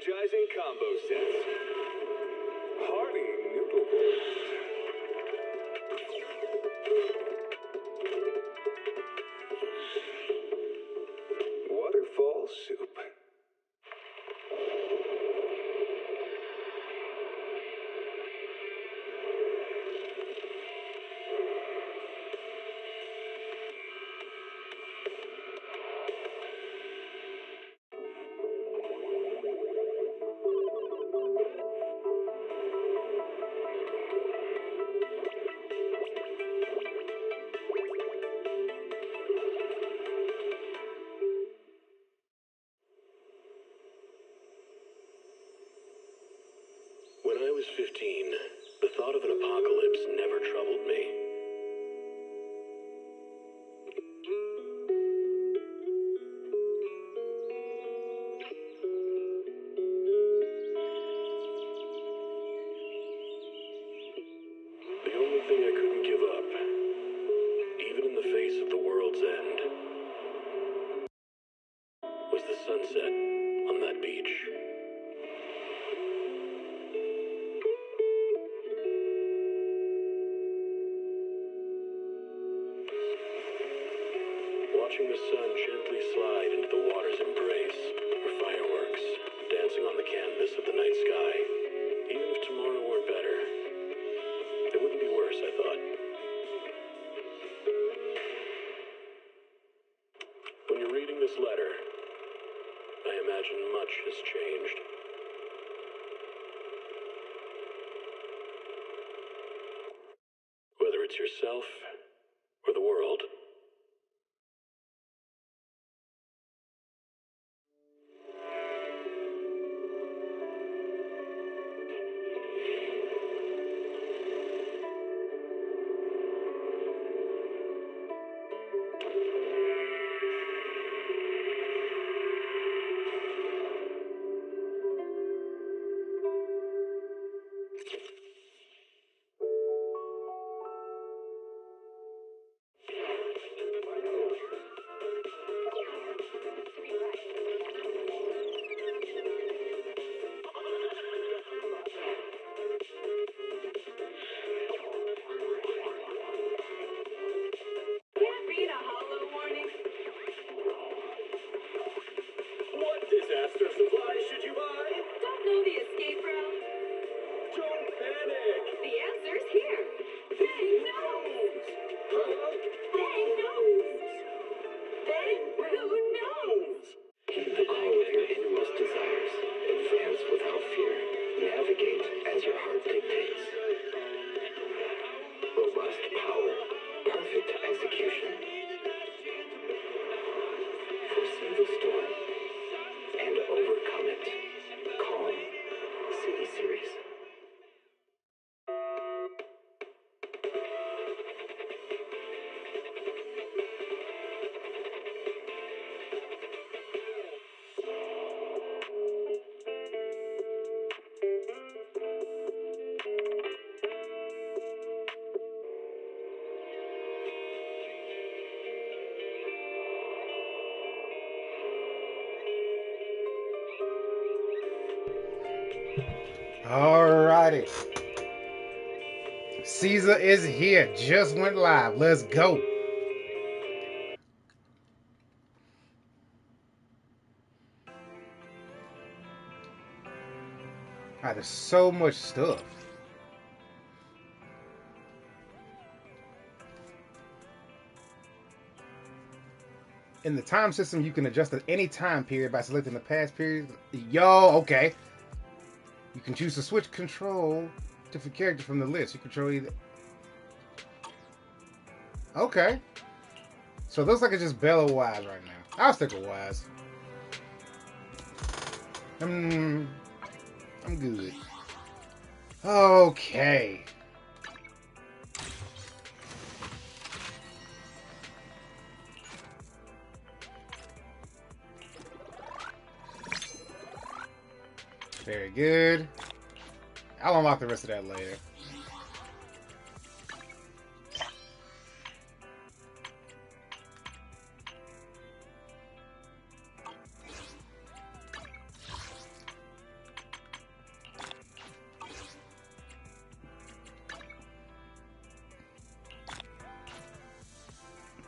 Energizing combo set. Hearty noodles. Waterfall soup. When I was 15, the thought of an apocalypse never troubled me. The only thing I couldn't give up, even in the face of the world's end, was the sunset on that beach. Watching the sun gently slide into the water's embrace, or fireworks dancing on the canvas of the night sky. Even if tomorrow weren't better, it wouldn't be worse, I thought. When you're reading this letter, I imagine much has changed. Whether it's yourself or the world. Disaster supplies should you buy? Don't know the escape route? Don't panic! The answer's here. Bang knows! Huh? Bang knows! Bang who knows? Heed the call of your innermost desires. Advance without fear. Navigate as your heart dictates. Robust power. Perfect execution. Foresee the storm and overcome it. Calm. City Series. Alrighty. Caesar is here. Just went live. Let's go. Alright, there's so much stuff. In the time system, you can adjust at any time period by selecting the past period. Yo, okay. You can choose to switch control different characters from the list. You control either. Okay. So it looks like it's just Bella Wise right now. I'll stick with Wise. I'm good. Okay. Very good. I'll unlock the rest of that later.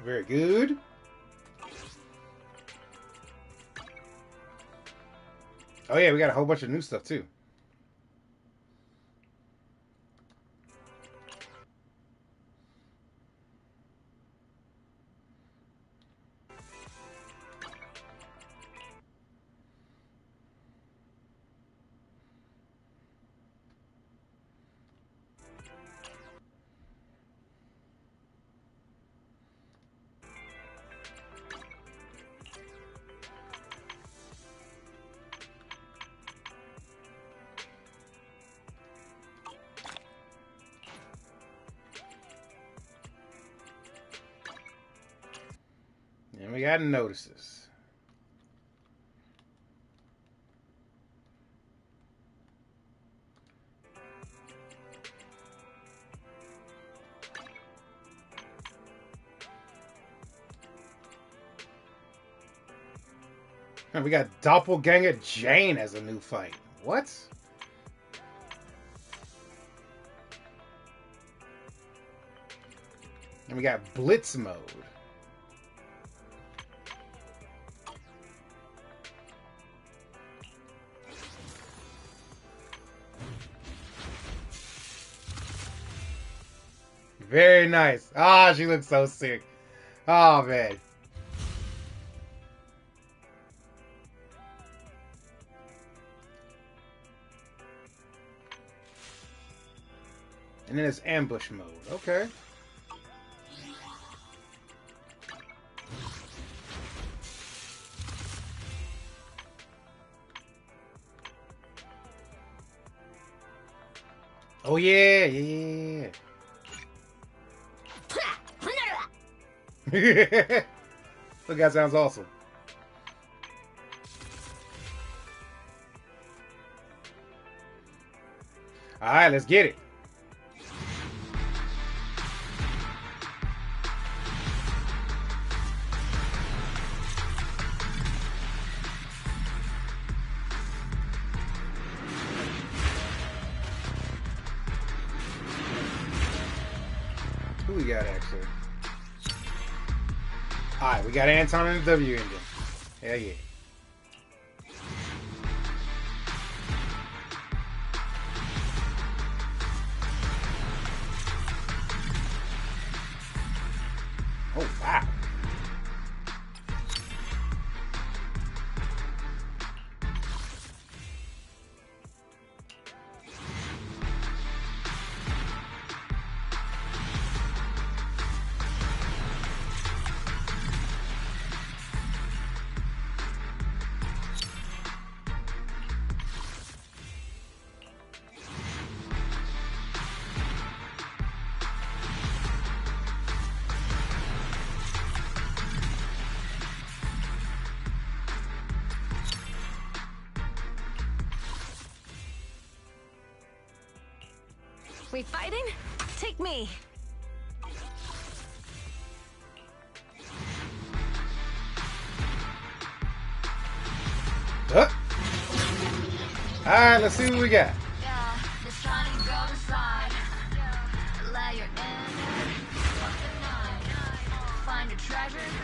Very good. Oh yeah, we got a whole bunch of new stuff too. And we got notices. And we got Doppelganger Jane as a new fight. What? And we got Blitz mode. Very nice. Ah, she looks so sick. Oh, man. And then it's ambush mode. Okay. Oh, yeah. Yeah. Look, that sounds awesome. Alright, let's get it. Who we got actually? Alright, we got Anton and the W engine. Hell yeah. Oh, wow. We fighting? Take me. Huh? Alright, let's see what we got.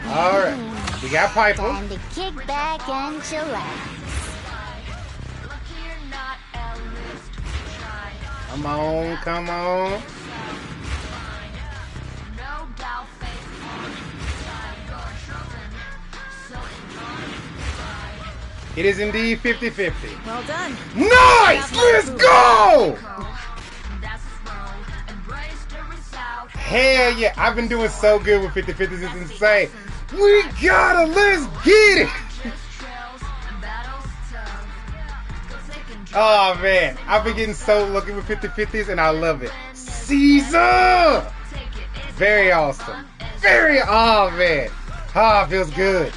Alright, we got Piper. Time to kick back and chillax. Come on, come on. It is indeed 50-50. Well done. Nice! Let's go! Hell yeah, I've been doing so good with 50-50s, it's insane. We gotta, let's get it! Oh man, I've been getting so lucky with 50-50s and I love it. Caesar! Very awesome. Very, oh man. Ah, oh, feels good.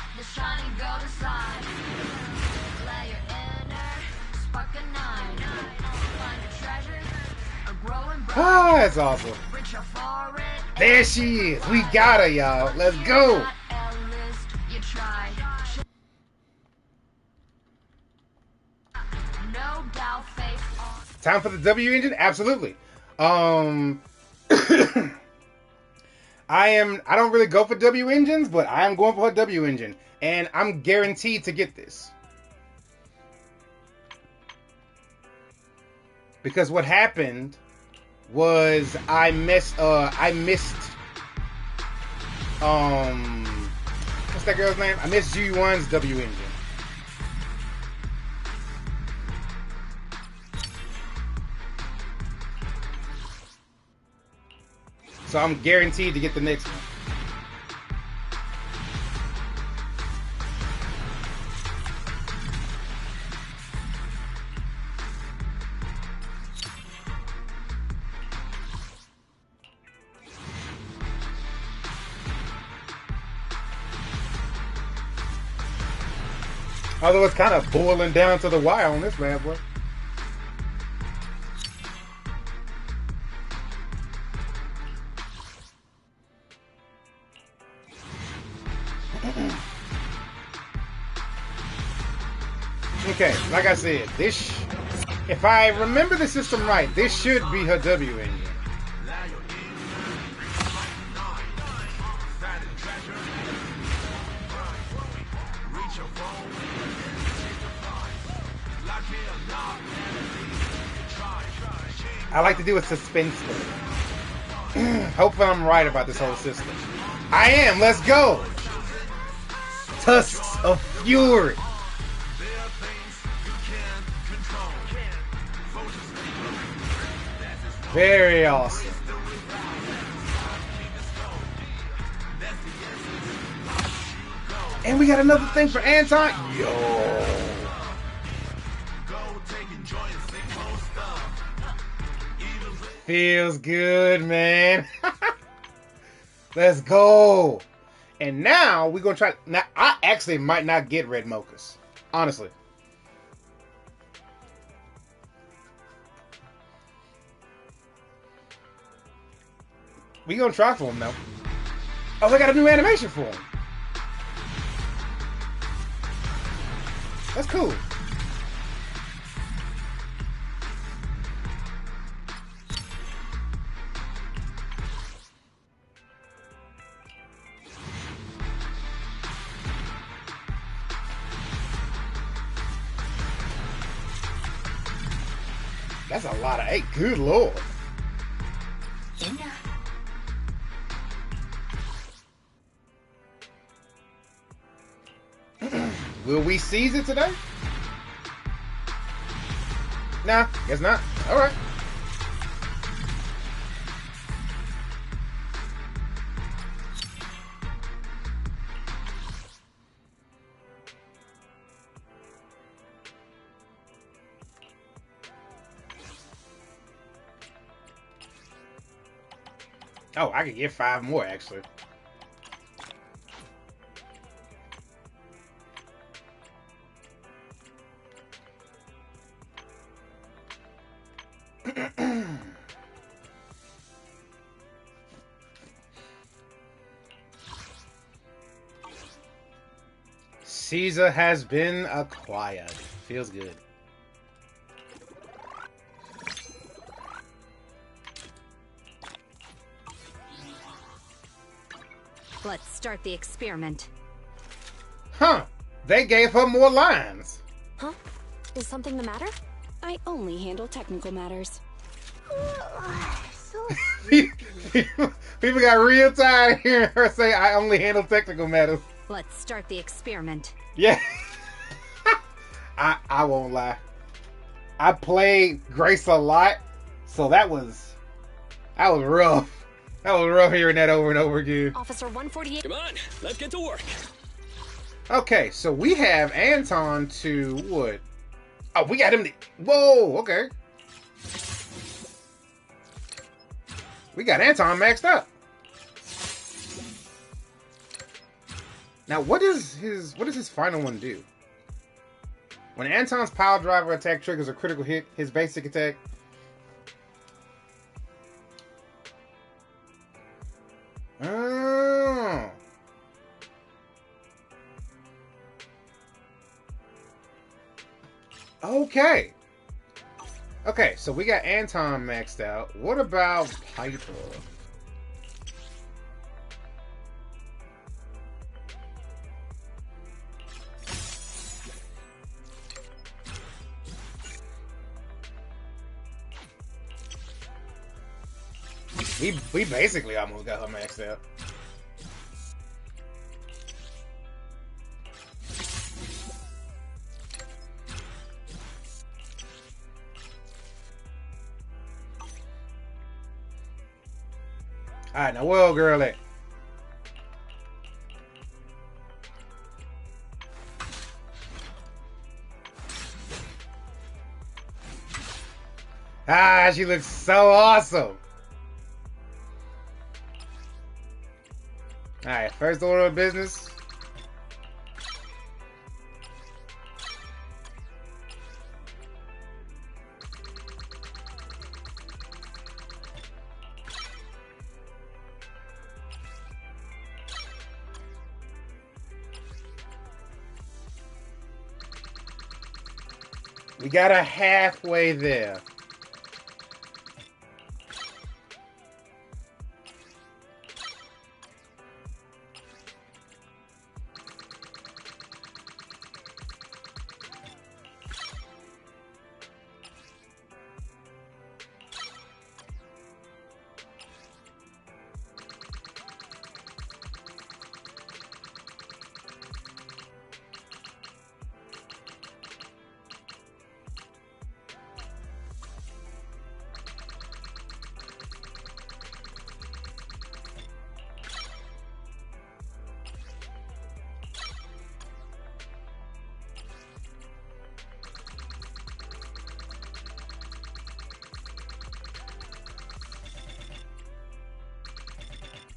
Ah, that's awesome. There she is. We got her, y'all. Let's go. Time for the W engine? Absolutely. I I don't really go for W engines, but I am going for a W engine. And I'm guaranteed to get this. Because what happened was I missed what's that girl's name? I missed G1's W engine. So I'm guaranteed to get the next one. Although it's kind of boiling down to the wire on this bad boy. Okay, like I said, if I remember the system right, this should be her W engine. I like to do it suspensefully. Hopefully I'm right about this whole system. I am, let's go! Tusks of Fury. Very awesome. And we got another thing for Anton. Yo. Feels good, man. Let's go. And now we're going to try. Now, I actually might not get red mochas. Honestly. We gonna try for him though. Oh, they got a new animation for him. That's cool. That's a lot of 8. Good lord. Will we seize it today? Nah, guess not. Alright. Oh, I could get 5 more actually. Caesar has been acquired. Feels good. Let's start the experiment. Huh. They gave her more lines. Huh? Is something the matter? I only handle technical matters. So People got real tired of hearing her say, I only handle technical matters. Let's start the experiment. Yeah. I won't lie. I played Grace a lot, so that was rough. That was rough hearing that over and over again. Officer 148. Come on, let's get to work. Okay, so we have Anton to what? Oh, we got him to... Whoa, okay. We got Anton maxed up. Now, what does his final one do? When Anton's power driver attack triggers a critical hit, his basic attack... Oh. Okay. Okay, so we got Anton maxed out. What about Piper? We basically almost got her maxed out. Alright, now where old girl at? Ah, she looks so awesome. Alright, first order of business. We got her halfway there.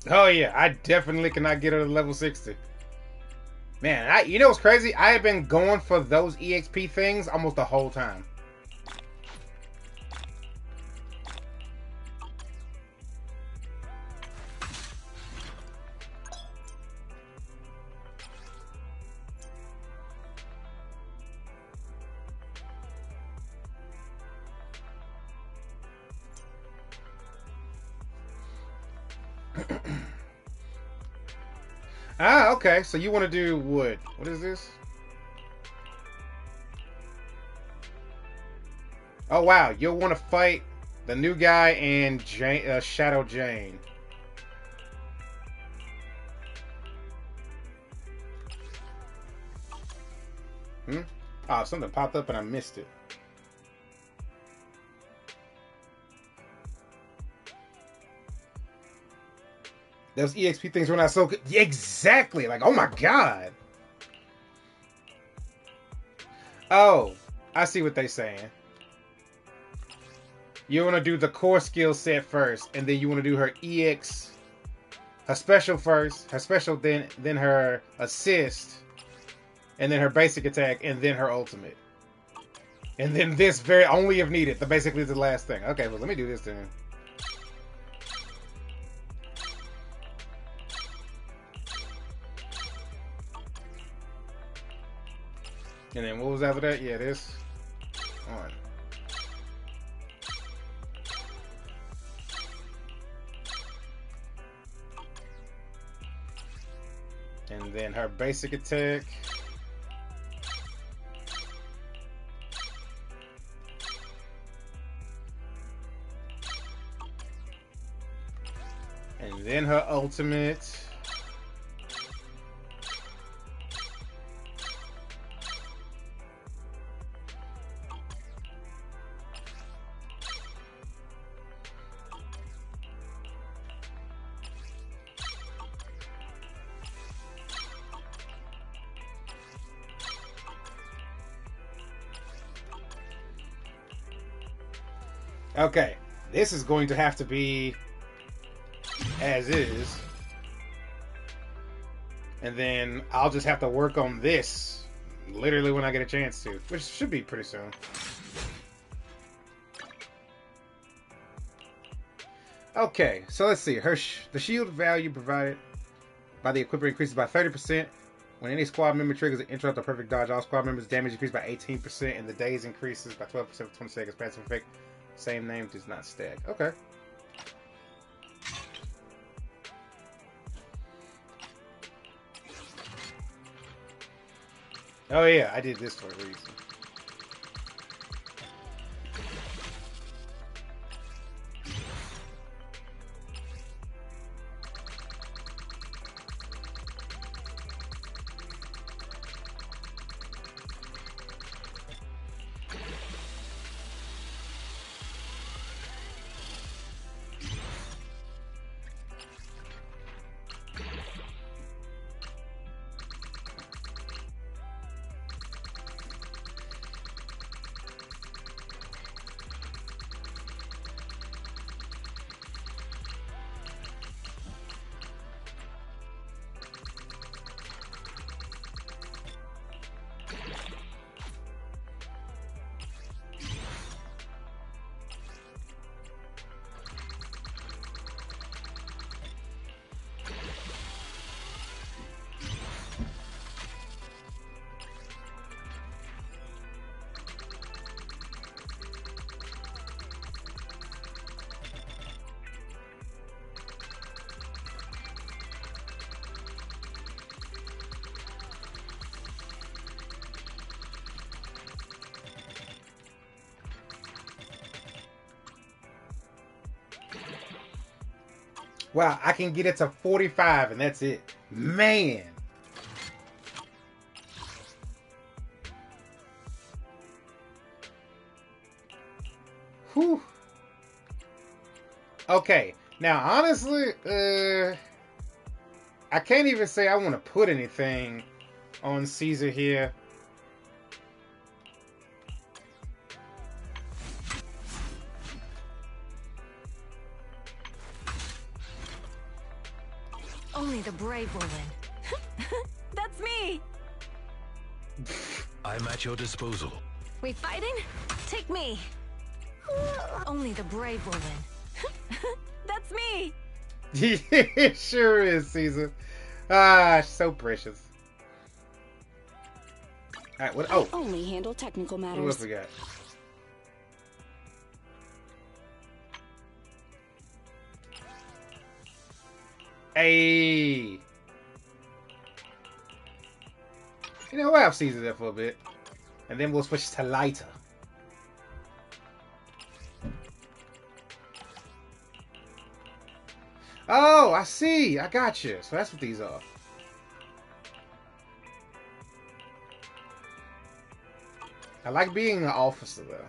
Oh yeah, I definitely cannot get her to level 60. Man, you know what's crazy? I have been going for those EXP things almost the whole time. Ah, okay. So you want to do wood. What is this? Oh, wow. You'll want to fight the new guy and Shadow Jane. Oh, something popped up and I missed it. Those EXP things were not so good. Yeah, exactly. Like, oh my god. Oh, I see what they're saying. You want to do the core skill set first, and then you want to do her EX, her special first, her special, then her assist, and then her basic attack, and then her ultimate. And then this very only if needed. Basically the last thing. Okay, well let me do this then. And then what was after that? Yeah, this one. And then her basic attack. And then her ultimate. Okay, this is going to have to be as is. And then I'll just have to work on this literally when I get a chance to, which should be pretty soon. Okay, so let's see. The shield value provided by the equipment increases by 30%. When any squad member triggers an interrupt or perfect dodge, all squad members' damage increases by 18%, and the days increases by 12% for 20 seconds. Passive effect. Same name does not stack. Okay. Oh yeah, I did this for a reason. Wow, I can get it to 45 and that's it. Man. Whew. Okay. Now, honestly, I can't even say I want to put anything on Caesar here. Only the brave will win. That's me! I'm at your disposal. We fighting? Take me. Only the brave will win. That's me! It sure is, Caesar. Ah, so precious. Alright, what? Oh, Only handle technical what matters. else we got? Hey. You know, we'll have Caesar there for a bit. And then we'll switch to lighter. Oh, I see. I got you. So that's what these are. I like being an officer, though.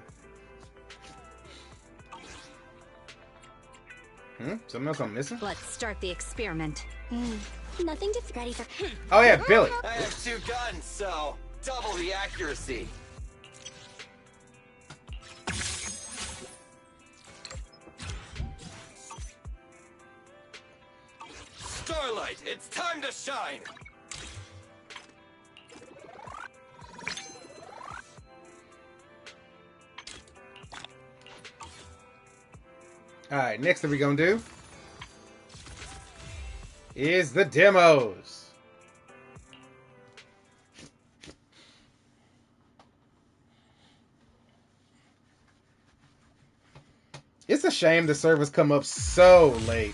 Something else I'm missing? Let's start the experiment. Nothing to ready for. Oh, yeah, Billy. I have 2 guns, so double the accuracy. Starlight, it's time to shine! Alright, next thing we're gonna do is the demos. It's a shame the servers come up so late.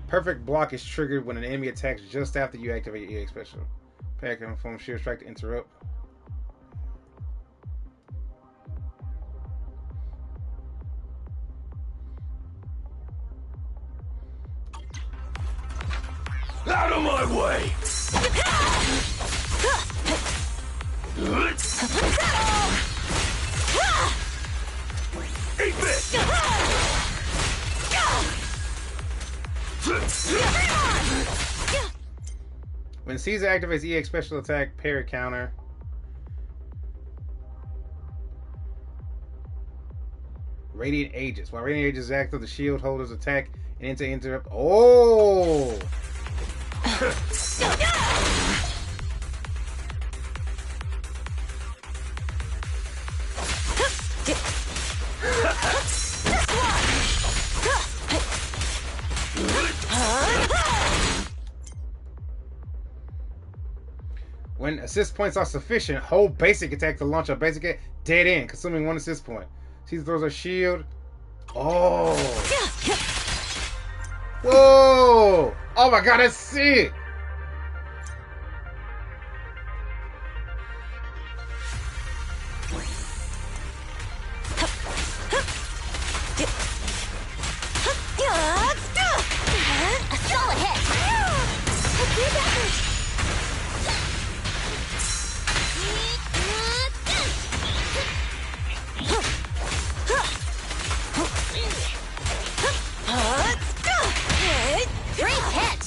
Perfect block is triggered when an enemy attacks just after you activate your EX special. Pack and form shield strike to interrupt. Out of my way! Eat this! When Caesar activates EX special attack, parry counter. Radiant Aegis. While Radiant Aegis is active, the shield holder's attack and into interrupt. Oh! When assist points are sufficient, hold basic attack to launch a basic hit. Dead end, consuming 1 assist point. Caesar throws a shield. Oh! Whoa! Oh my god, that's sick! Solid hit. Great hit.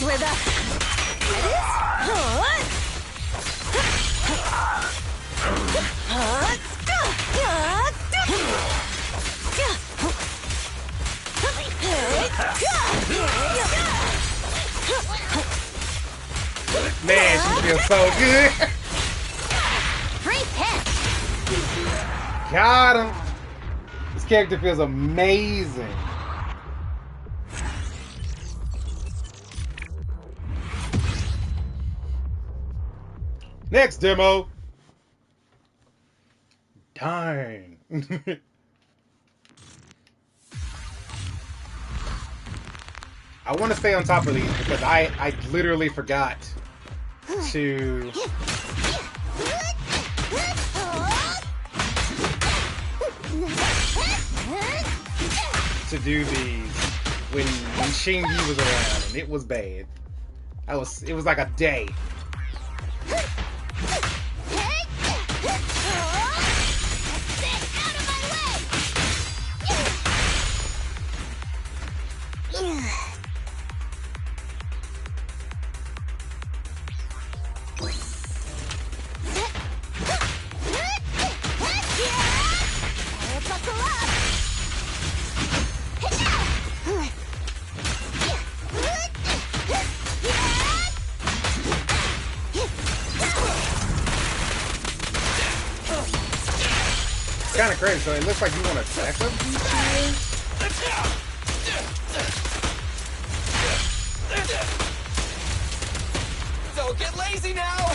where the head is? Man, she feels so good. Free hit. Got him. This character feels amazing. Next demo. Darn. I want to stay on top of these because I literally forgot to do these when Shinji was around, and it was bad. It was like a day. Kind of crazy, so it looks like you want to attack them. Don't get lazy now!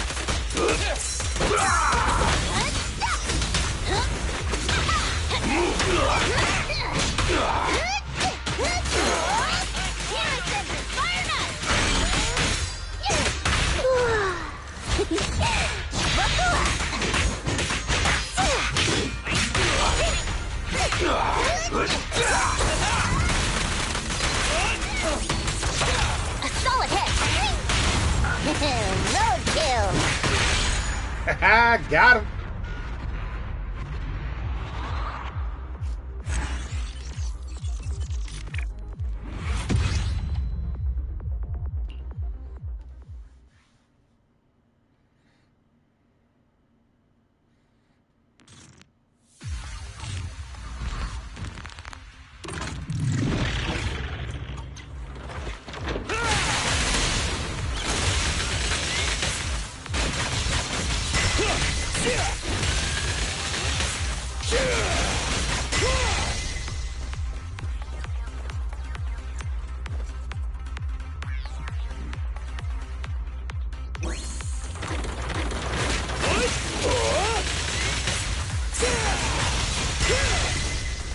A solid hit. Roadkill. Got him.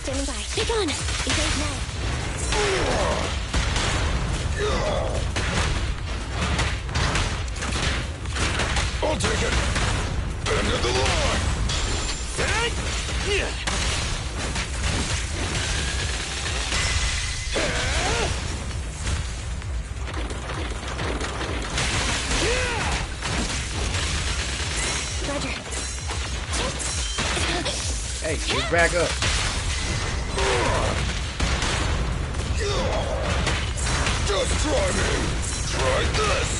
Standing by. Pick on. Evade now. I'll take it. End of the line. Roger. Hey, get back up. Just try me. Try this.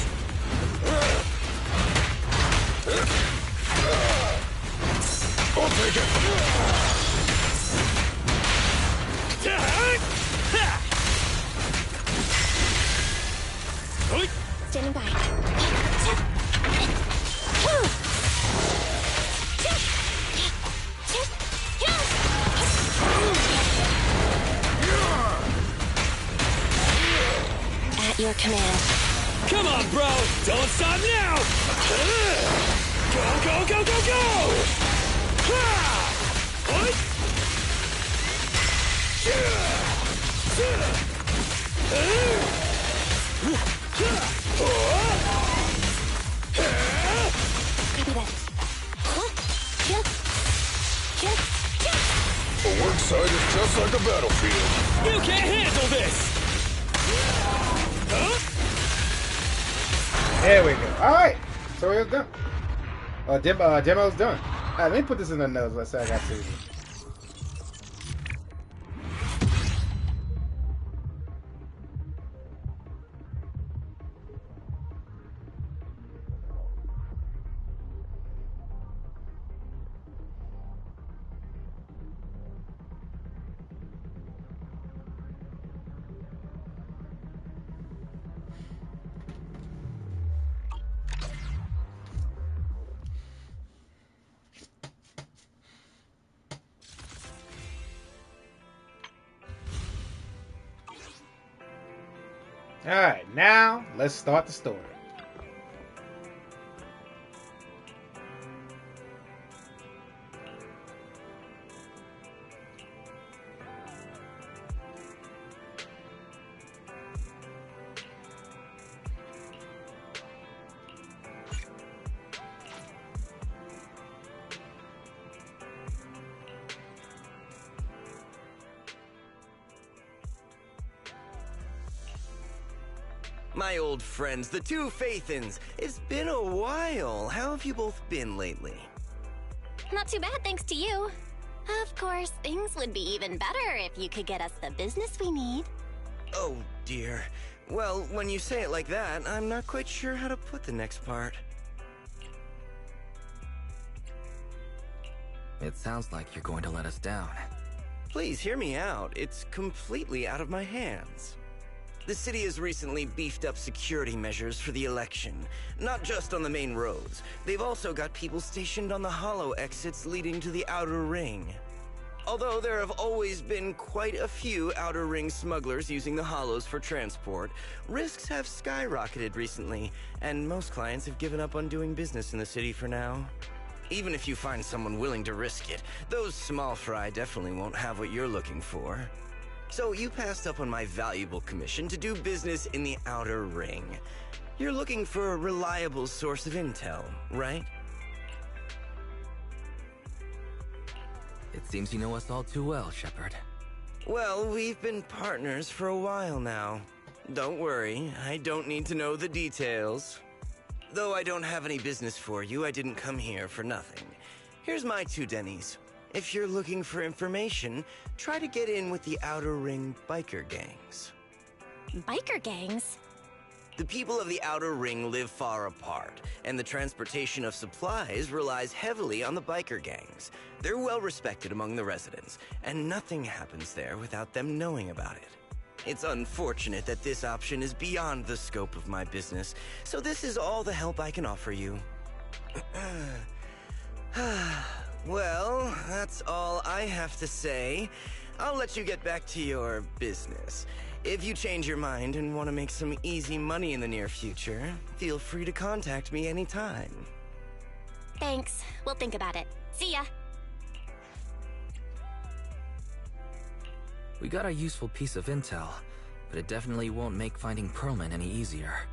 I'll take it. Standing by. At your command. Come on, bro! Don't stop now! Go, go, go, go, go! What? Copy that. A work site is just like a battlefield. You can't handle this! There we go. All right, so it's done. Demo's done. All right, let me put this in the notes. Let's say I got Susan. Alright, now let's start the story. My old friends, the two Faithins. It's been a while. How have you both been lately? Not too bad, thanks to you. Of course, things would be even better if you could get us the business we need. Oh, dear. Well, when you say it like that, I'm not quite sure how to put the next part. It sounds like you're going to let us down. Please hear me out. It's completely out of my hands. The city has recently beefed up security measures for the election. Not just on the main roads. They've also got people stationed on the hollow exits leading to the outer ring. Although there have always been quite a few outer ring smugglers using the hollows for transport, risks have skyrocketed recently, and most clients have given up on doing business in the city for now. Even if you find someone willing to risk it, those small fry definitely won't have what you're looking for. So you passed up on my valuable commission to do business in the outer ring. You're looking for a reliable source of intel, right? It seems you know us all too well, Shepard. Well, we've been partners for a while now. Don't worry, I don't need to know the details. Though I don't have any business for you, I didn't come here for nothing. Here's my 2 dennies. If you're looking for information, try to get in with the Outer Ring biker gangs. Biker gangs? The people of the Outer Ring live far apart, and the transportation of supplies relies heavily on the biker gangs. They're well respected among the residents, and nothing happens there without them knowing about it. It's unfortunate that this option is beyond the scope of my business, so this is all the help I can offer you. Well, that's all I have to say. I'll let you get back to your business. If you change your mind and want to make some easy money in the near future, feel free to contact me anytime. Thanks. We'll think about it. See ya. We got a useful piece of intel, but it definitely won't make finding Perlman any easier.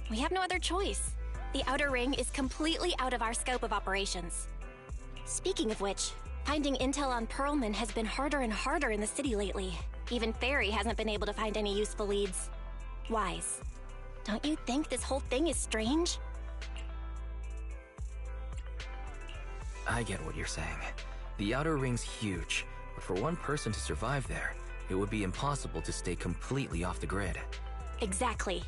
We have no other choice. The Outer Ring is completely out of our scope of operations. Speaking of which, finding intel on Perlman has been harder and harder in the city lately. Even Ferry hasn't been able to find any useful leads. Wise, don't you think this whole thing is strange? I get what you're saying. The Outer Ring's huge, but for one person to survive there, it would be impossible to stay completely off the grid. Exactly.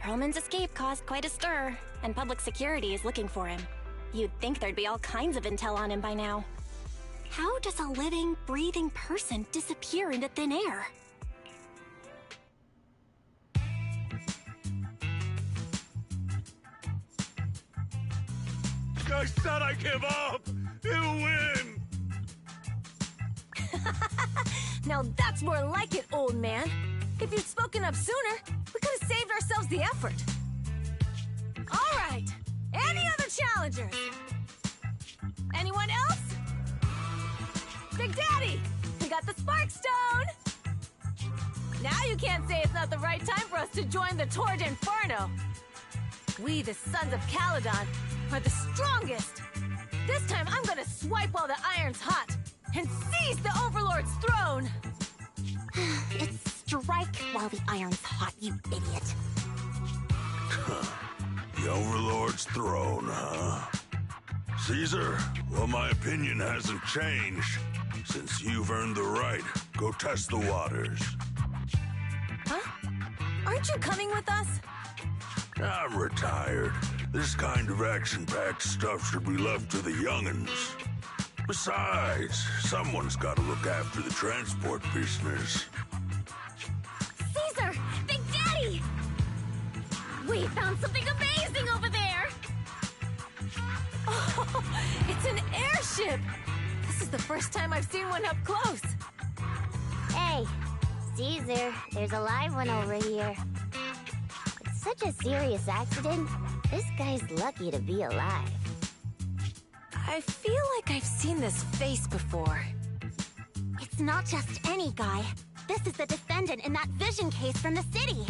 Perlman's escape caused quite a stir, and public security is looking for him. You'd think there'd be all kinds of intel on him by now. How does a living, breathing person disappear into thin air? I said I give up! You win! Now that's more like it, old man. If you'd spoken up sooner, we could have saved ourselves the effort. All right. Any other challengers? Anyone else? Big Daddy, we got the Spark Stone. Now you can't say it's not the right time for us to join the Torrid Inferno. We, the Sons of Caledon, are the strongest. This time I'm gonna swipe while the iron's hot and seize the Overlord's throne. It's strike while the iron's hot, you idiot. The Overlord's throne, huh? Caesar, well, my opinion hasn't changed. Since you've earned the right, go test the waters. Huh? Aren't you coming with us? I'm retired. This kind of action-packed stuff should be left to the young'uns. Besides, someone's got to look after the transport business. Caesar! Big Daddy! We found something amazing over there! Oh, it's an airship! This is the first time I've seen one up close. Hey, Caesar, there's a live one over here. It's such a serious accident. This guy's lucky to be alive. I feel like I've seen this face before. It's not just any guy. This is the defendant in that vision case from the city.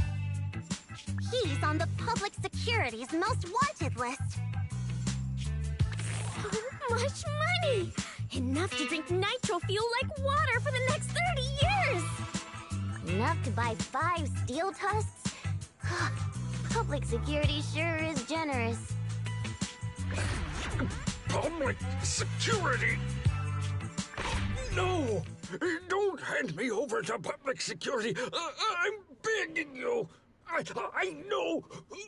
He's on the public security's most wanted list. So much money! Enough to drink nitro fuel like water for the next 30 years! Enough to buy 5 steel tusks? Public security sure is generous. Public security? No! Don't hand me over to public security! I'm begging you! I know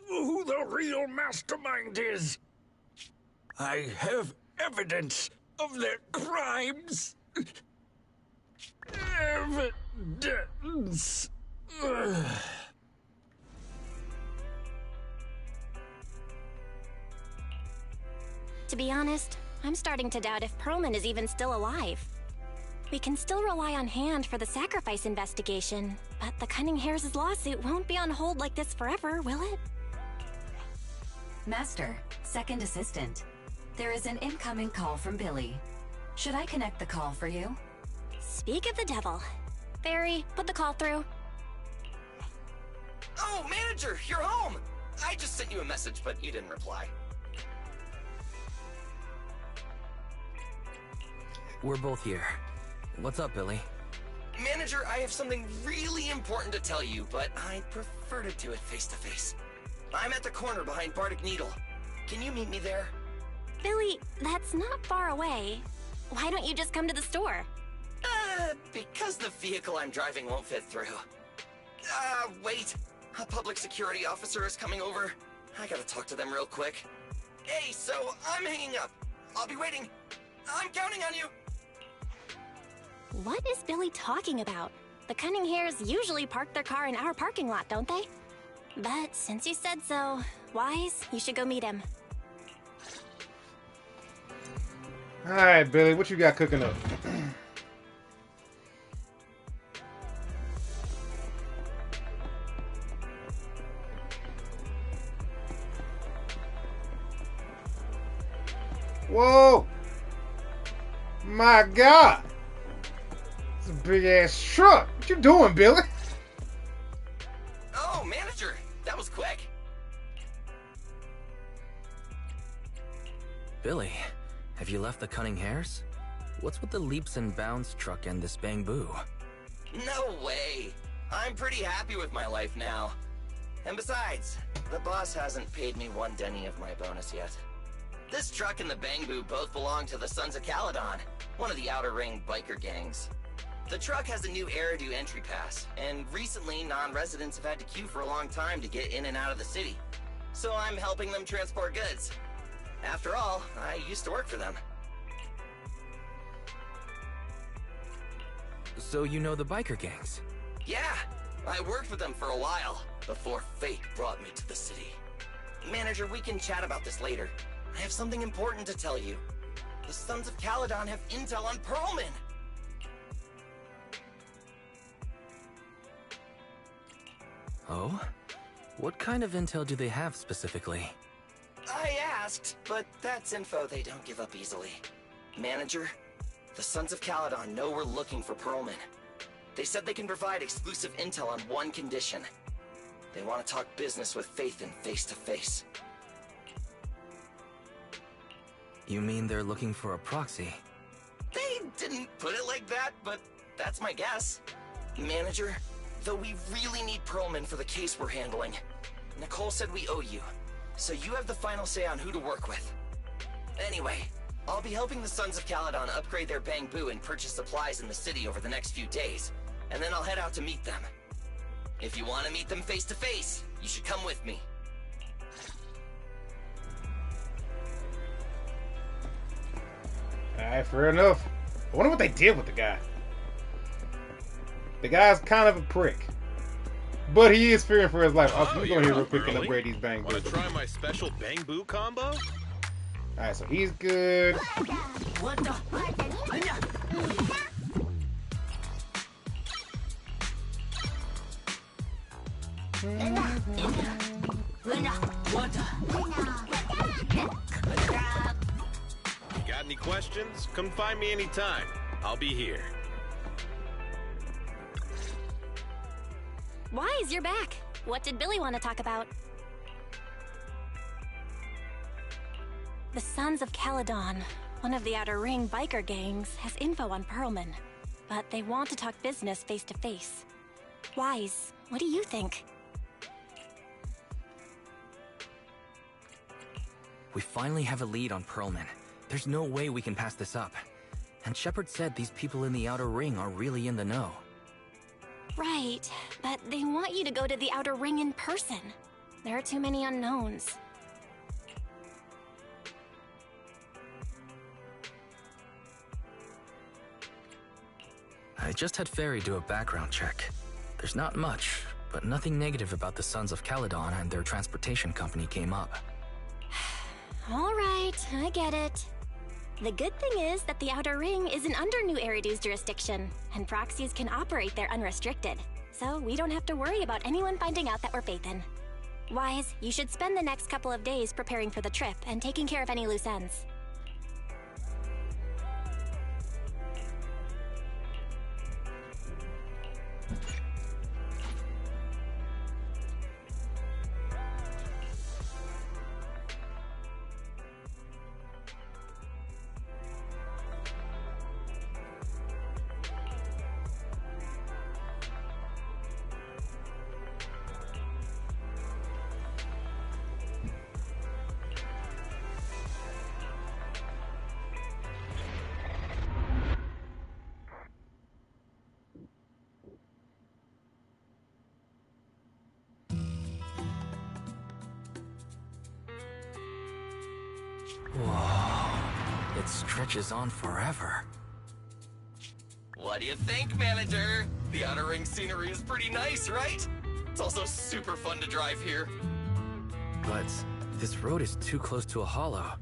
who the real mastermind is! I have evidence of their crimes! Evidence! To be honest, I'm starting to doubt if Perlman is even still alive. We can still rely on Hand for the sacrifice investigation, but the Cunning Hares' lawsuit won't be on hold like this forever, will it? Master, second assistant. There is an incoming call from Billy. Should I connect the call for you? Speak of the devil. Barry, put the call through. Oh, manager, you're home! I just sent you a message, but you didn't reply. We're both here. What's up, Billy? Manager, I have something really important to tell you, but I'd prefer to do it face-to-face. I'm at the corner behind Bardic Needle. Can you meet me there? Billy, that's not far away. Why don't you just come to the store? Because the vehicle I'm driving won't fit through. Wait. A public security officer is coming over. I gotta talk to them real quick. Hey, so I'm hanging up. I'll be waiting. I'm counting on you. What is Billy talking about? The Cunning Hares usually park their car in our parking lot, don't they? But since you said so, Wise, you should go meet him. Alright, Billy, what you got cooking up? Whoa! My God! It's a big ass truck. What you doing, Billy? Oh, manager, that was quick. Billy, have you left the Cunning Hares? What's with the leaps and bounds truck and this bamboo? No way. I'm pretty happy with my life now. And besides, the boss hasn't paid me 1 denny of my bonus yet. This truck and the bamboo both belong to the Sons of Caledon, one of the Outer Ring biker gangs. The truck has a new Eridu entry pass, and recently non-residents have had to queue for a long time to get in and out of the city. So I'm helping them transport goods. After all, I used to work for them. So you know the biker gangs? Yeah, I worked with them for a while, before fate brought me to the city. Manager, we can chat about this later. I have something important to tell you. The Sons of Caledon have intel on Perlman! Oh? What kind of intel do they have specifically? I asked, but that's info they don't give up easily. Manager, the Sons of Caledon know we're looking for Perlman. They said they can provide exclusive intel on one condition. They want to talk business with Faith and face-to-face. You mean they're looking for a proxy? They didn't put it like that, but that's my guess. Manager, though we really need Perlman for the case we're handling, Nicole said we owe you, so you have the final say on who to work with. Anyway, I'll be helping the Sons of Caledon upgrade their bamboo and purchase supplies in the city over the next few days, and then I'll head out to meet them. If you want to meet them face-to-face, you should come with me. Alright, fair enough. I wonder what they did with the guy. The guy's kind of a prick. But he is fearing for his life. Let me go in here real quick and upgrade these bamboo. Want to try my special bamboo combo? Alright, so he's good. What the? Got any questions? Come find me anytime. I'll be here. Wise, you're back. What did Billy want to talk about? The Sons of Caledon, one of the Outer Ring biker gangs, has info on Perlman. But they want to talk business face to face. Wise, what do you think? We finally have a lead on Perlman. There's no way we can pass this up. And Shepard said these people in the Outer Ring are really in the know. Right, but they want you to go to the Outer Ring in person. There are too many unknowns. I just had Ferry do a background check. There's not much, but nothing negative about the Sons of Caledon and their transportation company came up. All right, I get it. The good thing is that the Outer Ring isn't under New Eridu's jurisdiction, and proxies can operate there unrestricted. So we don't have to worry about anyone finding out that we're Phaethon. Wise, you should spend the next couple of days preparing for the trip and taking care of any loose ends. Whoa, it stretches on forever. What do you think, manager? The Outer Ring scenery is pretty nice, right? It's also super fun to drive here. But this road is too close to a hollow,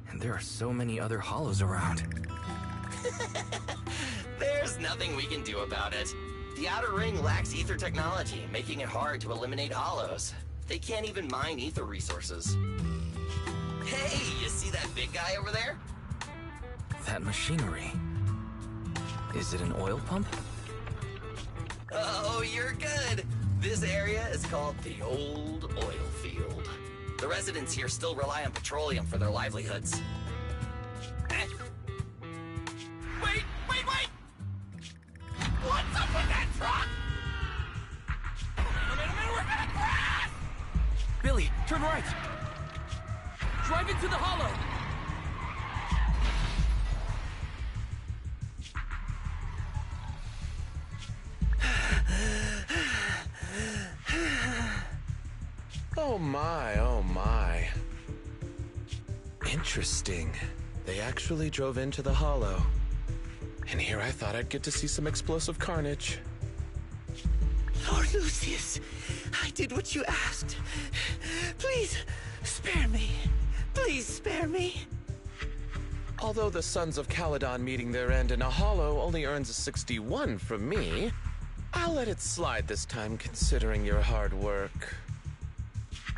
and there are so many other hollows around. There's nothing we can do about it. The Outer Ring lacks ether technology, making it hard to eliminate hollows. They can't even mine ether resources. Hey, you see that big guy over there? That machinery. Is it an oil pump? Oh, you're good. This area is called the Old Oil Field. The residents here still rely on petroleum for their livelihoods. Wait! What's up with that truck? We're gonna crash! Billy, turn right! Drive into the hollow! Oh my. Interesting. They actually drove into the hollow. And here I thought I'd get to see some explosive carnage. Lord Lucius, I did what you asked. Please, spare me. Please spare me. Although the Sons of Caledon meeting their end in a hollow only earns a 61 from me, I'll let it slide this time considering your hard work.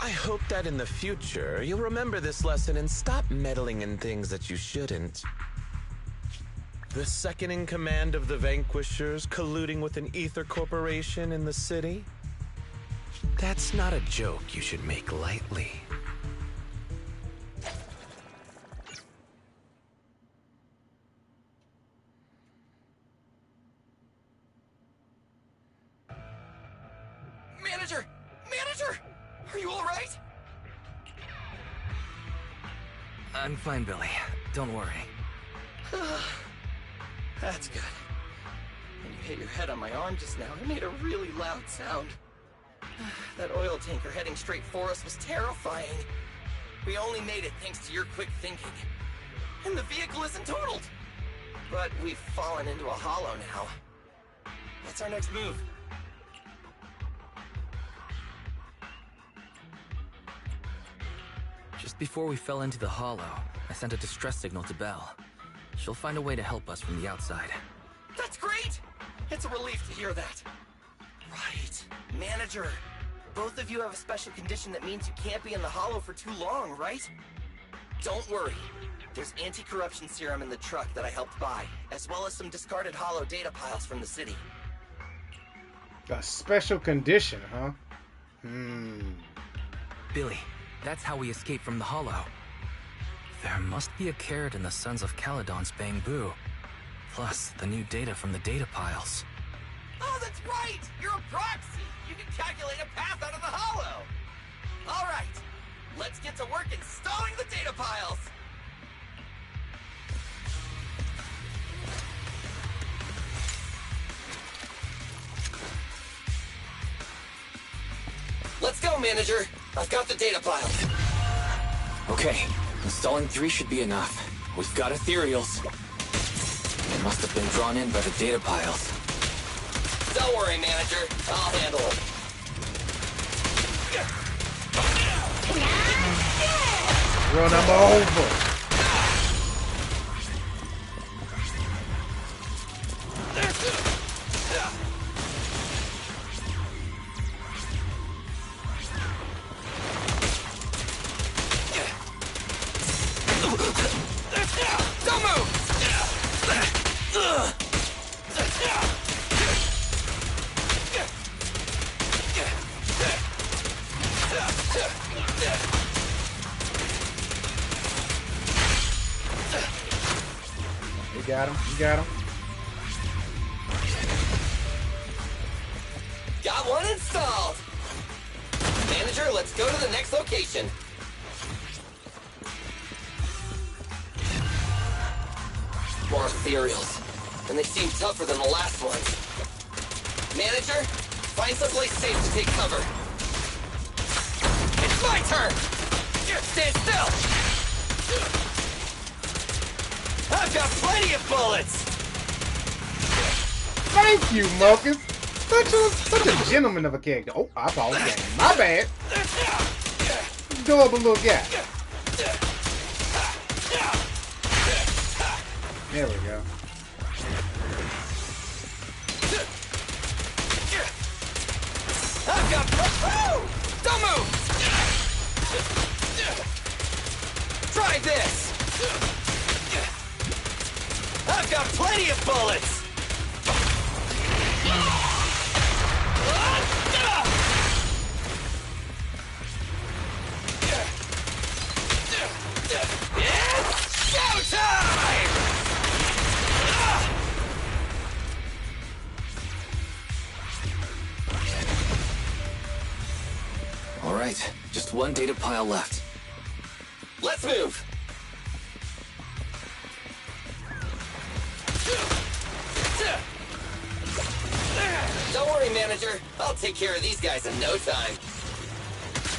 I hope that in the future, you'll remember this lesson and stop meddling in things that you shouldn't. The second in command of the Vanquishers colluding with an ether corporation in the city? That's not a joke you should make lightly. Manager! Are you all right? I'm fine, Billy. Don't worry. That's good. When you hit your head on my arm just now, it made a really loud sound. That oil tanker heading straight for us was terrifying. We only made it thanks to your quick thinking. And the vehicle isn't totaled. But we've fallen into a hollow now. What's our next move? Just before we fell into the hollow, I sent a distress signal to Belle. She'll find a way to help us from the outside. That's great! It's a relief to hear that. Right. Manager, Both of you have a special condition that means you can't be in the Hollow for too long, right? Don't worry. There's anti-corruption serum in the truck that I helped buy, as well as some discarded Hollow data piles from the city. A special condition, huh? Billy, that's how we escape from the Hollow. There must be a carrot in the Sons of Caledon's bamboo. Plus, the new data from the data piles. Oh, that's right! You're a proxy! You can calculate a path out of the Hollow! Alright, let's get to work installing the data piles! Let's go, Manager! I've got the data piles. Okay, installing 3 should be enough. We've got ethereals. They must have been drawn in by the data piles. Don't worry, Manager. I'll handle it. Run them over. Don't move! You got him. You got him. Got one installed! Manager, let's go to the next location. More ethereals. And they seem tougher than the last ones. Manager, find someplace safe to take cover. It's my turn! Stand still! I've got plenty of bullets! Thank you, Marcus. Such a gentleman of a character. Oh, I apologize. My bad. Adorable little guy. There we go. I've got... Oh! Don't move! Try this! I've got plenty of bullets! It's showtime! All right, just one data pile left. Let's move! Don't worry, Manager. I'll take care of these guys in no time.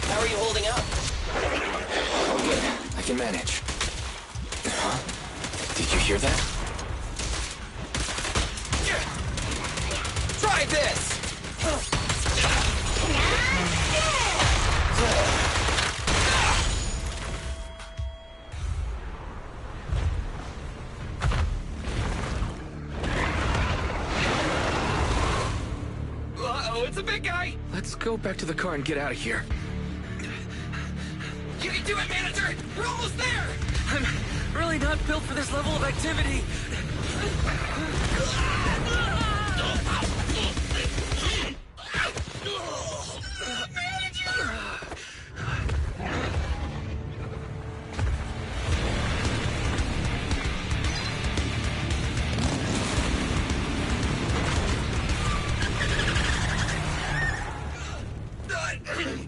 How are you holding up? Oh, good. I can manage. Huh? Did you hear that? Try this! Uh-oh, it's a big guy! Let's go back to the car and get out of here. You can do it, Manager! We're almost there! I'm really not built for this level of activity.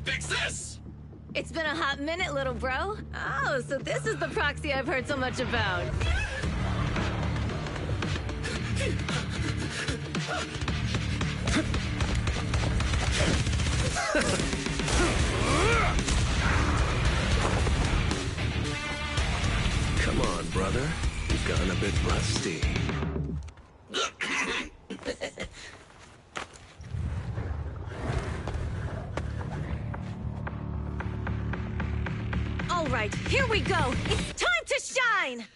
Fix this! It's been a hot minute, little bro. Oh, so this is the proxy I've heard so much about. Come on, brother. You've gotten a bit rusty. All right, here we go. It's time to shine!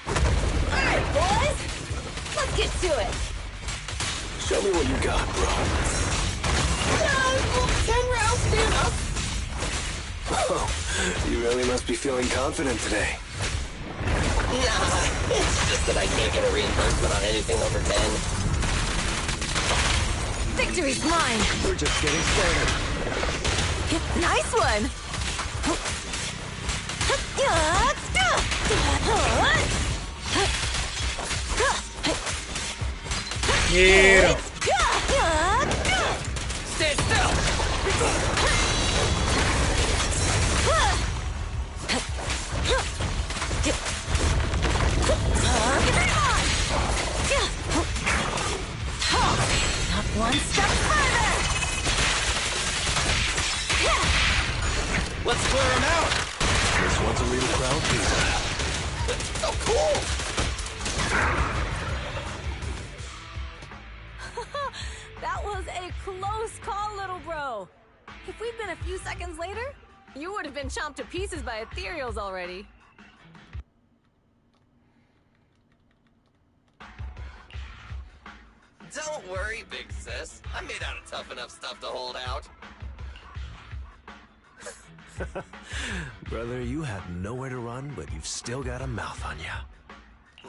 All right, boys. Let's get to it! Show me what you got, bro. 10 rounds enough. Oh, you really must be feeling confident today. Nah, it's just that I can't get a reimbursement on anything over 10. Victory's mine! We're just getting started. Nice one! Yeah. Stay still. Not one step further! Let's clear him out. This one's a real crowd pleaser. Oh, cool. That was a close call, little bro. If we'd been a few seconds later, you would have been chomped to pieces by ethereals already. Don't worry, big sis. I'm made out of tough enough stuff to hold out. Brother, you have nowhere to run, but you've still got a mouth on ya.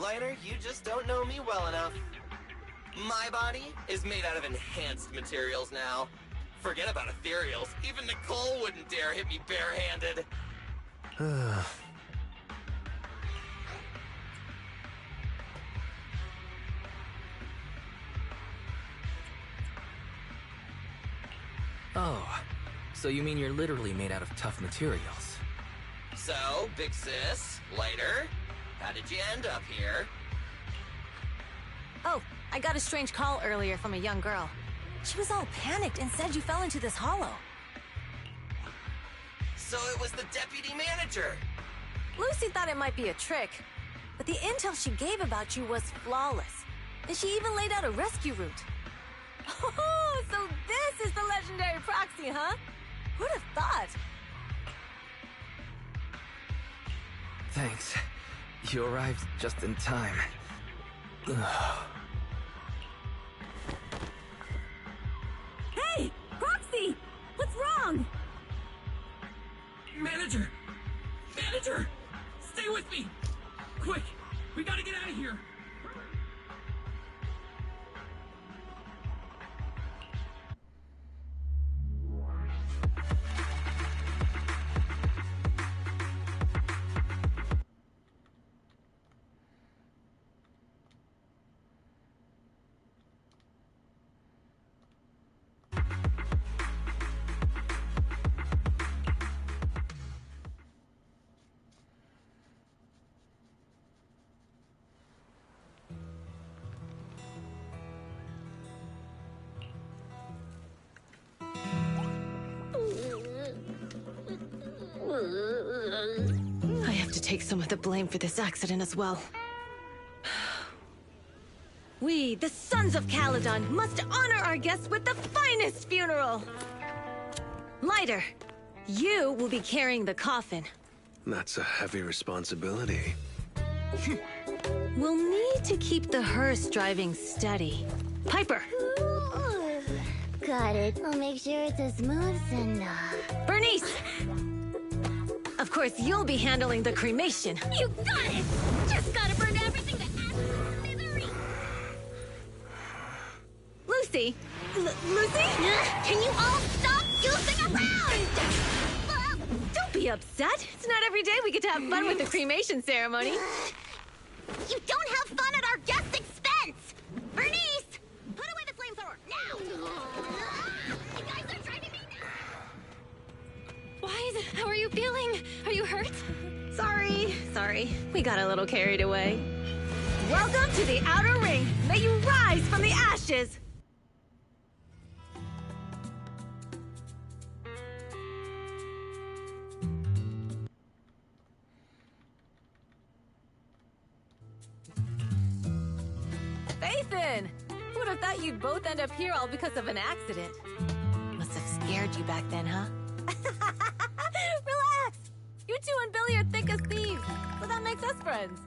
Lighter, you just don't know me well enough. My body is made out of enhanced materials now. Forget about ethereals. Even Nicole wouldn't dare hit me barehanded. Oh, so you mean you're literally made out of tough materials? So, big sis, Lighter, how did you end up here? Oh, I got a strange call earlier from a young girl. She was all panicked and said you fell into this hollow. So it was the deputy manager. Lucy thought it might be a trick, but the intel she gave about you was flawless. And she even laid out a rescue route. Oh, so this is the legendary proxy, huh? Who'd have thought? Thanks. You arrived just in time. Hey! Proxy! What's wrong? Manager! Manager! Stay with me! Quick! We gotta get out of here! I have to take some of the blame for this accident as well. We, the Sons of Caledon, must honor our guests with the finest funeral! Lighter, you will be carrying the coffin. That's a heavy responsibility. We'll need to keep the hearse driving steady. Piper! Got it. I'll make sure it's as smooth enough. Bernice! Of course, you'll be handling the cremation. You got it! Just gotta burn everything to ash. Lucy! Lucy? Can you all stop goofing around? Don't be upset. It's not every day we get to have fun with the cremation ceremony. You don't have fun at our guest expense! Bernice! Put away the flamethrower, now! You guys are driving me nuts! How are you feeling? Are you hurt? Sorry. We got a little carried away. Welcome to the Outer Ring. May you rise from the ashes. Nathan! Who would have thought you'd both end up here all because of an accident? Must have scared you back then, huh? Relax! You two and Billy are thick as thieves, so that makes us friends.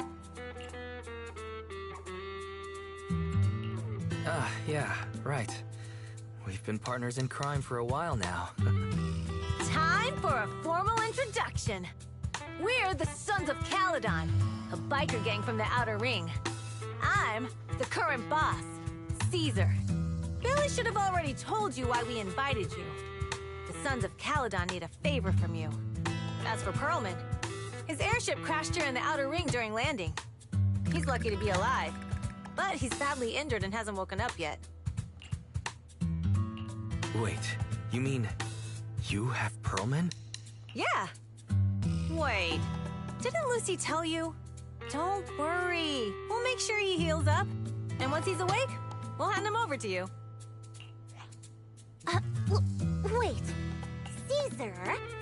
Yeah, right. We've been partners in crime for a while now. Time for a formal introduction. We're the Sons of Caledon, a biker gang from the Outer Ring. I'm the current boss, Caesar. Billy should have already told you why we invited you. The Sons of Caledon need a favor from you. As for Pearlman, his airship crashed here in the Outer Ring during landing. He's lucky to be alive, but he's badly injured and hasn't woken up yet. Wait, you mean you have Pearlman? Yeah. Wait, didn't Lucy tell you? Don't worry. We'll make sure he heals up. And once he's awake, we'll hand him over to you. Wait. Caesar,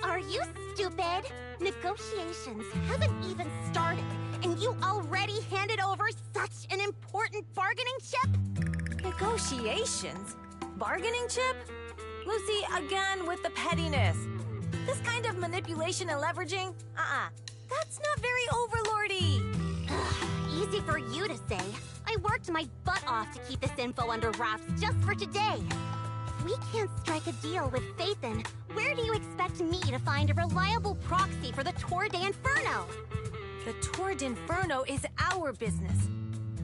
are you stupid? Negotiations haven't even started, and you already handed over such an important bargaining chip? Negotiations? Bargaining chip? Lucy, again with the pettiness. This kind of manipulation and leveraging? That's not very overlordy. Easy for you to say. I worked my butt off to keep this info under wraps just for today. If we can't strike a deal with Phaethon, where do you expect me to find a reliable proxy for the Tour d'Inferno? The Tour d'Inferno is our business.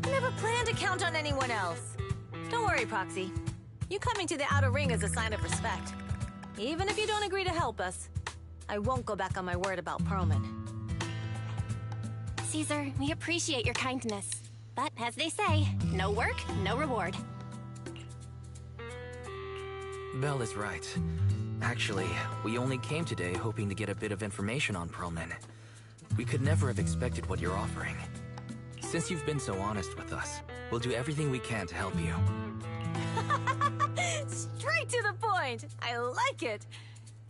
I never planned to count on anyone else. Don't worry, Proxy. You coming to the Outer Ring is a sign of respect. Even if you don't agree to help us, I won't go back on my word about Pearlman. Caesar, we appreciate your kindness. But as they say, no work, no reward. Belle is right. Actually, we only came today hoping to get a bit of information on Pearlman. We could never have expected what you're offering. Since you've been so honest with us, we'll do everything we can to help you. Straight to the point! I like it!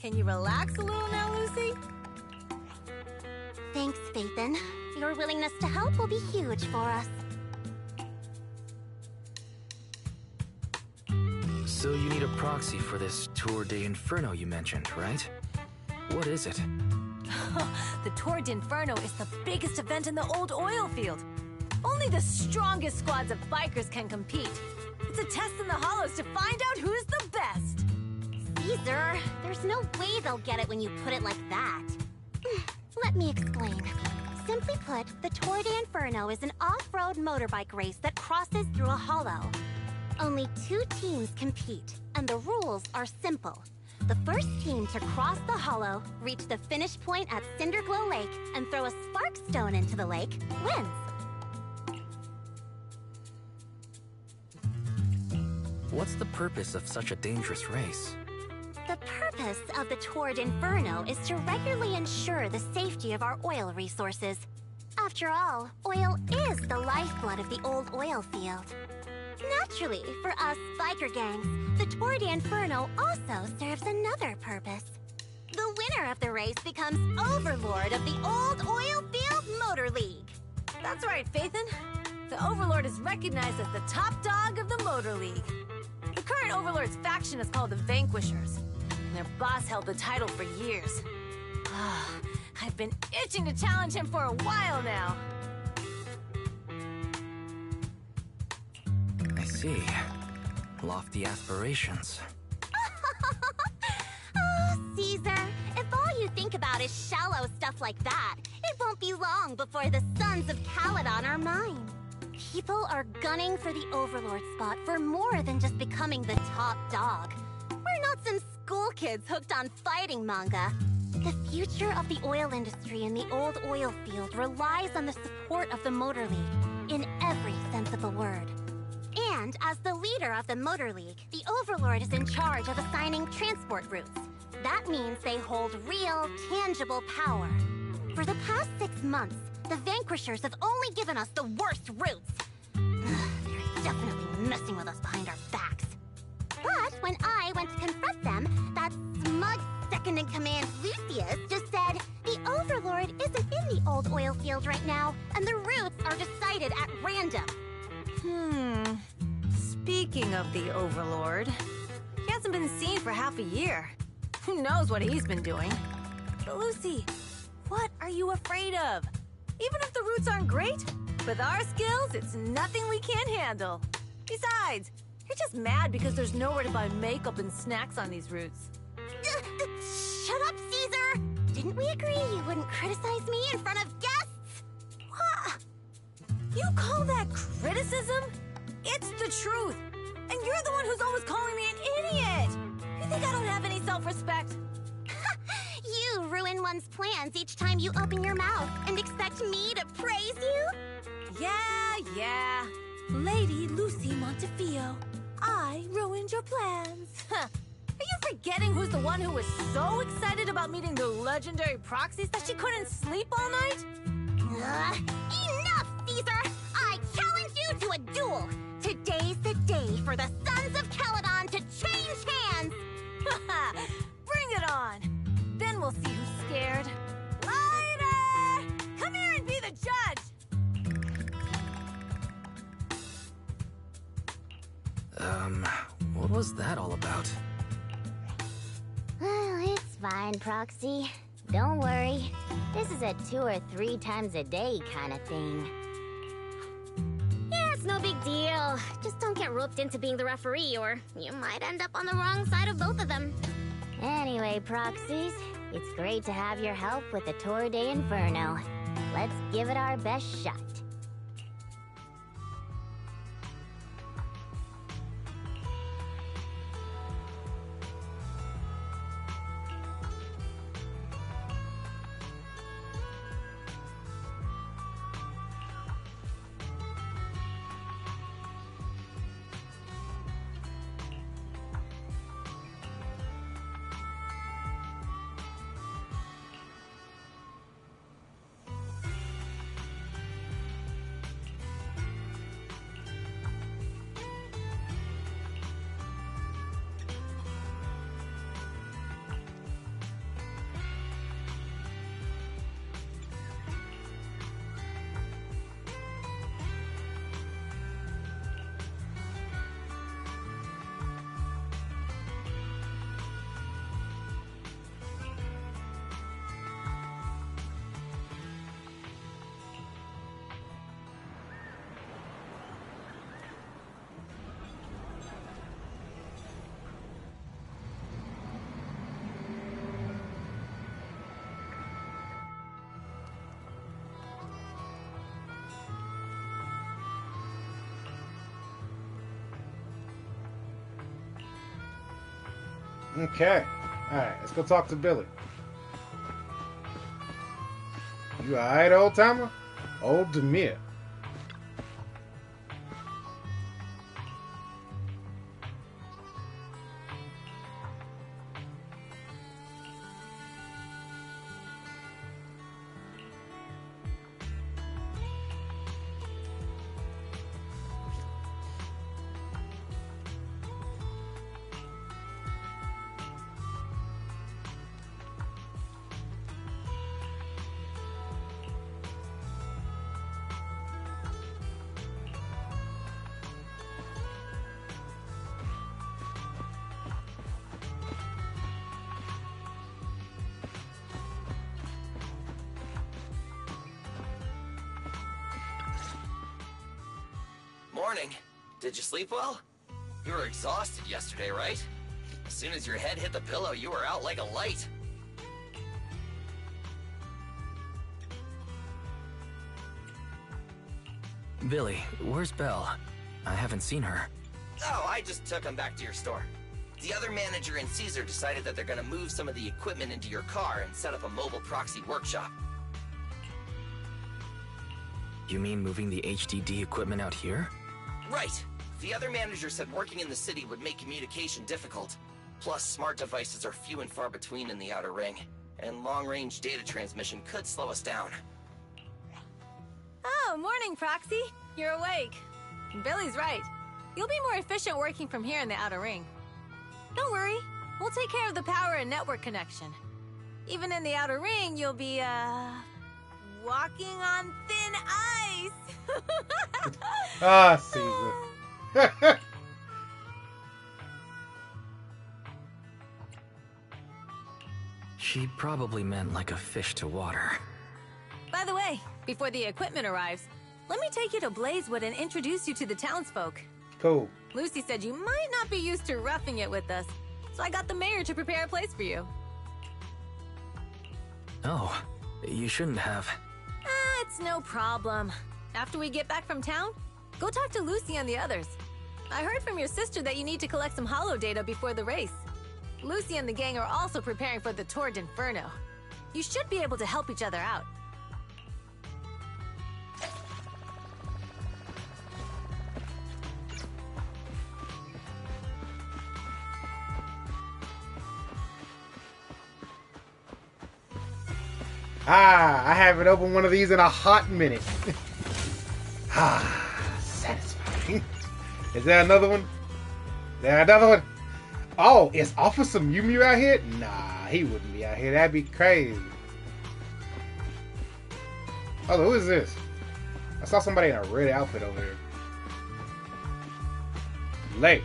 Can you relax a little now, Lucy? Thanks, Phaethon. Your willingness to help will be huge for us. So you need a proxy for this Tour d'Inferno you mentioned, right? What is it? The Tour d'Inferno is the biggest event in the old oil field. Only the strongest squads of bikers can compete. It's a test in the hollows to find out who's the best. Caesar, there's no way they'll get it when you put it like that. Let me explain. Simply put, the Tour d'Inferno is an off-road motorbike race that crosses through a hollow. Only 2 teams compete, and the rules are simple. The first team to cross the hollow, reach the finish point at Cinderglow Lake, and throw a spark stone into the lake, wins. What's the purpose of such a dangerous race? The purpose of the Tour d'Inferno is to regularly ensure the safety of our oil resources. After all, oil is the lifeblood of the old oil field. Naturally, for us biker gangs, the Tour d'Inferno also serves another purpose. The winner of the race becomes overlord of the old oil field motor league. That's right, Phaethon. The Overlord is recognized as the top dog of the Motor League. The current Overlord's faction is called the Vanquishers, and their boss held the title for years. I've been itching to challenge him for a while now. I see. Lofty aspirations. Oh, Caesar, if all you think about is shallow stuff like that, it won't be long before the Sons of Caledon are mine. People are gunning for the Overlord spot for more than just becoming the top dog. We're not some school kids hooked on fighting manga. The future of the oil industry in the old oil field relies on the support of the Motor League, in every sense of the word. And as the leader of the Motor League, the Overlord is in charge of assigning transport routes. That means they hold real, tangible power. For the past 6 months, the Vanquishers have only given us the worst routes. They're definitely messing with us behind our backs. But when I went to confront them, that smug second-in-command Lucius just said, the Overlord isn't in the old oil field right now, and the routes are decided at random. Speaking of the Overlord, he hasn't been seen for half a year. Who knows what he's been doing? But Lucy, what are you afraid of? Even if the routes aren't great, with our skills, it's nothing we can't handle. Besides, you're just mad because there's nowhere to buy makeup and snacks on these routes. Shut up, Caesar! Didn't we agree you wouldn't criticize me in front of guests? What? You call that criticism? It's the truth. And you're the one who's always calling me an idiot. You think I don't have any self-respect? You ruin one's plans each time you open your mouth and expect me to praise you? Yeah. Lady Lucy Montefiore, I ruined your plans. Huh. Are you forgetting who's the one who was so excited about meeting the legendary proxies that she couldn't sleep all night? Enough, Caesar! I challenge you to a duel! Today's the day for the Sons of Caledon to change hands! Bring it on! Then we'll see who's scared. Lighter! Come here and be the judge! What was that all about? It's fine, Proxy. Don't worry. This is a 2 or 3 times a day kind of thing. Yeah, it's no big deal. Just don't get roped into being the referee, or you might end up on the wrong side of both of them. Anyway, Proxies, it's great to have your help with the Tour de Inferno. Let's give it our best shot. Okay. Alright, let's go talk to Billy. You alright, old timer? Old Demir. Morning. Did you sleep well? You were exhausted yesterday, right? As soon as your head hit the pillow, you were out like a light. Billy, where's Belle? I haven't seen her. Oh, I just took him back to your store. The other manager and Caesar decided that they're gonna move some of the equipment into your car and set up a mobile proxy workshop. You mean moving the HDD equipment out here? Right. The other manager said working in the city would make communication difficult. Plus, smart devices are few and far between in the Outer Ring, and long-range data transmission could slow us down. Oh, morning, Proxy. You're awake. Billy's right. You'll be more efficient working from here in the Outer Ring. Don't worry. We'll take care of the power and network connection. Even in the Outer Ring, you'll be, walking on thin ice. Ah, Caesar. She probably meant like a fish to water. By the way, before the equipment arrives, let me take you to Blazewood and introduce you to the townsfolk. Cool. Lucy said you might not be used to roughing it with us, so I got the mayor to prepare a place for you. Oh, you shouldn't have. It's no problem. After we get back from town, go talk to Lucy and the others. I heard from your sister that you need to collect some holo data before the race. Lucy and the gang are also preparing for the Tour d'Inferno. You should be able to help each other out. I haven't opened one of these in a hot minute. Satisfying. Is there another one? Oh, is Officer Mew Mew out here? Nah, he wouldn't be out here. That'd be crazy. Oh, who is this? I saw somebody in a red outfit over here. Late.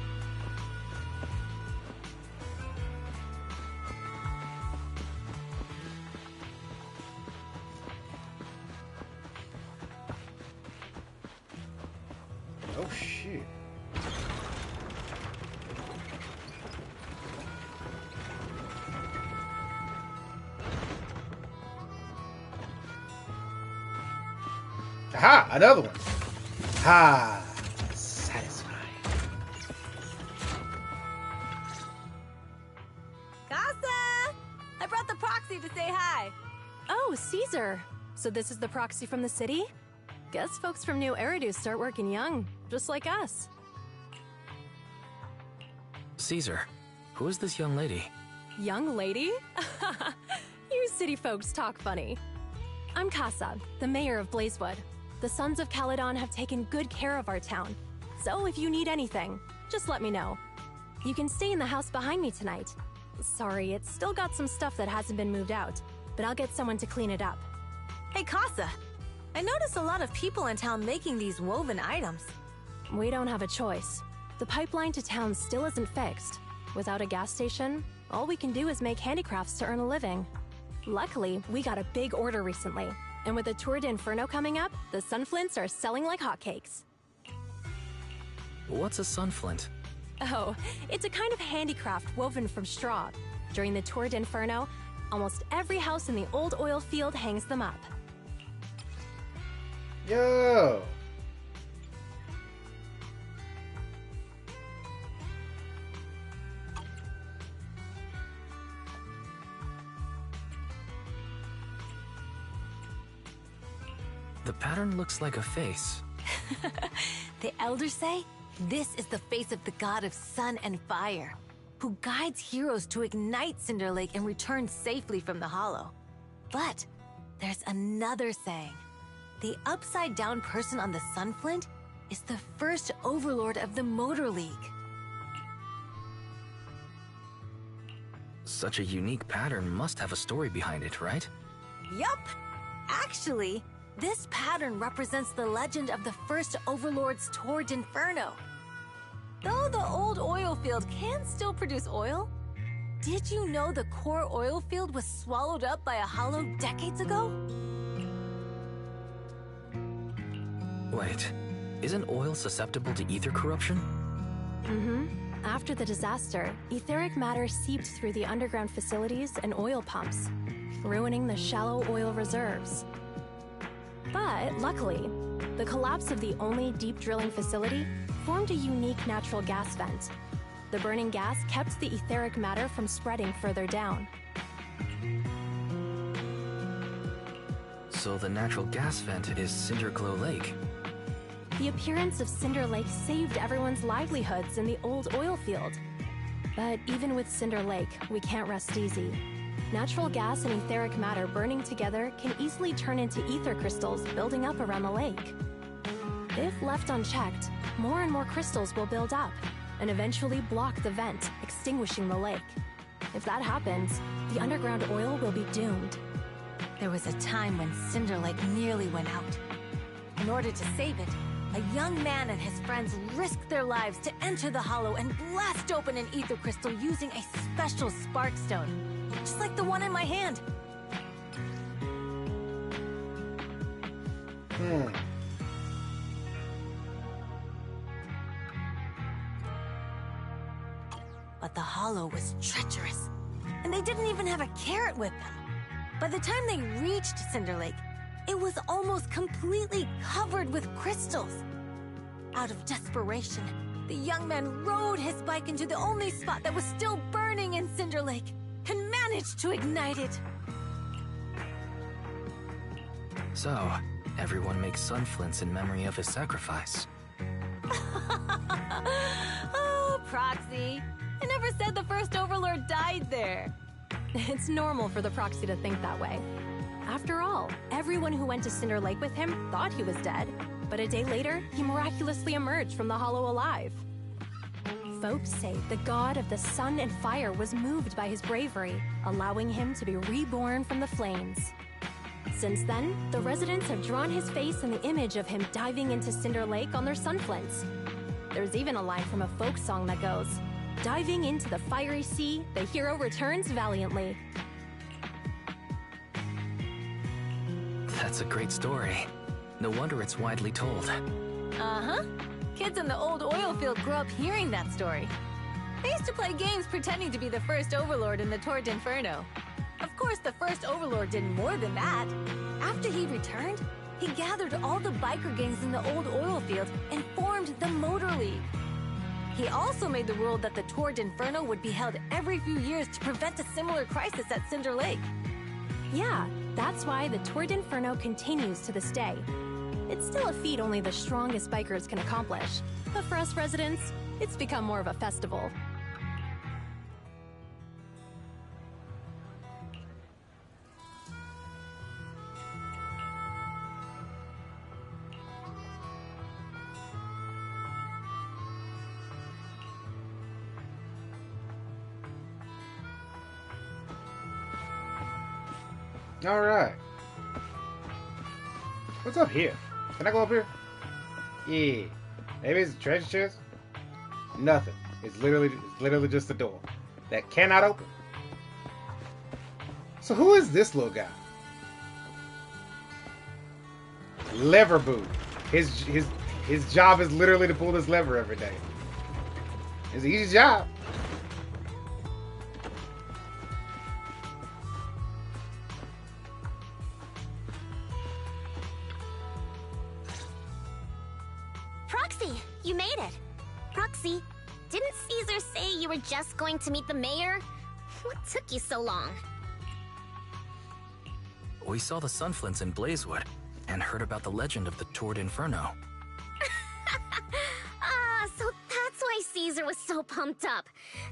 Oh shit. Aha! Another one. Satisfying. Casa! I brought the proxy to say hi. Oh, Caesar. So this is the proxy from the city? Guess folks from New Eridu start working young, just like us. Caesar, who is this young lady? Young lady? You city folks talk funny. I'm Casa, the mayor of Blazewood. The Sons of Caledon have taken good care of our town. So if you need anything, just let me know. You can stay in the house behind me tonight. Sorry, it's still got some stuff that hasn't been moved out, but I'll get someone to clean it up. Hey, Casa. I noticed a lot of people in town making these woven items. We don't have a choice. The pipeline to town still isn't fixed. Without a gas station, all we can do is make handicrafts to earn a living. Luckily, we got a big order recently. And with the Tour d'Inferno coming up, the sunflints are selling like hotcakes. What's a sunflint? Oh, it's a kind of handicraft woven from straw. During the Tour d'Inferno, almost every house in the old oil field hangs them up. Yo! The pattern looks like a face. The elders say this is the face of the god of sun and fire, who guides heroes to ignite Cinder Lake and return safely from the hollow. But there's another saying. The upside-down person on the sunflint is the first overlord of the Motor League. Such a unique pattern must have a story behind it, right? Yup! Actually, this pattern represents the legend of the first overlord's Tour d'Inferno. Though the old oil field can still produce oil, did you know the core oil field was swallowed up by a hollow decades ago? Wait, isn't oil susceptible to ether corruption? Mm-hmm. After the disaster, etheric matter seeped through the underground facilities and oil pumps, ruining the shallow oil reserves. But luckily, the collapse of the only deep drilling facility formed a unique natural gas vent. The burning gas kept the etheric matter from spreading further down. So the natural gas vent is Cinderglow Lake. The appearance of Cinder Lake saved everyone's livelihoods in the old oil field. But even with Cinder Lake, we can't rest easy. Natural gas and etheric matter burning together can easily turn into ether crystals building up around the lake. If left unchecked, more and more crystals will build up and eventually block the vent, extinguishing the lake. If that happens, the underground oil will be doomed. There was a time when Cinder Lake nearly went out. In order to save it, a young man and his friends risked their lives to enter the hollow and blast open an ether crystal using a special spark stone, just like the one in my hand. But the Hollow was treacherous, and they didn't even have a carrot with them. By the time they reached Cinder Lake, it was almost completely covered with crystals. Out of desperation, the young man rode his bike into the only spot that was still burning in Cinder Lake and managed to ignite it. So, everyone makes sun flints in memory of his sacrifice. Oh, Proxy. I never said the first Overlord died there. It's normal for the Proxy to think that way. After all, everyone who went to Cinder Lake with him thought he was dead, but a day later, he miraculously emerged from the Hollow alive. Folks say the god of the sun and fire was moved by his bravery, allowing him to be reborn from the flames. Since then, the residents have drawn his face in the image of him diving into Cinder Lake on their sunflints. There's even a line from a folk song that goes, "Diving into the fiery sea, the hero returns valiantly." That's a great story. No wonder it's widely told. Uh-huh. Kids in the old oil field grew up hearing that story. They used to play games pretending to be the first Overlord in the Tour d'Inferno. Of course, the first Overlord did more than that. After he returned, he gathered all the biker gangs in the old oil field and formed the Motor League. He also made the rule that the Tour d'Inferno would be held every few years to prevent a similar crisis at Cinder Lake. Yeah, that's why the Tour d'Inferno continues to this day. It's still a feat only the strongest bikers can accomplish, but for us residents, it's become more of a festival. Alright. What's up here? Can I go up here? Yeah. Maybe it's a treasure chest? Nothing. It's literally just a door that cannot open. So who is this little guy? Lever boot. His job is literally to pull this lever every day. It's an easy job. Proxy, you made it. Proxy, didn't Caesar say you were just going to meet the mayor? What took you so long? We saw the sunflints in Blazewood and heard about the legend of the Tour d'Inferno. So that's why Caesar was so pumped up.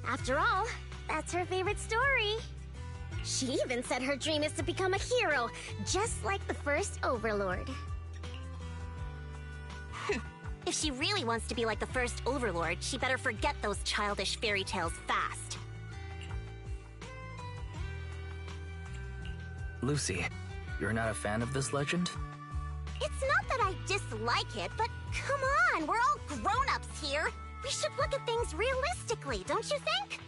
After all, that's her favorite story. She even said her dream is to become a hero, just like the first Overlord. If she really wants to be like the first Overlord, she better forget those childish fairy tales fast. Lucy, you're not a fan of this legend? It's not that I dislike it, but come on, we're all grown-ups here. We should look at things realistically, don't you think?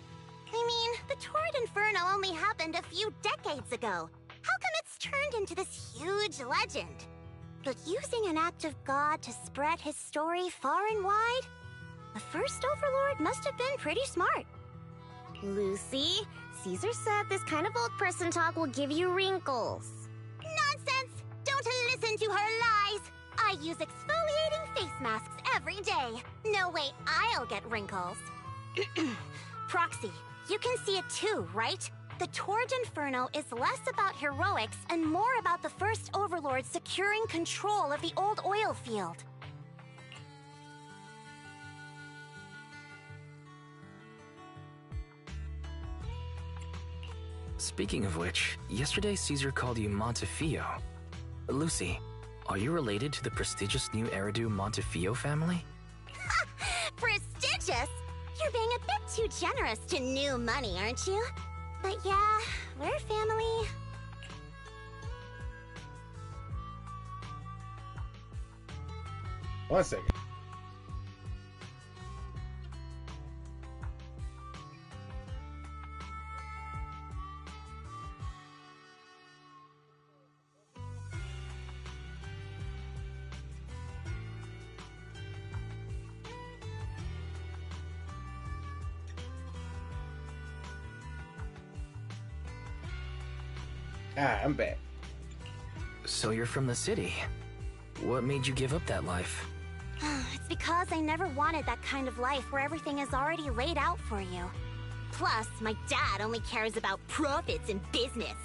I mean, the Tour d'Inferno only happened a few decades ago. How come it's turned into this huge legend? But using an act of God to spread his story far and wide? The first Overlord must have been pretty smart. Lucy, Caesar said this kind of old person talk will give you wrinkles. Nonsense! Don't listen to her lies! I use exfoliating face masks every day. No way I'll get wrinkles. Proxy, you can see it too, right? The Tour d'Inferno is less about heroics and more about the first Overlord securing control of the old oil field. Speaking of which, yesterday Caesar called you Montefiore. Lucy, are you related to the prestigious new Eridu Montefiore family? Prestigious? You're being a bit too generous to new money, aren't you? But yeah, we're family. One second. Ah, I'm back. So you're from the city. What made you give up that life? It's because I never wanted that kind of life where everything is already laid out for you. Plus, my dad only cares about profits and business.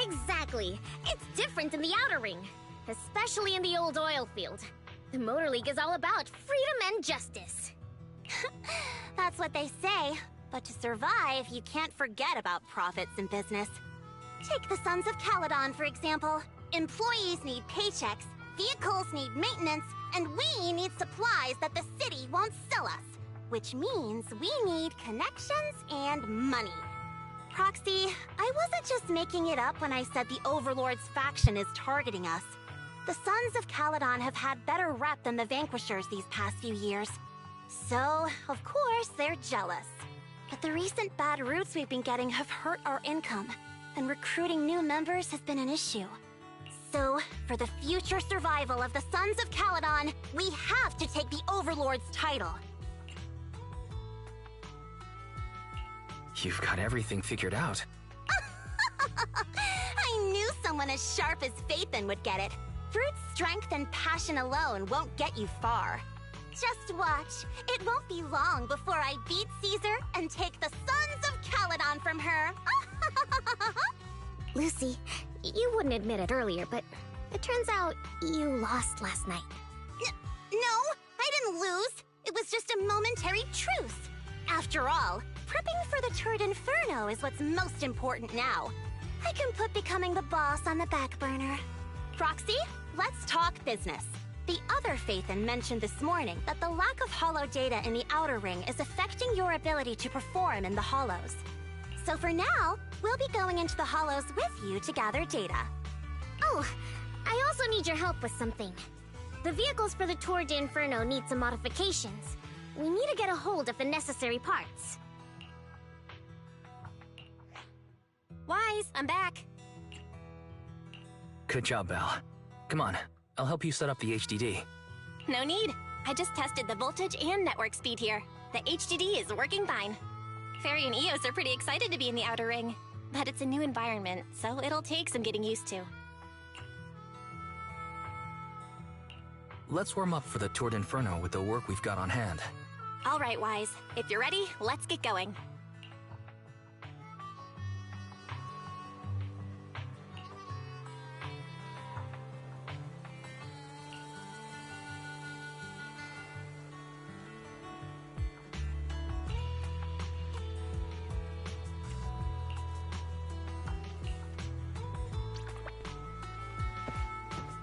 Exactly. It's different in the Outer Ring, especially in the old oil field. The Motor League is all about freedom and justice. That's what they say, but to survive, you can't forget about profits and business. Take the Sons of Caledon, for example. Employees need paychecks, vehicles need maintenance, and we need supplies that the city won't sell us. Which means we need connections and money. Proxy, I wasn't just making it up when I said the Overlord's faction is targeting us. The Sons of Caledon have had better rep than the Vanquishers these past few years. So, of course, they're jealous. But the recent bad routes we've been getting have hurt our income, and recruiting new members has been an issue. So, for the future survival of the Sons of Caledon, we have to take the Overlord's title. You've got everything figured out. I knew someone as sharp as Phaethon would get it. Brute strength and passion alone won't get you far. Just watch. It won't be long before I beat Caesar and take the Sons of Caledon from her. Lucy, you wouldn't admit it earlier, but it turns out you lost last night. No, I didn't lose. It was just a momentary truce. After all, prepping for the Turd Inferno is what's most important now. I can put becoming the boss on the back burner. Proxy, let's talk business. The other Phaethon mentioned this morning that the lack of hollow data in the Outer Ring is affecting your ability to perform in the hollows. So for now, we'll be going into the hollows with you to gather data. Oh, I also need your help with something. The vehicles for the Tour d'Inferno need some modifications. We need to get a hold of the necessary parts. Wise, I'm back. Good job, Belle. Come on, I'll help you set up the HDD. No need. I just tested the voltage and network speed here. The HDD is working fine. Fairy and Eos are pretty excited to be in the Outer Ring, but it's a new environment, so it'll take some getting used to. Let's warm up for the Tour d'Inferno with the work we've got on hand. All right, Wise. If you're ready, let's get going.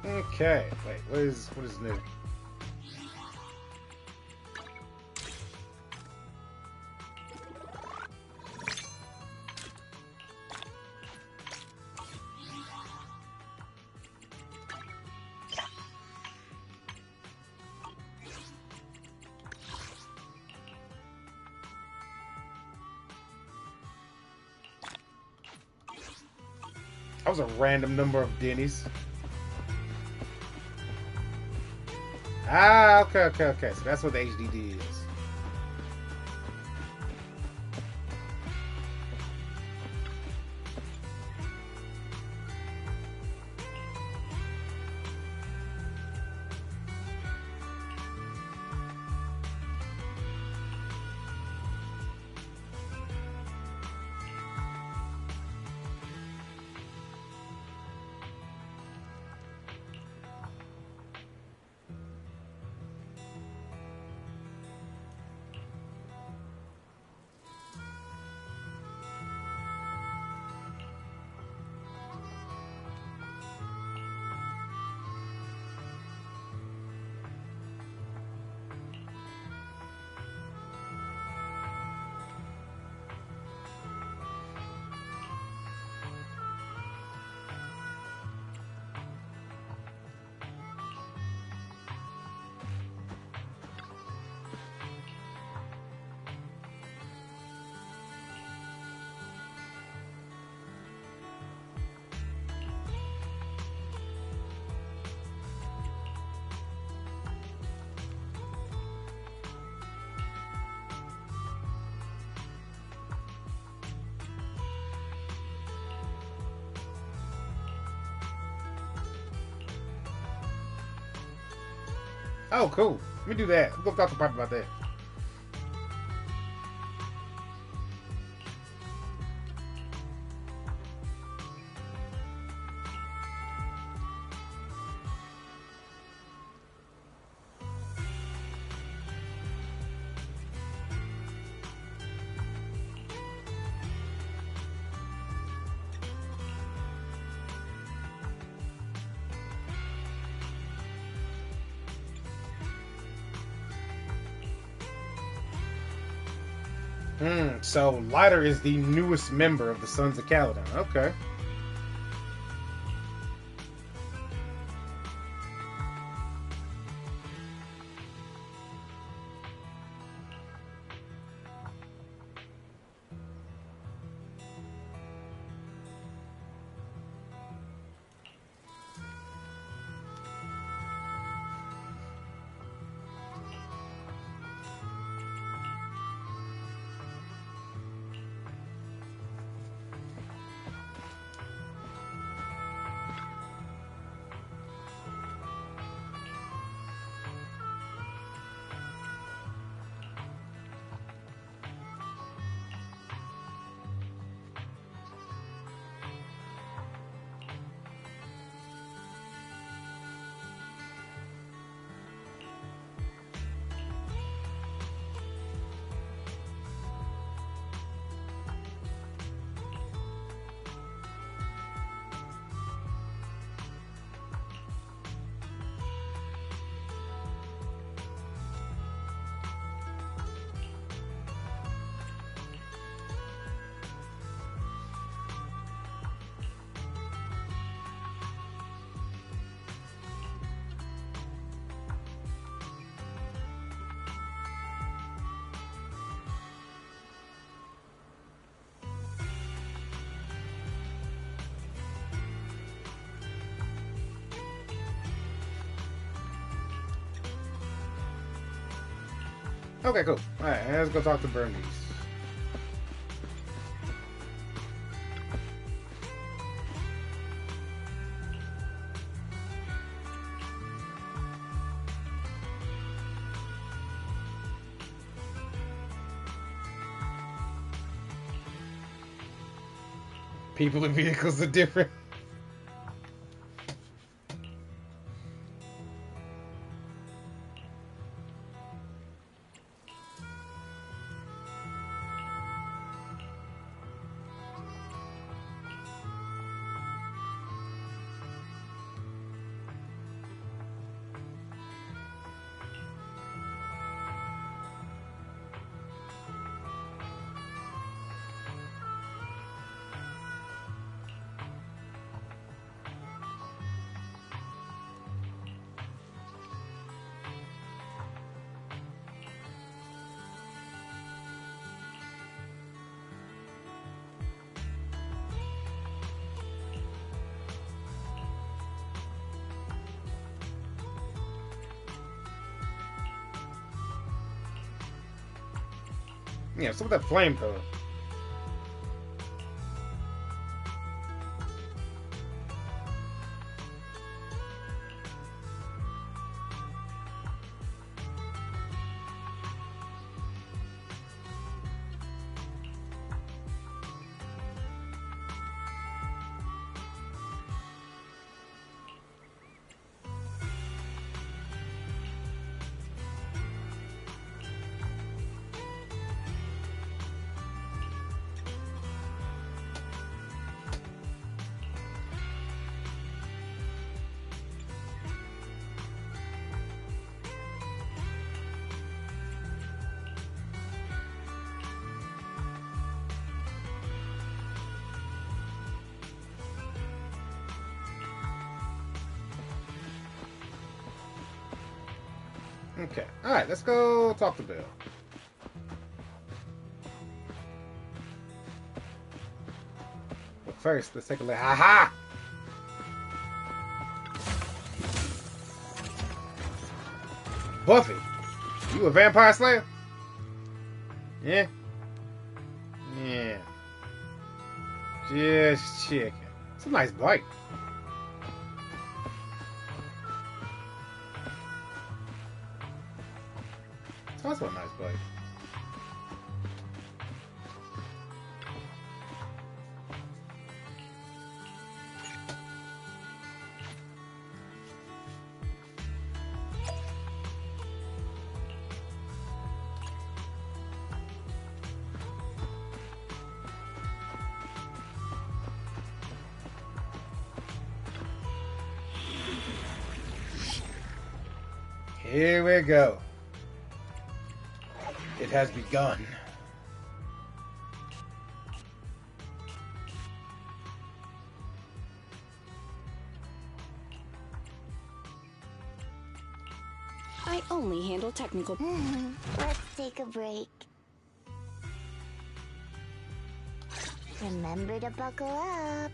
Okay, wait, what is new? That was a random number of Denny's. Ah, okay. So that's what the HDD is. Oh, cool. Let me do that. We'll go talk to Pop about that. So Lighter is the newest member of the Sons of Caledon. Okay. Okay, cool. Alright, let's go talk to Bernice. People and vehicles are different. Yeah, so with that flamethrower. Okay. Alright, let's go talk to Bill. But first, let's take a look. Ha-ha! Buffy, you a vampire slayer? Yeah? Yeah. Just checking. It's a nice bike. also a nice place. Here we go. It has begun. I only handle technical. Let's take a break. Remember to buckle up.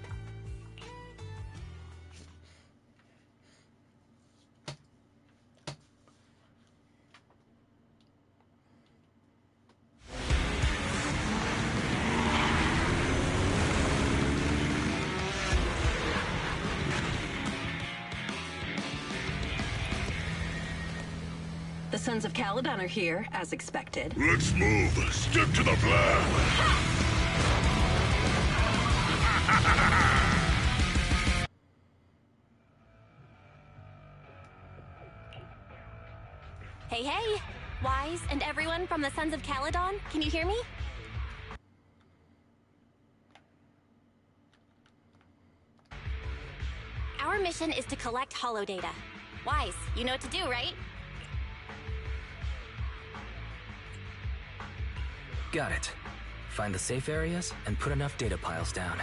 The Sons of Caledon are here, as expected. Let's move. Stick to the plan. Hey, hey! Wise and everyone from the Sons of Caledon, can you hear me? Our mission is to collect holodata. Wise, you know what to do, right? Got it. Find the safe areas and put enough data piles down.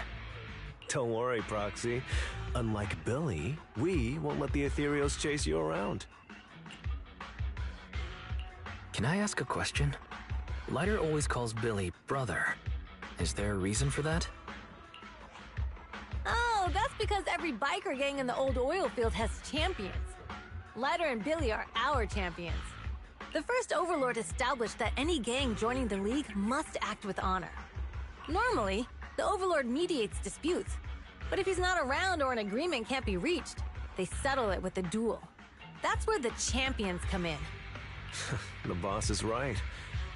Don't worry, Proxy. Unlike Billy, we won't let the Ethereals chase you around. Can I ask a question? Lighter always calls Billy brother. Is there a reason for that? Oh, that's because every biker gang in the old oil field has champions. Lighter and Billy are our champions. The first Overlord established that any gang joining the League must act with honor. Normally, the Overlord mediates disputes, but if he's not around or an agreement can't be reached, they settle it with a duel. That's where the champions come in. The boss is right.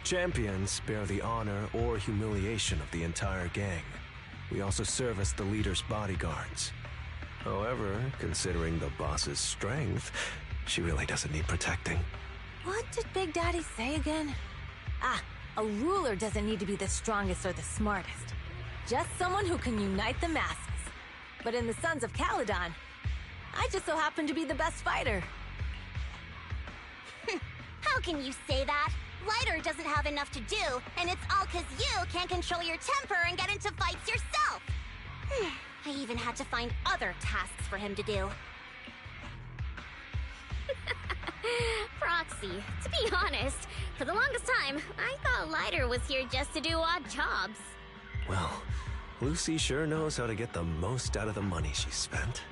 Champions bear the honor or humiliation of the entire gang. We also serve as the leader's bodyguards. However, considering the boss's strength, she really doesn't need protecting. What did Big Daddy say again? Ah, a ruler doesn't need to be the strongest or the smartest. Just someone who can unite the masses. But in the Sons of Caledon, I just so happen to be the best fighter. How can you say that? Lighter doesn't have enough to do, and it's all 'cause you can't control your temper and get into fights yourself. I even had to find other tasks for him to do. Proxy, to be honest, for the longest time, I thought Lighter was here just to do odd jobs. Well, Lucy sure knows how to get the most out of the money she spent.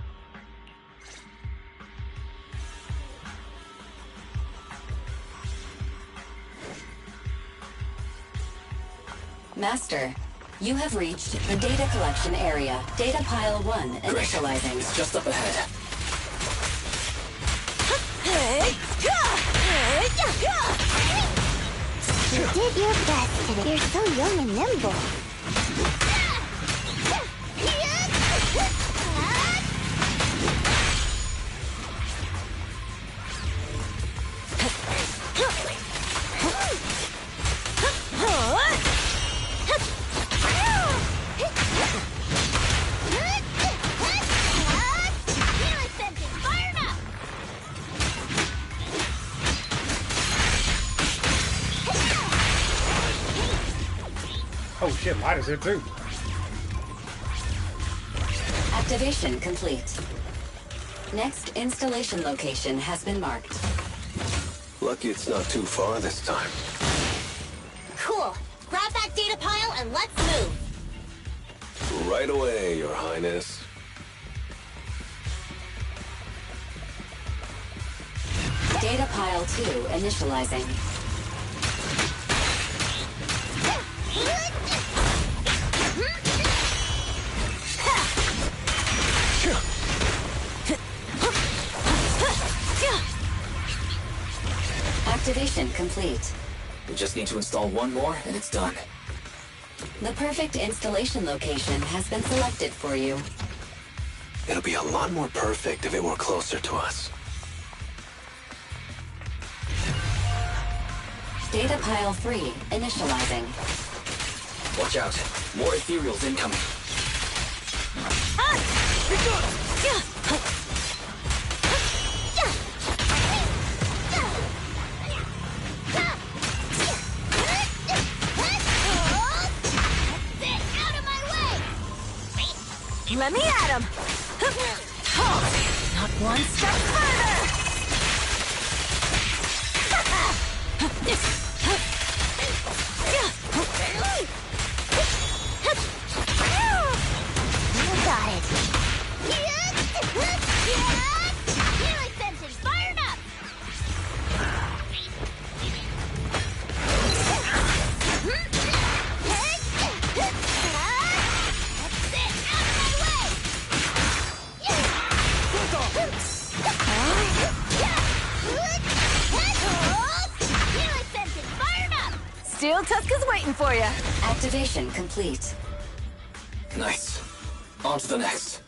Master, you have reached the data collection area. Data pile 1 initializing. It's just up ahead. You did your best today. You're so young and nimble. Oh shit, Lighter's here too. Activation complete. Next installation location has been marked. Lucky it's not too far this time. Cool. Grab that data pile and let's move. Right away, Your Highness. Data pile 2 initializing. Activation complete. We just need to install one more, and it's done. The perfect installation location has been selected for you. It'll be a lot more perfect if it were closer to us. Data pile 3 initializing. Watch out. More ethereals incoming. Let me at him! Not one step further! You got it. Healing sentence fired up! Steel Tusk is waiting for you. Activation complete. Nice. On to the next.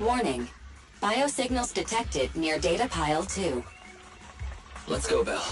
Warning. Biosignals detected near data pile 2. Let's go, Belle.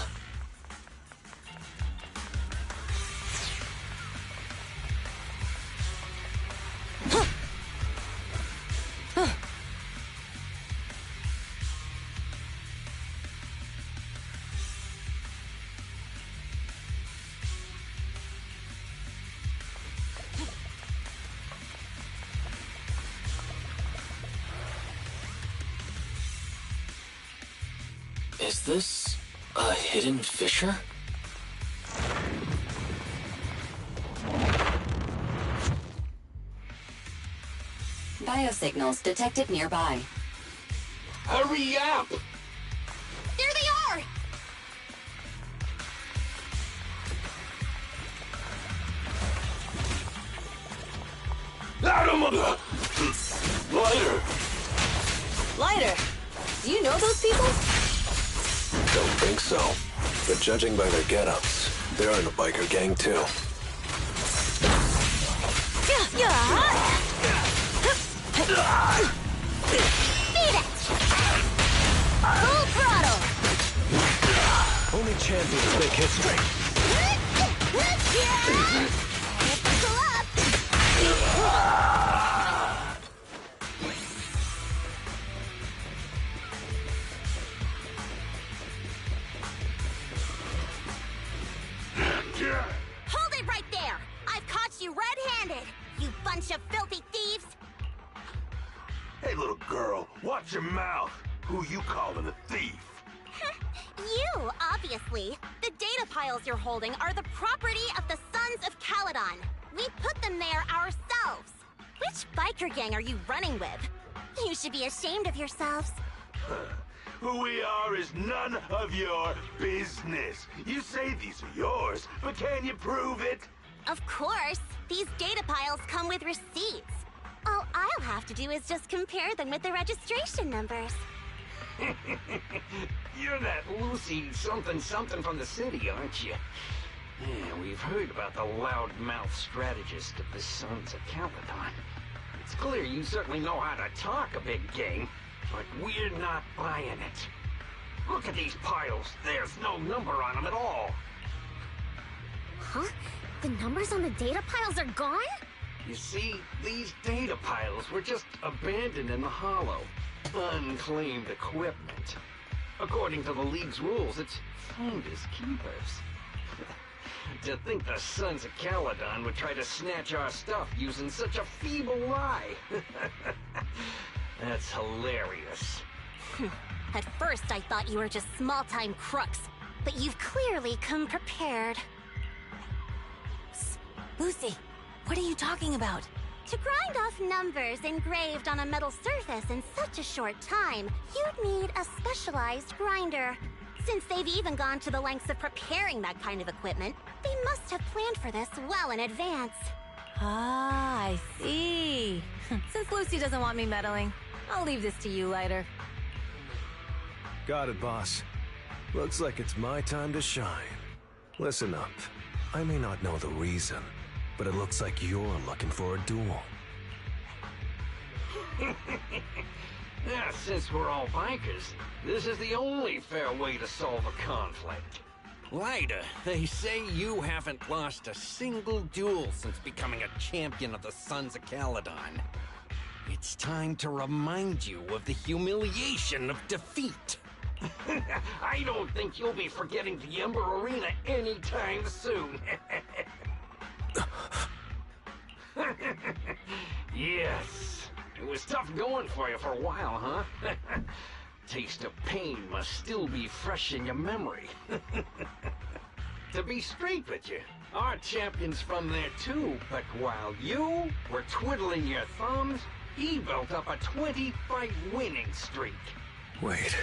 Is this a hidden fissure? Biosignals detected nearby. Hurry up! There they are! Adam! Lighter! Lighter, do you know those people? Don't think so. But judging by their get-ups, they're in a biker gang too. Beat it! Full throttle! Only champions make history. Buckle up! Hold it right there! I've caught you red-handed, you bunch of filthy thieves! Hey, little girl, watch your mouth. Who you calling a thief? You, obviously. The data piles you're holding are the property of the Sons of Caledon. We put them there ourselves. Which biker gang are you running with? You should be ashamed of yourselves. Who we are is none of your business. You say these are yours, but can you prove it? Of course. These data piles come with receipts. All I'll have to do is just compare them with the registration numbers. You're that Lucy something from the city, aren't you? Yeah, we've heard about the loudmouth strategist of the Sons of Caledon. It's clear you certainly know how to talk a big game, but we're not buying it. Look at these piles. There's no number on them at all. Huh? The numbers on the data piles are gone? You see, these data piles were just abandoned in the hollow. Unclaimed equipment. According to the League's rules, it's finders keepers. To think the Sons of Caledon would try to snatch our stuff using such a feeble lie. That's hilarious. At first I thought you were just small-time crooks, but you've clearly come prepared. Lucy, what are you talking about? To grind off numbers engraved on a metal surface in such a short time, you'd need a specialized grinder. Since they've even gone to the lengths of preparing that kind of equipment, they must have planned for this well in advance. Ah, I see. Since Lucy doesn't want me meddling, I'll leave this to you, Lighter. Got it, boss. Looks like it's my time to shine. Listen up. I may not know the reason, but it looks like you're looking for a duel. Yeah, since we're all bikers, this is the only fair way to solve a conflict. Lighter, they say you haven't lost a single duel since becoming a champion of the Sons of Caledon. It's time to remind you of the humiliation of defeat. I don't think you'll be forgetting the Ember Arena anytime soon. Yes, it was tough going for you for a while, huh? Taste of pain must still be fresh in your memory. To be straight with you, our champion's from there too, but while you were twiddling your thumbs, he built up a 20-fight winning streak. Wait,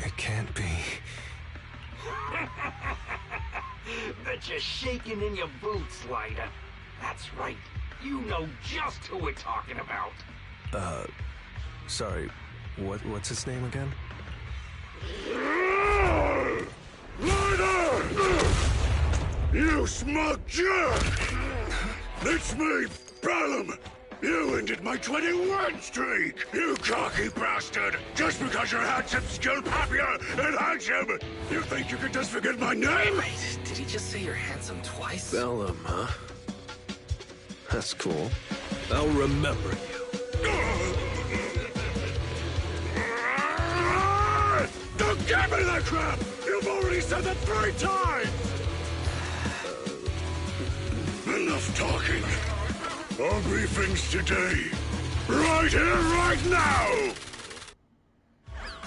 it can't be. Bet you're shaking in your boots, Lighter. That's right, you know just who we're talking about. Sorry, what's his name again? Lighter! You smug jerk! It's me, Bellum! You ended my 21 streak, you cocky bastard! Just because you're handsome, skilled, popular, and handsome! You think you could just forget my name? Wait, did he just say you're handsome twice? Bellum, huh? That's cool. I'll remember you. Don't give me that crap! You've already said that 3 times! Enough talking. Our briefings today. Right here, right now!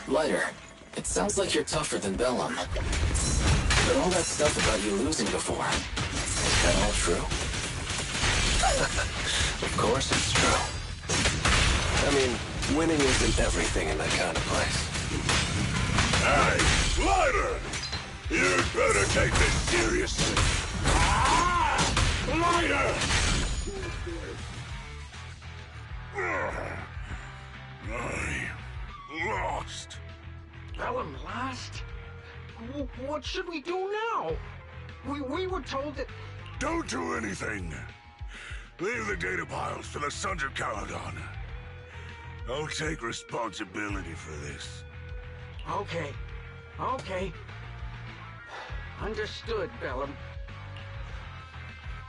Lighter, it sounds like you're tougher than Bellum. But all that stuff about you losing before, is that all true? Of course it's true. I mean, winning isn't everything in that kind of place. Hey, Lighter! You'd better take this seriously. Lighter! I lost. Bellum lost? What should we do now? We were told that... Don't do anything. Leave the data piles to the Sons of Caledon. I'll take responsibility for this. Okay. Understood, Bellum.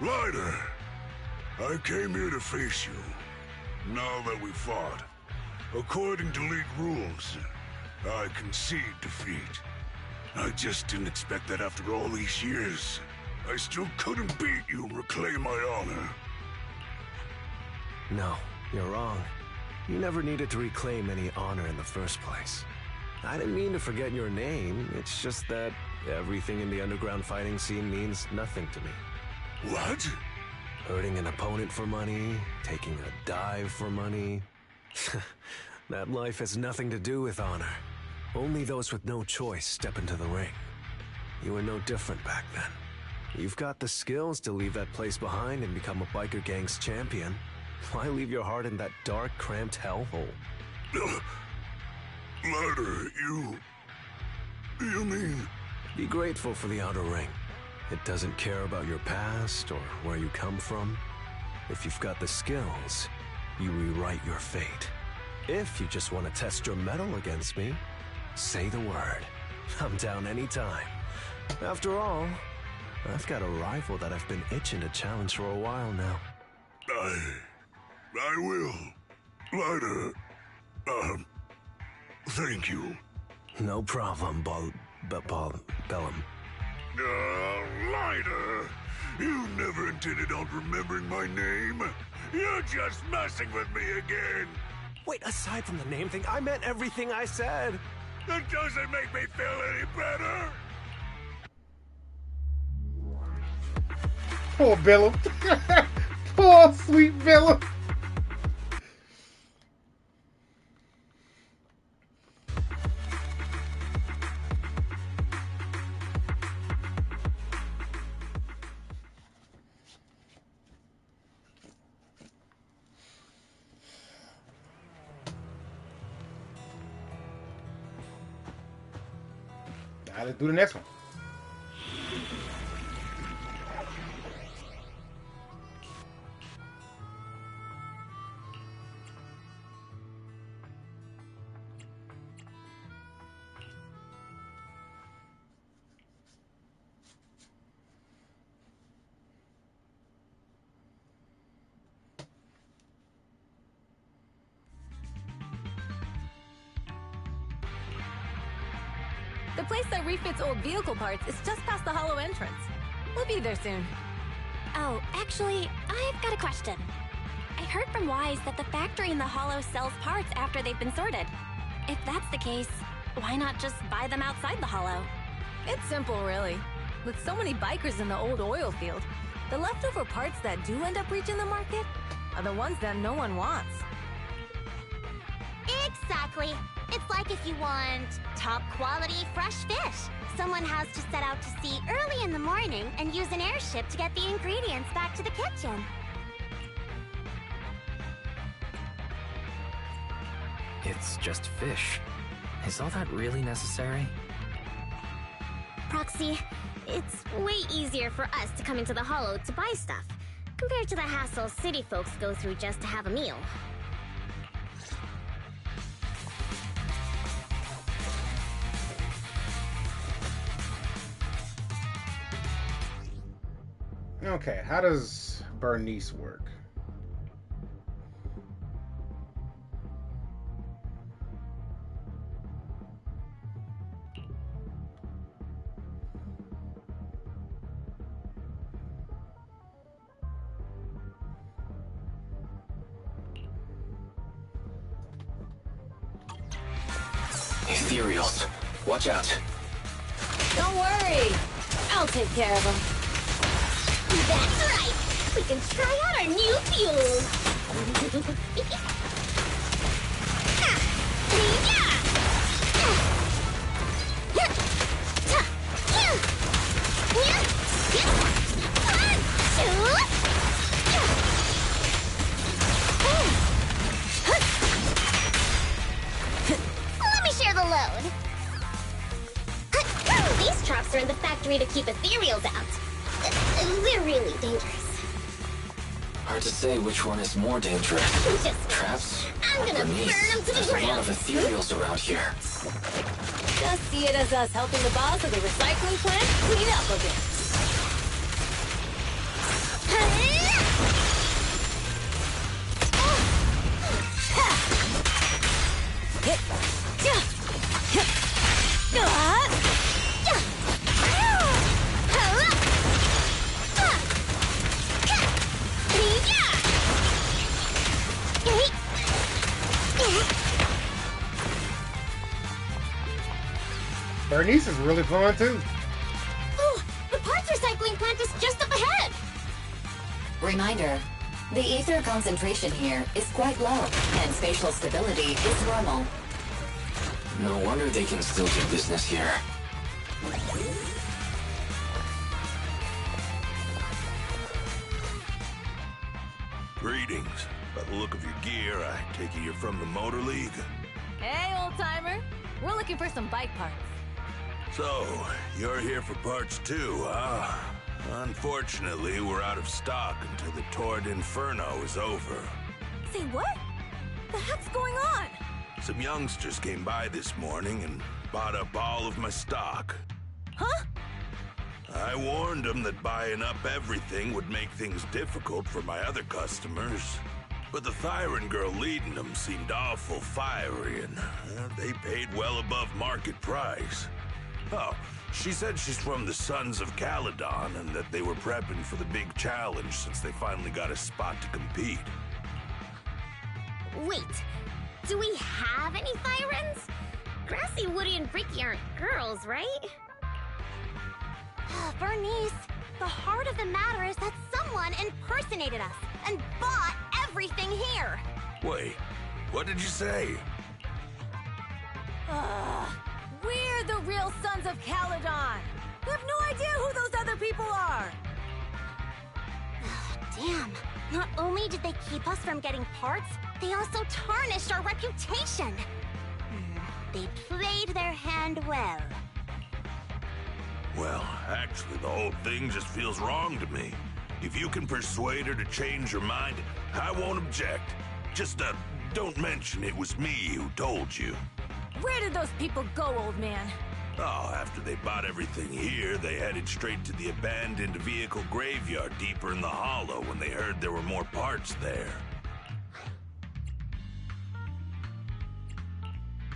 Lighter, I came here to face you. Now that we fought, according to League rules, I concede defeat. I just didn't expect that after all these years, I still couldn't beat you and reclaim my honor. No, you're wrong. You never needed to reclaim any honor in the first place. I didn't mean to forget your name, it's just that everything in the underground fighting scene means nothing to me. What? Hurting an opponent for money, taking a dive for money. That life has nothing to do with honor. Only those with no choice step into the ring. You were no different back then. You've got the skills to leave that place behind and become a biker gang's champion. Why leave your heart in that dark, cramped hellhole? Lighter, you mean... Be grateful for the outer ring. It doesn't care about your past or where you come from. If you've got the skills, you rewrite your fate. If you just want to test your mettle against me, say the word. I'm down anytime. After all, I've got a rival that I've been itching to challenge for a while now. I will. Lighter, thank you. No problem, Bellum. Lighter, you never intended on remembering my name. You're just messing with me again. Wait, aside from the name thing, I meant everything I said. It doesn't make me feel any better. Poor Bellum. Poor sweet Bellum. Alright, let's do the next one. The place that refits old vehicle parts is just past the hollow entrance. We'll be there soon. Oh, actually, I've got a question. I heard from Wise that the factory in the hollow sells parts after they've been sorted. If that's the case, why not just buy them outside the hollow? It's simple, really. With so many bikers in the old oil field, the leftover parts that do end up reaching the market are the ones that no one wants. Exactly. It's like if you want top quality fresh fish. Someone has to set out to sea early in the morning and use an airship to get the ingredients back to the kitchen. It's just fish. Is all that really necessary? Proxy, it's way easier for us to come into the hollow to buy stuff, compared to the hassle city folks go through just to have a meal. Okay, how does Bernice work? Ethereals, watch out. Don't worry. I'll take care of them. That's right! We can try out our new fuel! Let me share the load. These traps are in the factory to keep ethereals out. They're really dangerous. Hard to say which one is more dangerous. Traps? I'm gonna burn them to the There's a lot ground. of ethereals around here. Just see it as us helping the boss of the recycling plant clean up a bit. Bernice is really fun too. Oh, the parts recycling plant is just up ahead. Reminder, the ether concentration here is quite low, and spatial stability is normal. No wonder they can still do business here. Greetings. By the look of your gear, I take it you're from the Motor League. Hey, old-timer. We're looking for some bike parts. So, you're here for parts too, huh? Unfortunately, we're out of stock until the Torrid Inferno is over. Say what? The heck's going on? Some youngsters came by this morning and bought up all of my stock. Huh? I warned them that buying up everything would make things difficult for my other customers. But the Thyron girl leading them seemed awful fiery, and they paid well above market price. Oh, she said she's from the Sons of Caledon and that they were prepping for the big challenge since they finally got a spot to compete. Wait, do we have any Thyrans? Grassy, Woody, and Bricky aren't girls, right? Bernice, the heart of the matter is that someone impersonated us and bought everything here. Wait, what did you say? We're the real Sons of Caledon. We have no idea who those other people are. Damn. Not only did they keep us from getting parts, they also tarnished our reputation. They played their hand well. Well, actually, the whole thing just feels wrong to me. If you can persuade her to change her mind, I won't object. Just, don't mention it was me who told you. Where did those people go, old man? Oh, after they bought everything here, they headed straight to the abandoned vehicle graveyard deeper in the hollow when they heard there were more parts there.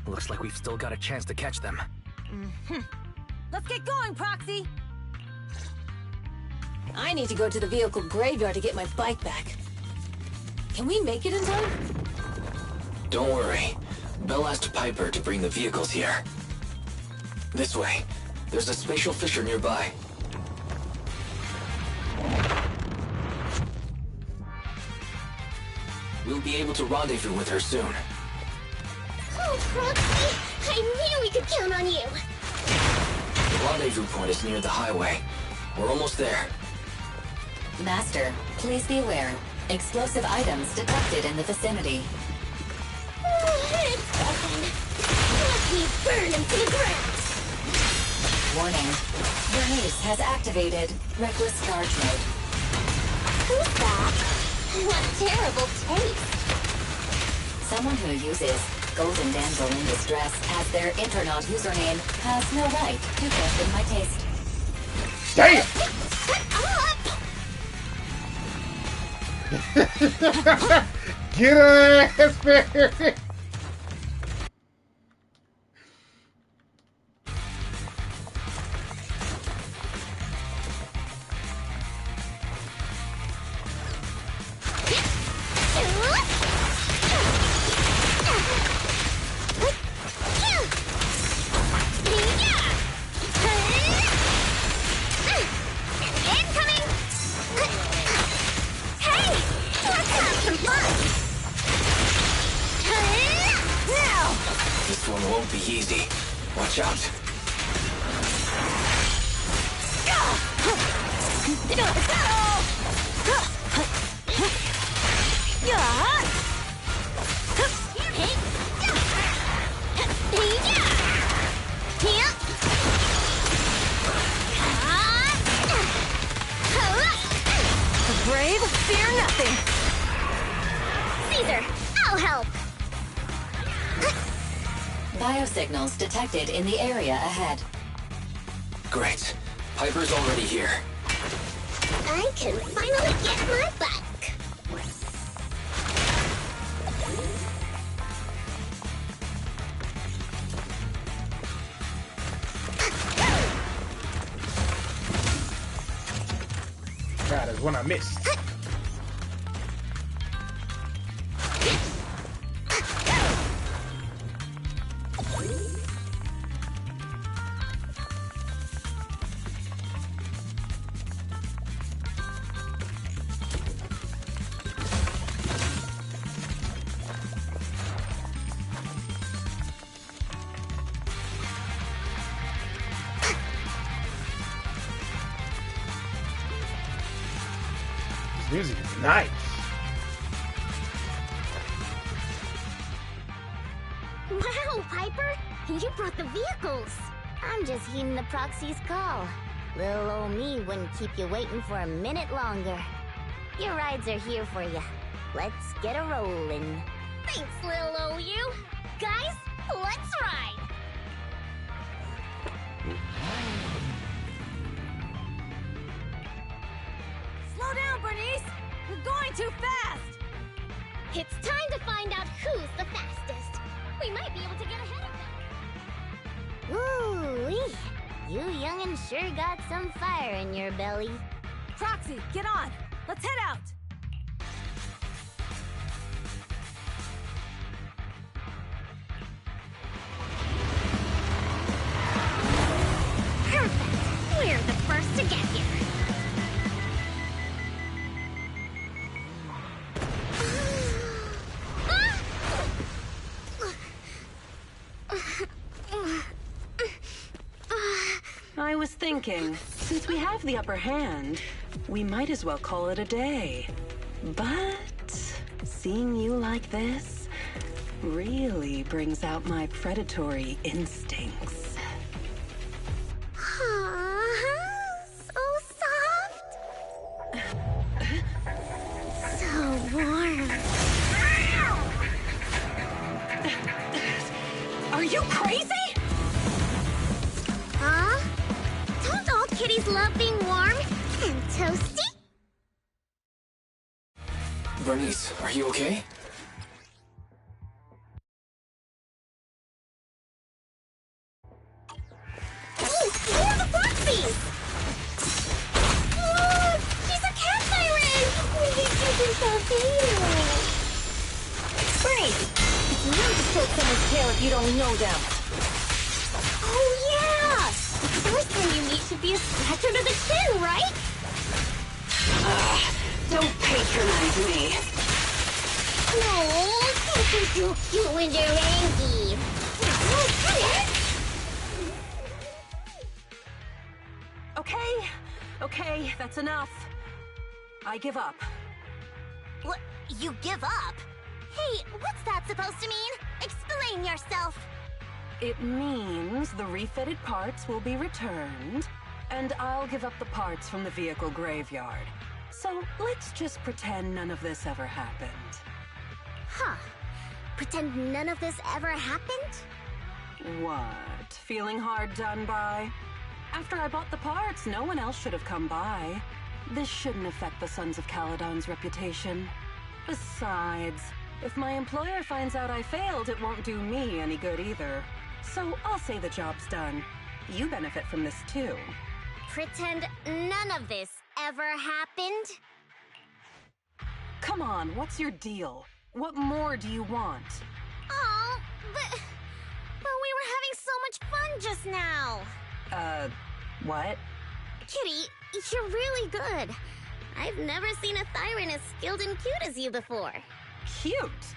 Looks like we've still got a chance to catch them. Let's get going, Proxy! I need to go to the vehicle graveyard to get my bike back. Can we make it in time? Don't worry. Bell asked Piper to bring the vehicles here. This way. There's a spatial fissure nearby. We'll be able to rendezvous with her soon. Oh, Proxy! I knew we could count on you! The rendezvous point is near the highway. We're almost there. Master, please be aware. Explosive items detected in the vicinity. It's fine. Let me burn him to the ground! Warning. Bernice has activated reckless charge mode. Who's that? What terrible taste! Someone who uses Golden Damsel in Distress as their Infernaut username has no right to question my taste. Damn! Shut up! Get her ass back! This one won't be easy. Watch out. The brave fear nothing. Caesar, I'll help! Biosignals detected in the area ahead. Great. Piper's already here. I can finally get my back. God, there's one I missed. Music is nice. Wow, Piper! You brought the vehicles! I'm just heeding the proxy's call. Little old me wouldn't keep you waiting for a minute longer. Your rides are here for you. Let's get a rollin'. Thanks, little OU. Guys, let's ride! Slow down, Bernice! You're going too fast! It's time to find out who's the fastest. We might be able to get ahead of them. Ooh-wee. You young'uns sure got some fire in your belly. Proxy, get on! Let's head out! Perfect! We're the first to get here. I was thinking, since we have the upper hand, we might as well call it a day. But seeing you like this really brings out my predatory instincts. Aww. Are you crazy? Huh? Don't all kitties love being warm and toasty? Bernice, are you okay? Ooh, who are the Foxies? Look! She's a cat siren! She's so cute! Bernice! It's rude to poke someone's tail if you don't know them. Oh yeah! The first time you meet should be a scratch under the chin, right? Don't patronize me. No, cats are so cute when they're angry. Okay, that's enough. I give up. What? You give up? Hey, what's that supposed to mean? Explain yourself. It means the refitted parts will be returned, and I'll give up the parts from the vehicle graveyard. So let's just pretend none of this ever happened. Huh. Pretend none of this ever happened? What? Feeling hard done by? After I bought the parts, no one else should have come by. This shouldn't affect the Sons of Caledon's reputation. Besides, if my employer finds out I failed, it won't do me any good either. So I'll say the job's done. You benefit from this too. Pretend none of this ever happened? Come on, what's your deal? What more do you want? Oh, but we were having so much fun just now. What? Kitty, you're really good. I've never seen a Thyron as skilled and cute as you before. Cute?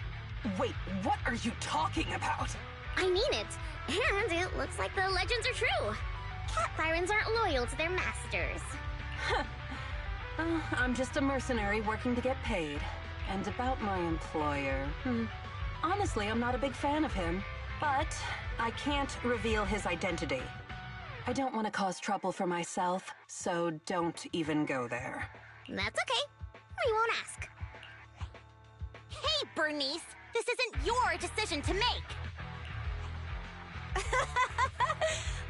Wait, what are you talking about? I mean it. And it looks like the legends are true. Cat Thyrons aren't loyal to their masters. I'm just a mercenary working to get paid. And about my employer, honestly, I'm not a big fan of him. But I can't reveal his identity. I don't want to cause trouble for myself, so don't even go there. That's okay. We won't ask. Hey, Bernice! This isn't your decision to make!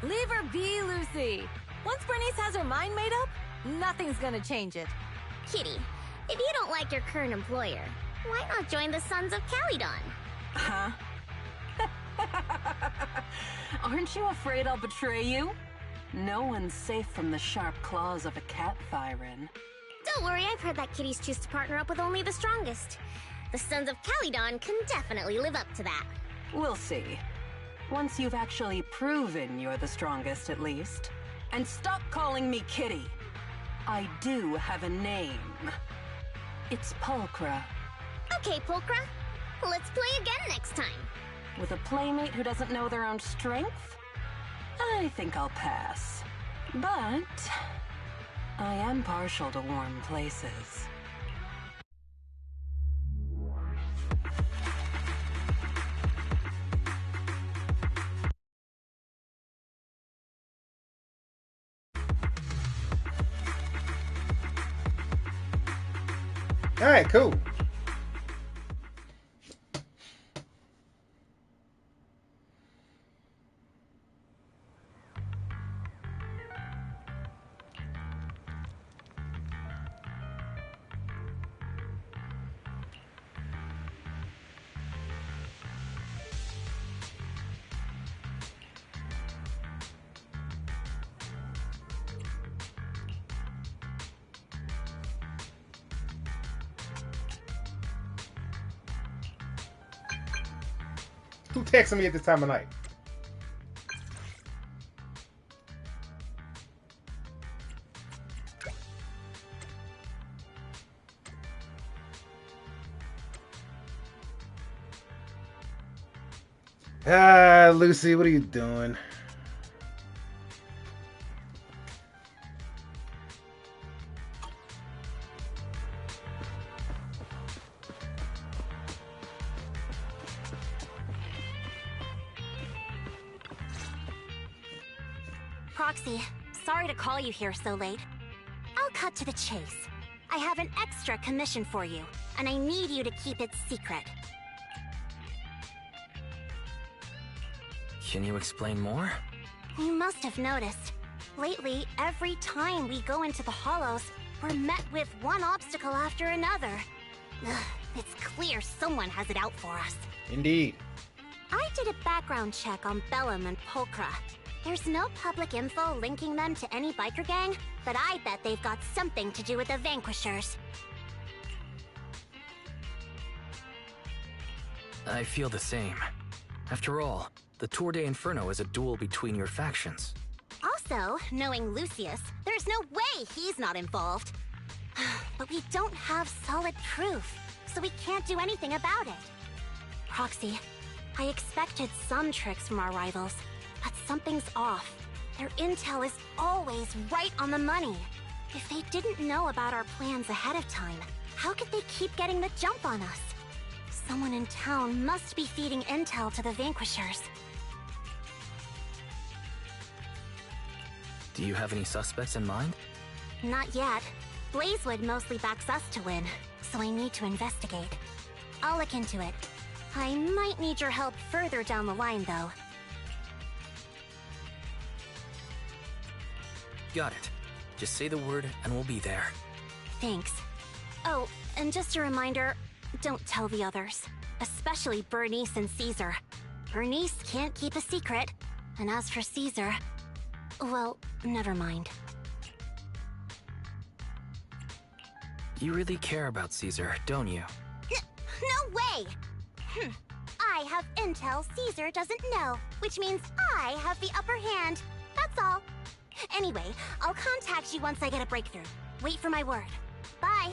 Leave her be, Lucy. Once Bernice has her mind made up, nothing's gonna change it. Kitty, if you don't like your current employer, why not join the Sons of Caledon? Huh? Aren't you afraid I'll betray you? No one's safe from the sharp claws of a cat Thyron. Don't worry, I've heard that kitties choose to partner up with only the strongest. The Sons of Caledon can definitely live up to that. We'll see. Once you've actually proven you're the strongest, at least. And stop calling me Kitty. I do have a name. It's Pulchra. Okay, Pulchra. Let's play again next time. With a playmate who doesn't know their own strength? I think I'll pass. But I am partial to warm places. All right, cool. Who texting me at this time of night? Lucy, what are you doing? Proxy, sorry to call you here so late. I'll cut to the chase. I have an extra commission for you, and I need you to keep it secret. Can you explain more? You must have noticed. Lately, every time we go into the Hollows, we're met with one obstacle after another. Ugh, it's clear someone has it out for us. Indeed. I did a background check on Bellum and Pulchra. There's no public info linking them to any biker gang, but I bet they've got something to do with the Vanquishers. I feel the same. After all, the Tour de Inferno is a duel between your factions. Also, knowing Lucius, there's no way he's not involved. But we don't have solid proof, so we can't do anything about it. Proxy, I expected some tricks from our rivals, but something's off. Their intel is always right on the money. If they didn't know about our plans ahead of time, how could they keep getting the jump on us? Someone in town must be feeding intel to the Vanquishers. Do you have any suspects in mind? Not yet. Blazewood mostly backs us to win, so I need to investigate. I'll look into it. I might need your help further down the line, though. Got it. Just say the word and we'll be there. Thanks. Oh, and just a reminder, don't tell the others. Especially Bernice and Caesar. Bernice can't keep a secret. And as for Caesar, well, never mind. You really care about Caesar, don't you? No way! I have intel Caesar doesn't know, which means I have the upper hand. That's all. Anyway, I'll contact you once I get a breakthrough. Wait for my word. Bye.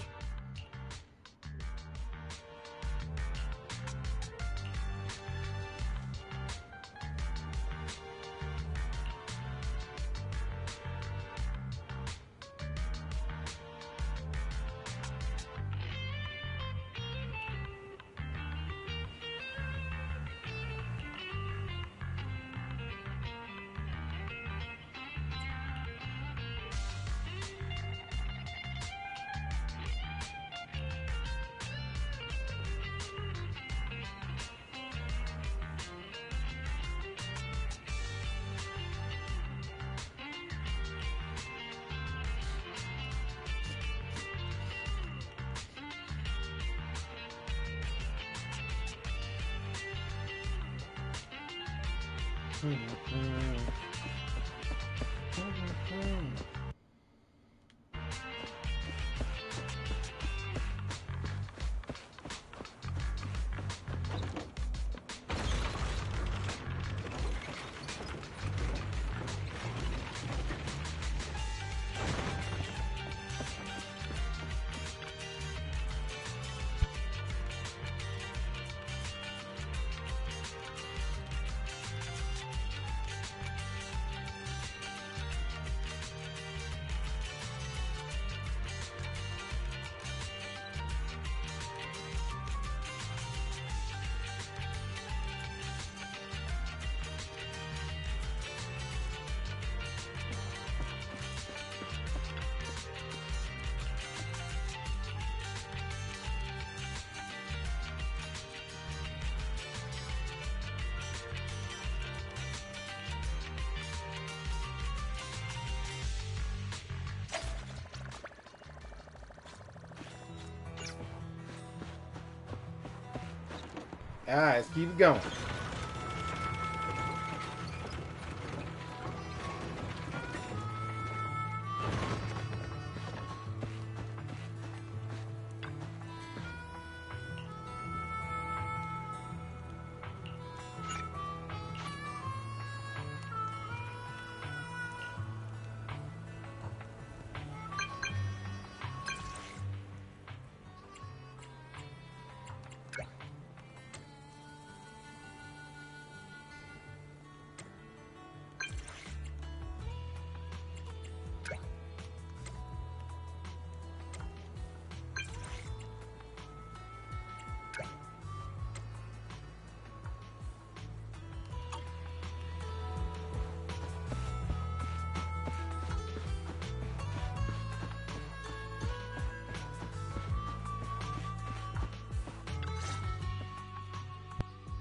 Alright, let's keep it going.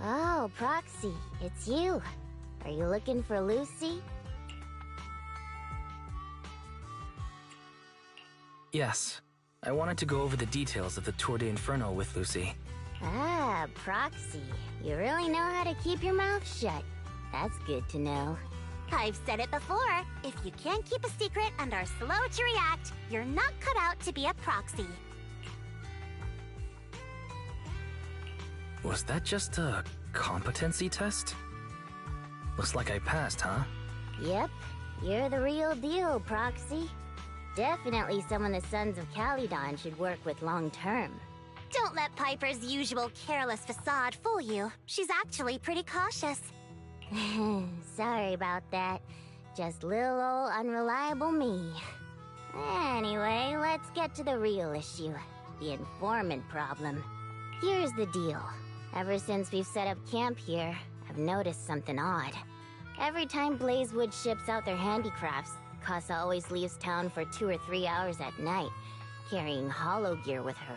Oh, Proxy, it's you. Are you looking for Lucy? Yes. I wanted to go over the details of the Tour de Inferno with Lucy. Ah, Proxy. You really know how to keep your mouth shut. That's good to know. I've said it before. If you can't keep a secret and are slow to react, you're not cut out to be a proxy. Was that just a competency test? Looks like I passed, huh? Yep, you're the real deal, Proxy. Definitely someone the Sons of Caledon should work with long term. Don't let Piper's usual careless facade fool you. She's actually pretty cautious. Sorry about that. Just little old unreliable me. Anyway, let's get to the real issue. The informant problem. Here's the deal. Ever since we've set up camp here, I've noticed something odd. Every time Blazewood ships out their handicrafts, Casa always leaves town for 2 or 3 hours at night, carrying hollow gear with her.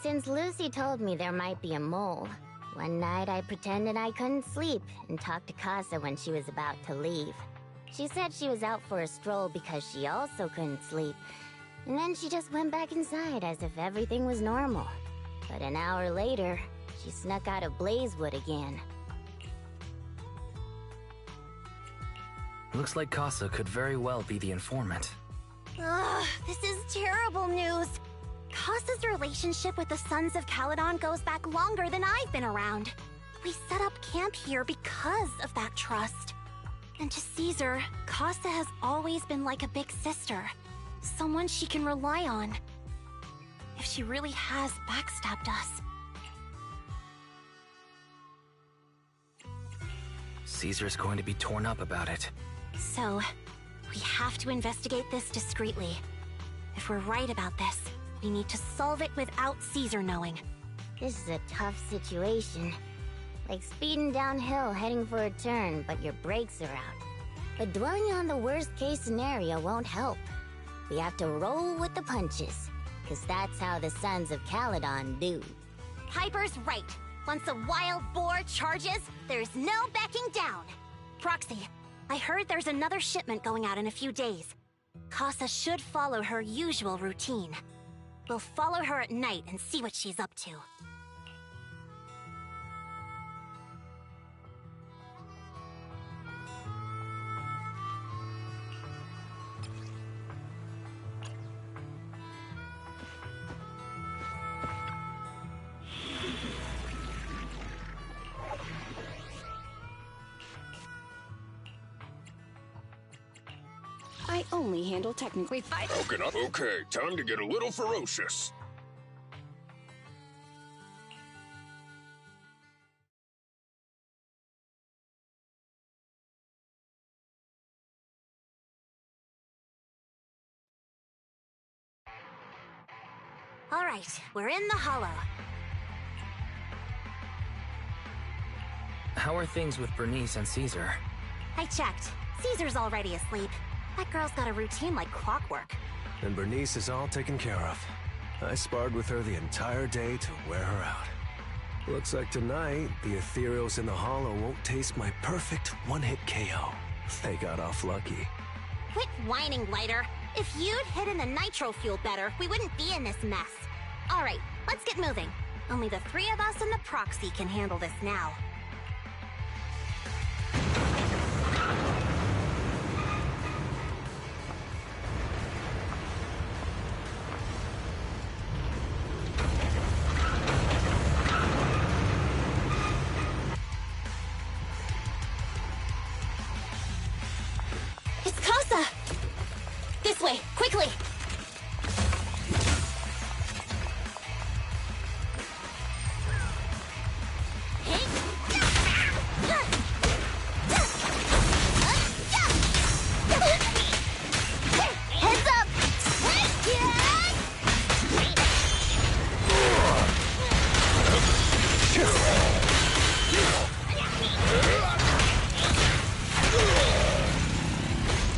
Since Lucy told me there might be a mole, one night I pretended I couldn't sleep and talked to Casa when she was about to leave. She said she was out for a stroll because she also couldn't sleep, and then she just went back inside as if everything was normal. But an hour later, she snuck out of Blazewood again. Looks like Casa could very well be the informant. Ugh, this is terrible news. Casa's relationship with the Sons of Caledon goes back longer than I've been around. We set up camp here because of that trust. And to Caesar, Casa has always been like a big sister. Someone she can rely on. If she really has backstabbed us. Caesar's going to be torn up about it. So, we have to investigate this discreetly. If we're right about this, we need to solve it without Caesar knowing. This is a tough situation. Like speeding downhill heading for a turn, but your brakes are out. But dwelling on the worst case scenario won't help. We have to roll with the punches, because that's how the Sons of Caledon do. Piper's right. Once a wild boar charges, there's no backing down. Proxy, I heard there's another shipment going out in a few days. Casa should follow her usual routine. We'll follow her at night and see what she's up to. I only handle technically fight. Broken up? Okay, time to get a little ferocious. All right, we're in the hollow. How are things with Bernice and Caesar? I checked. Caesar's already asleep. That girl's got a routine like clockwork. And Bernice is all taken care of. I sparred with her the entire day to wear her out. Looks like tonight, the ethereals in the hollow won't taste my perfect one-hit KO. They got off lucky. Quit whining, Lighter. If you'd hidden the nitro fuel better, we wouldn't be in this mess. All right, let's get moving. Only the 3 of us and the proxy can handle this now. It's Casa! This way, quickly! Heads up!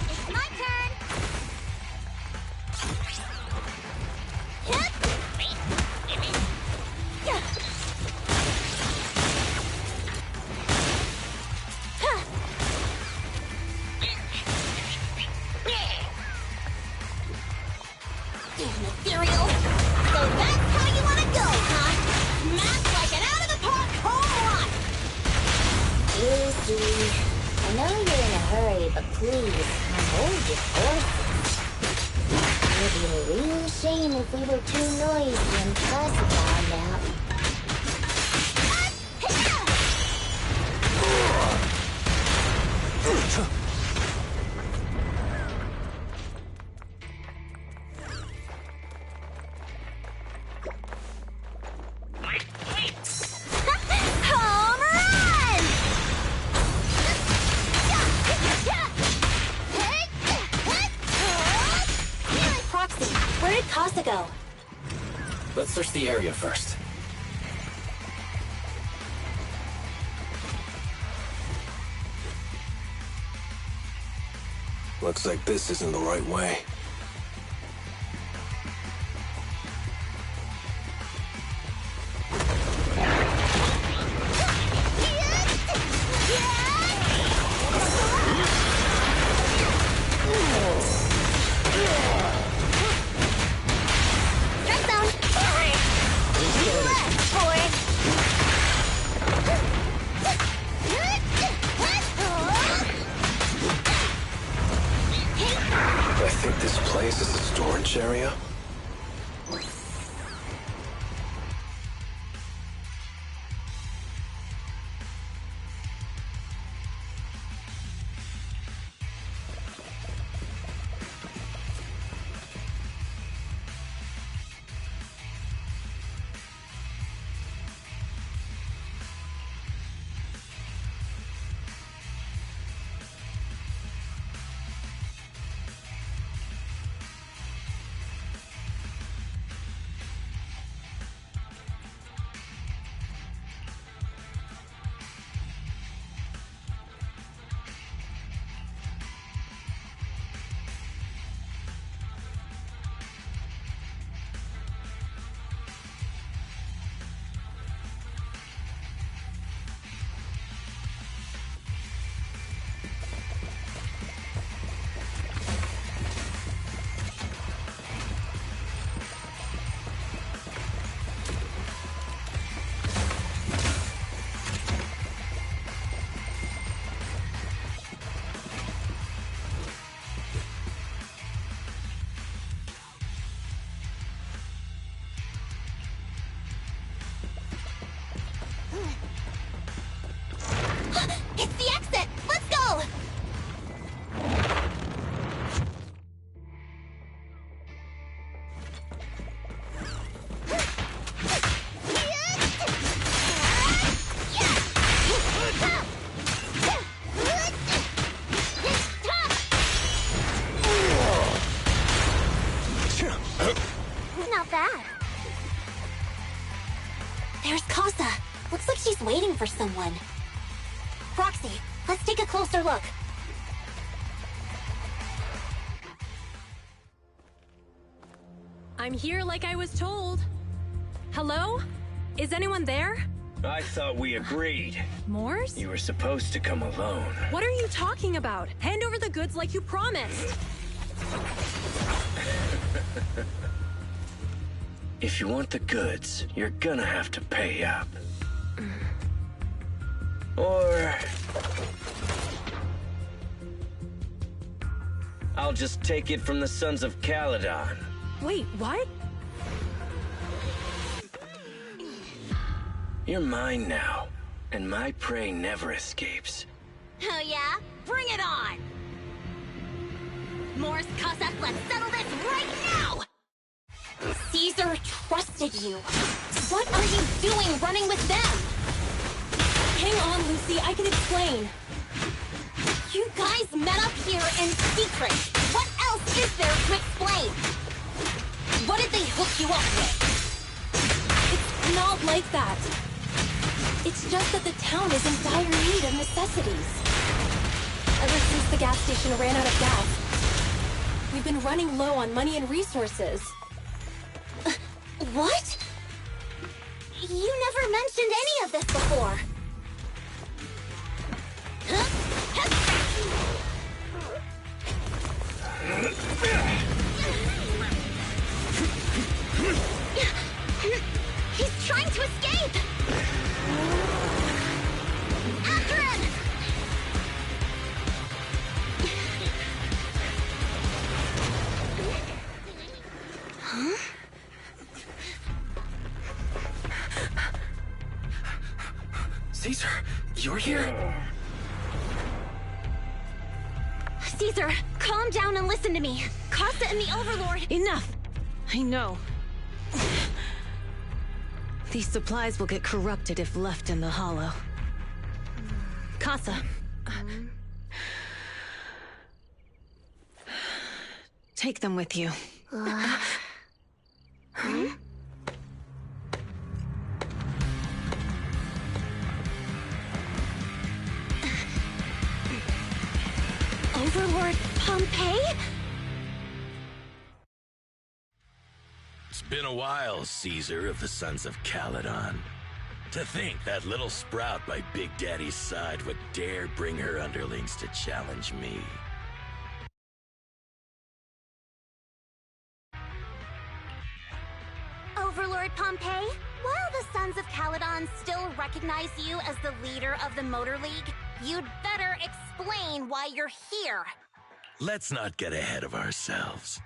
It's my turn! Please, hold your horses. It'd be a real shame if we were too noisy and fussy found out. Home run! Proxy, where did Casa go? Let's search the area first. Looks like this isn't the right way. Strike zone. I think this place is a storage area. It's the exit! Let's go! Not bad. There's Casa. Looks like she's waiting for someone. Proxy, let's take a closer look. I'm here like I was told. Hello? Is anyone there? I thought we agreed. Morse? You were supposed to come alone. What are you talking about? Hand over the goods like you promised. If you want the goods, you're gonna have to pay up. Or... I'll just take it from the Sons of Caledon. Wait, what? You're mine now, and my prey never escapes. Oh yeah? Bring it on! Morse, Casa, let's settle this right now! Caesar trusted you. What are you doing running with them? Hang on, Lucy, I can explain. You guys met up here in secret. What else is there to explain? What did they hook you up with? It's not like that. It's just that the town is in dire need of necessities. Ever since the gas station ran out of gas, we've been running low on money and resources. What? You never mentioned any of this before. He's trying to escape! After him! You're here? Caesar, calm down and listen to me. Costa and the Overlord... Enough! I know. These supplies will get corrupted if left in the hollow. Casa. Take them with you. Overlord Pompeii? It's been a while, Caesar of the Sons of Caledon. To think that little sprout by Big Daddy's side would dare bring her underlings to challenge me. Overlord Pompeii, while the Sons of Caledon still recognize you as the leader of the Motor League, you'd better explain why you're here. Let's not get ahead of ourselves.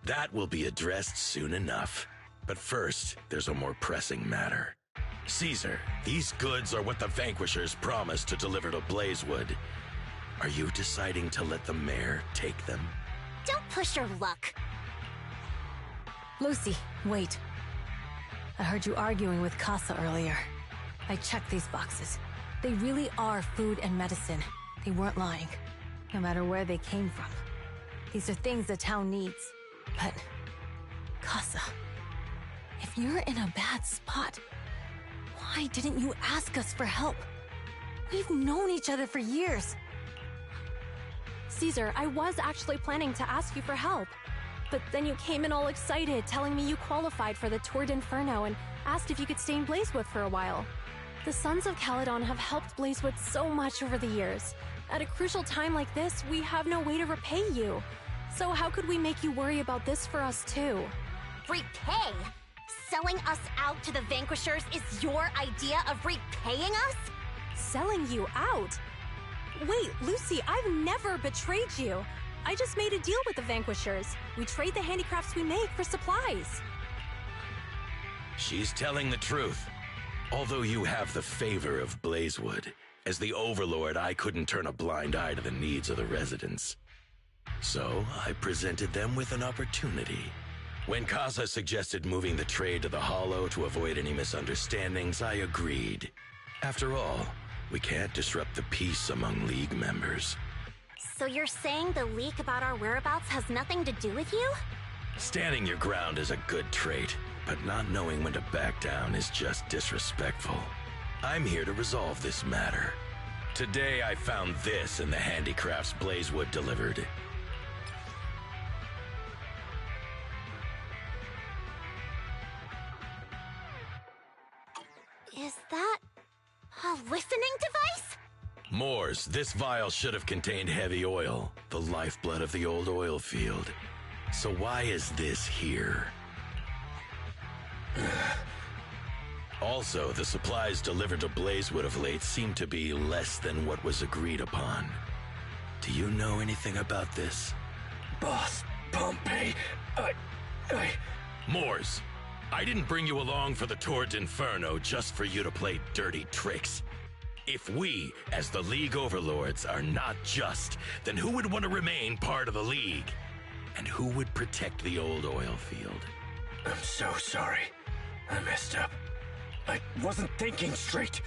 That will be addressed soon enough. But first, there's a more pressing matter. Caesar, these goods are what the Vanquishers promised to deliver to Blazewood. Are you deciding to let the mayor take them? Don't push your luck. Lucy, wait. I heard you arguing with Casa earlier. I checked these boxes. They really are food and medicine. They weren't lying, no matter where they came from. These are things the town needs. But, Casa, if you're in a bad spot, why didn't you ask us for help? We've known each other for years. Caesar, I was actually planning to ask you for help. But then you came in all excited, telling me you qualified for the Tour d'Inferno and asked if you could stay in Blazewood for a while. The Sons of Caledon have helped Blazewood so much over the years. At a crucial time like this, we have no way to repay you. So how could we make you worry about this for us too? Repay? Selling us out to the Vanquishers is your idea of repaying us? Selling you out? Wait, Lucy, I've never betrayed you. I just made a deal with the Vanquishers. We trade the handicrafts we make for supplies. She's telling the truth. Although you have the favor of Blazewood, as the Overlord, I couldn't turn a blind eye to the needs of the residents. So I presented them with an opportunity. When Casa suggested moving the trade to the Hollow to avoid any misunderstandings, I agreed. After all, we can't disrupt the peace among League members. So you're saying the leak about our whereabouts has nothing to do with you? Standing your ground is a good trait, but not knowing when to back down is just disrespectful. I'm here to resolve this matter. Today I found this in the handicrafts Blazewood delivered. Is that a listening device? Moors, this vial should have contained heavy oil, the lifeblood of the old oil field. So why is this here? Also, the supplies delivered to Blazewood of late seem to be less than what was agreed upon. Do you know anything about this? Boss, Pompeii, Moors, I didn't bring you along for the Tour d'Inferno just for you to play dirty tricks. If we, as the League Overlords, are not just, then who would want to remain part of the League? And who would protect the old oil field? I'm so sorry. I messed up. I wasn't thinking straight.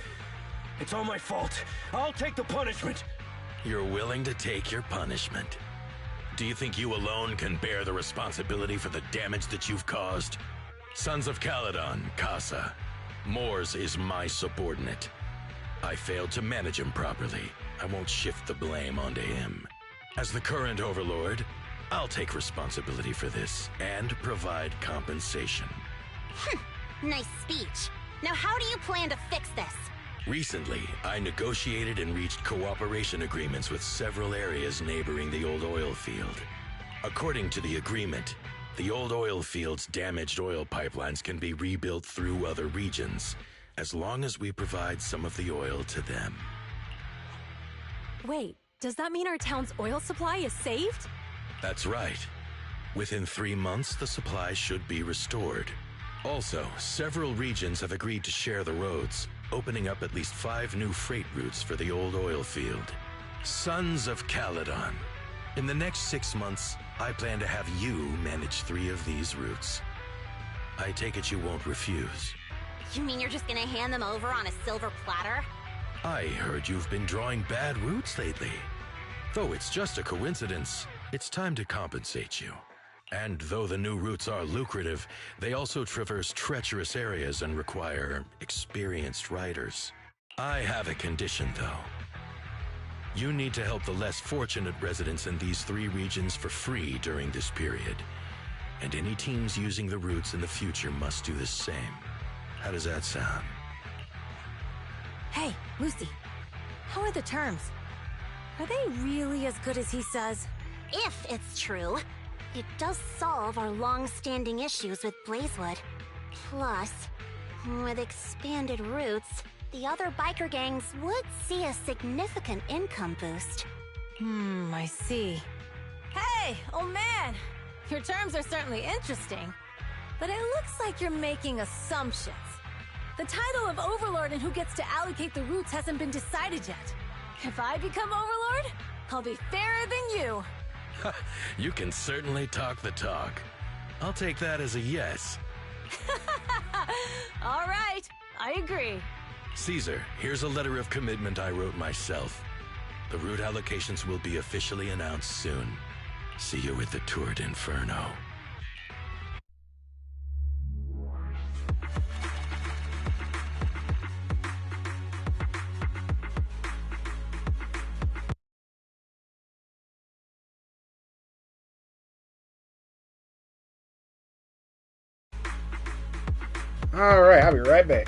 It's all my fault. I'll take the punishment. You're willing to take your punishment. Do you think you alone can bear the responsibility for the damage that you've caused? Sons of Caledon, Casa. Moors is my subordinate. I failed to manage him properly. I won't shift the blame onto him. As the current Overlord, I'll take responsibility for this and provide compensation. Nice speech. Now how do you plan to fix this? Recently, I negotiated and reached cooperation agreements with several areas neighboring the old oil field. According to the agreement, the old oil field's damaged oil pipelines can be rebuilt through other regions, as long as we provide some of the oil to them. Wait, does that mean our town's oil supply is saved? That's right. Within 3 months, the supply should be restored. Also, several regions have agreed to share the roads. opening up at least 5 new freight routes for the old oil field. Sons of Caledon. In the next 6 months, I plan to have you manage 3 of these routes. I take it you won't refuse. You mean you're just gonna hand them over on a silver platter? I heard you've been drawing bad routes lately. Though it's just a coincidence, it's time to compensate you. And though the new routes are lucrative, they also traverse treacherous areas and require experienced riders. I have a condition, though. You need to help the less fortunate residents in these 3 regions for free during this period. And any teams using the routes in the future must do the same. How does that sound? Hey, Lucy. How are the terms? Are they really as good as he says? If it's true, it does solve our long-standing issues with Blazewood. Plus, with expanded routes, the other biker gangs would see a significant income boost. I see. Hey, old man! Your terms are certainly interesting, but it looks like you're making assumptions. The title of Overlord and who gets to allocate the routes hasn't been decided yet. If I become Overlord, I'll be fairer than you. You can certainly talk the talk. I'll take that as a yes. All right, I agree. Caesar, here's a letter of commitment I wrote myself. The route allocations will be officially announced soon. See you at the Tour d'Inferno. Alright, I'll be right back.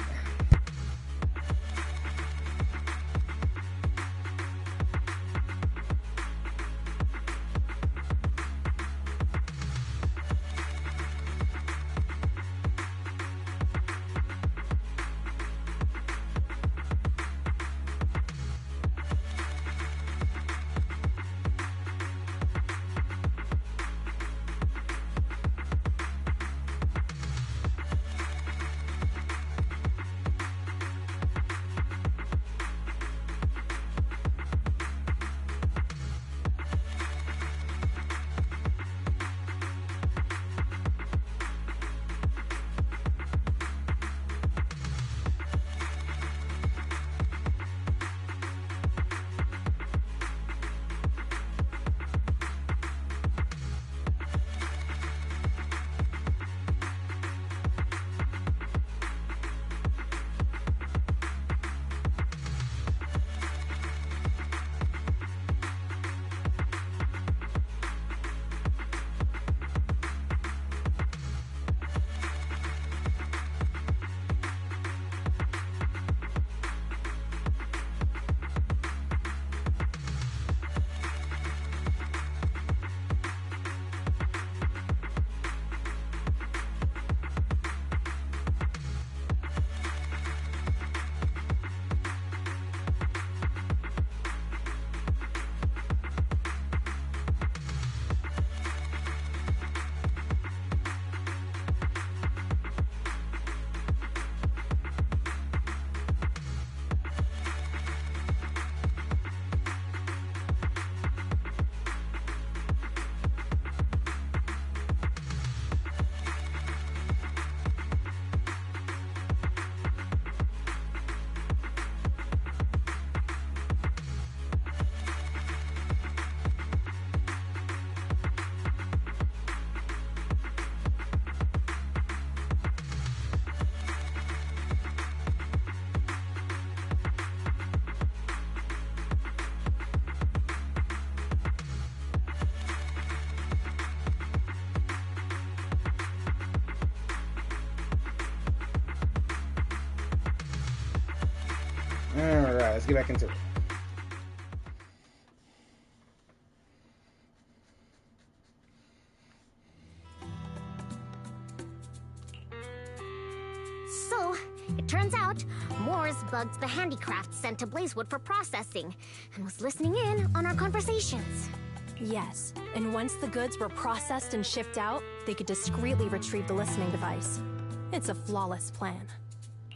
Alright, let's get back into it. So, it turns out, Moores bugged the handicraft sent to Blazewood for processing, and was listening in on our conversations. Yes, and once the goods were processed and shipped out, they could discreetly retrieve the listening device. It's a flawless plan.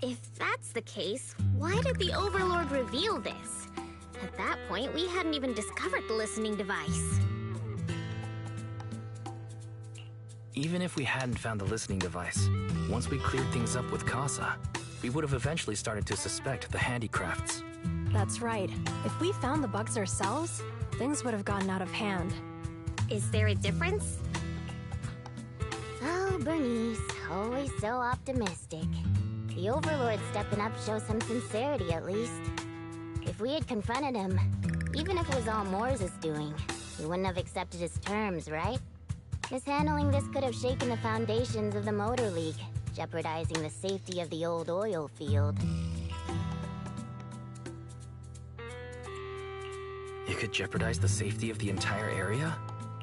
If that's the case, why did the Overlord reveal this? At that point, we hadn't even discovered the listening device. Even if we hadn't found the listening device, once we cleared things up with Casa, we would have eventually started to suspect the handicrafts. That's right. If we found the bugs ourselves, things would have gotten out of hand. Is there a difference? Oh, Bernice, always so optimistic. The Overlord stepping up shows some sincerity, at least. If we had confronted him, even if it was all Moore's doing, he wouldn't have accepted his terms, right? Mishandling this could have shaken the foundations of the Motor League, jeopardizing the safety of the old oil field. It could jeopardize the safety of the entire area?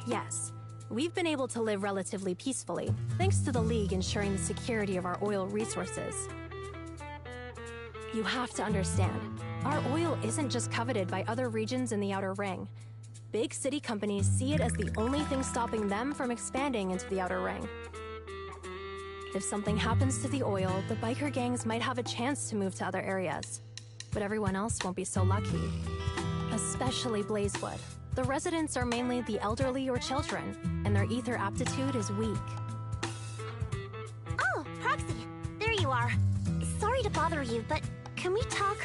Yes. We've been able to live relatively peacefully, thanks to the League ensuring the security of our oil resources. You have to understand, our oil isn't just coveted by other regions in the Outer Ring. Big city companies see it as the only thing stopping them from expanding into the Outer Ring. If something happens to the oil, the biker gangs might have a chance to move to other areas. But everyone else won't be so lucky. Especially Blazewood. The residents are mainly the elderly or children, and their ether aptitude is weak. Oh, Proxy! There you are. Sorry to bother you, but can we talk?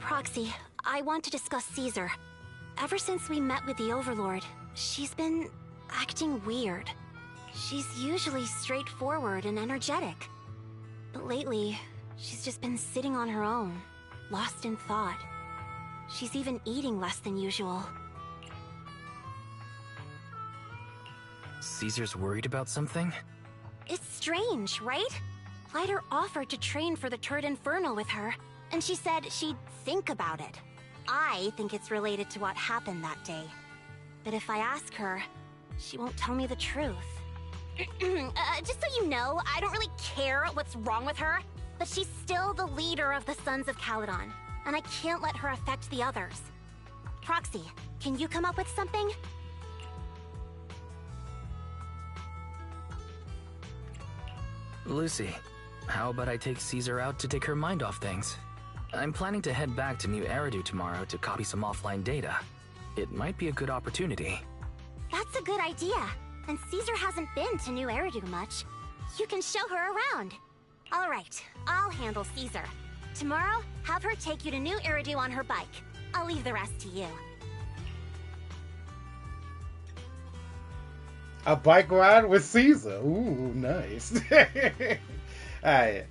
Proxy, I want to discuss Caesar. Ever since we met with the Overlord, she's been acting weird. She's usually straightforward and energetic. But lately, she's just been sitting on her own, lost in thought. She's even eating less than usual. Caesar's worried about something? It's strange, right? Lighter offered to train for the Turd Inferno with her, and she said she'd think about it. I think it's related to what happened that day. But if I ask her, she won't tell me the truth. Just so you know, I don't really care what's wrong with her, but she's still the leader of the Sons of Caledon, and I can't let her affect the others. Proxy, can you come up with something? Lucy, how about I take Caesar out to take her mind off things? I'm planning to head back to New Eridu tomorrow to copy some offline data. It might be a good opportunity. That's a good idea. And Caesar hasn't been to New Eridu much. You can show her around. All right, I'll handle Caesar. Tomorrow, have her take you to New Eridu on her bike. I'll leave the rest to you. A bike ride with Caesar. Ooh, nice. Alright.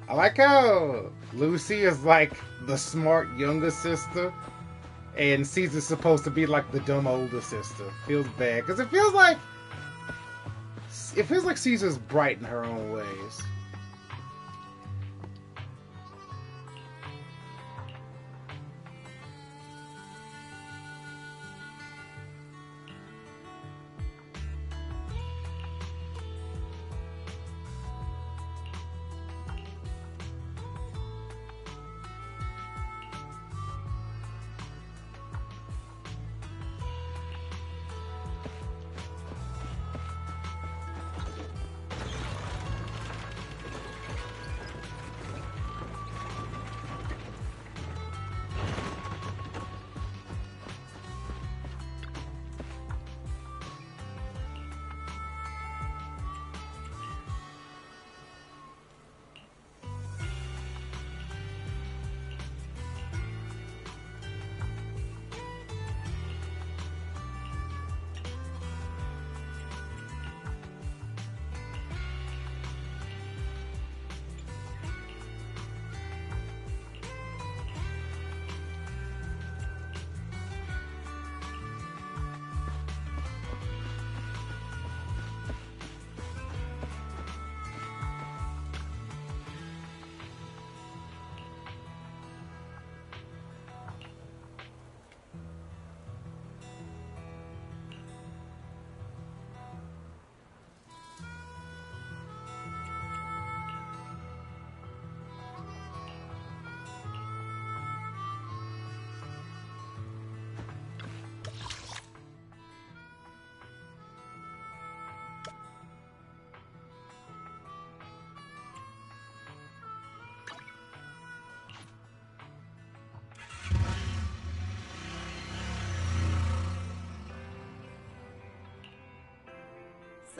I like how Lucy is like the smart younger sister, and Caesar's supposed to be like the dumb older sister. Feels bad because it feels like Caesar's bright in her own ways.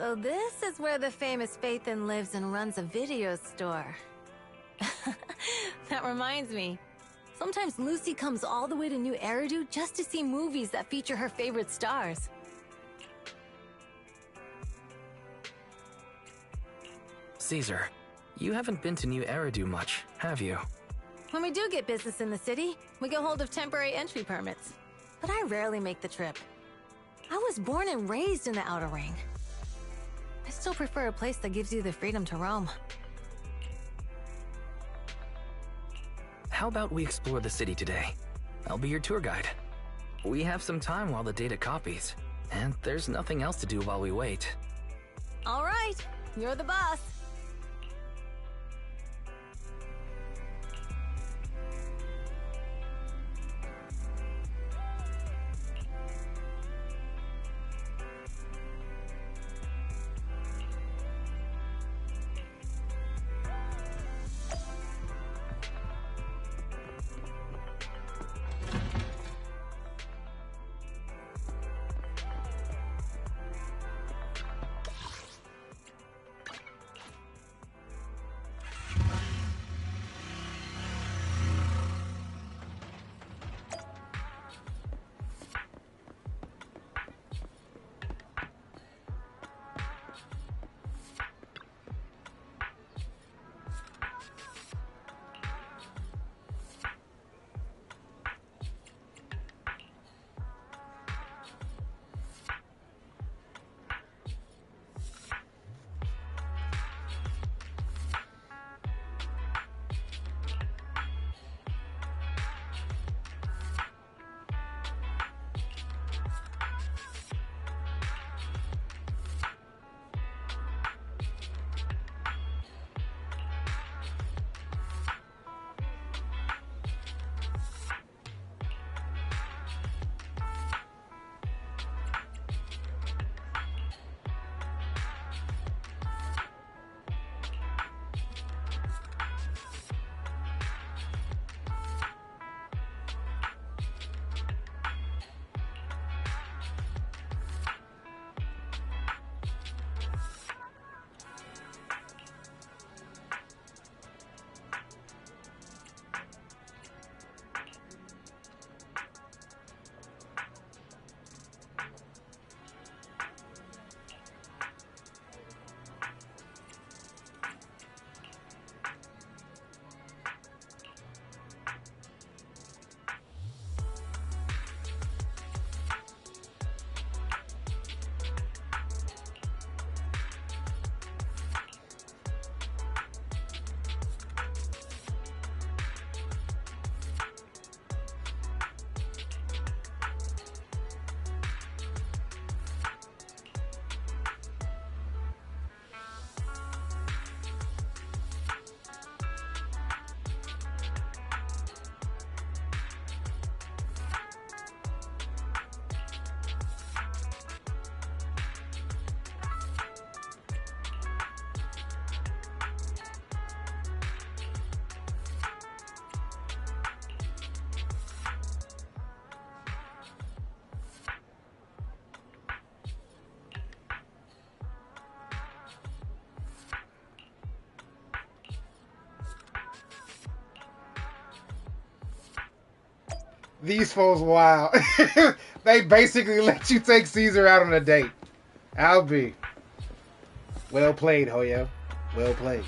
So this is where the famous Phaethon lives and runs a video store. That reminds me. Sometimes Lucy comes all the way to New Eridu just to see movies that feature her favorite stars. Caesar, you haven't been to New Eridu much, have you? When we do get business in the city, we get hold of temporary entry permits. But I rarely make the trip. I was born and raised in the Outer Ring. I still prefer a place that gives you the freedom to roam. How about we explore the city today? I'll be your tour guide. We have some time while the data copies, and there's nothing else to do while we wait. All right, you're the boss. These foes wild. They basically let you take Caesar out on a date. I'll be. Well played, Hoyo. Well played.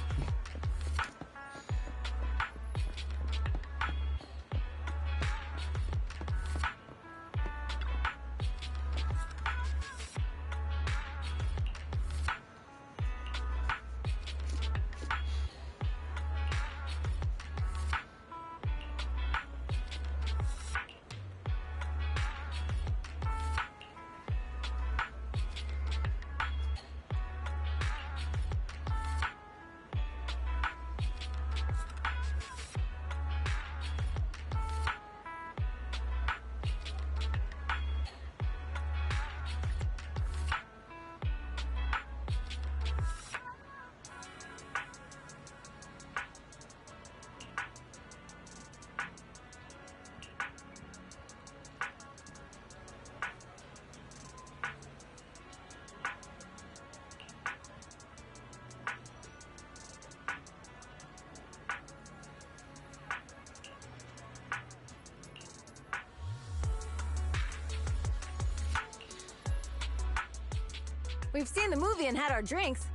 We've seen the movie and had our drinks.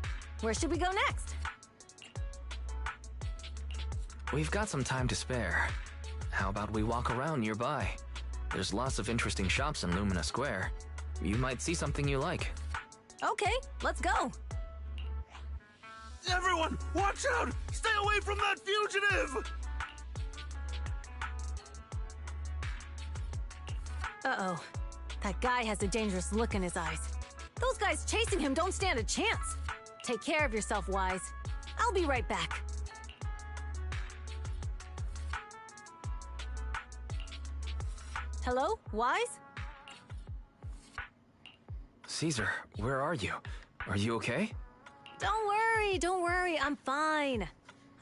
Where should we go next? We've got some time to spare. How about we walk around nearby? There's lots of interesting shops in Lumina Square. You might see something you like. Okay, let's go. Everyone, watch out! Stay away from that fugitive! Uh-oh. That guy has a dangerous look in his eyes. Those guys chasing him don't stand a chance. Take care of yourself, Wise. I'll be right back. Hello, Wise? Caesar, where are you? Are you okay? Don't worry, I'm fine.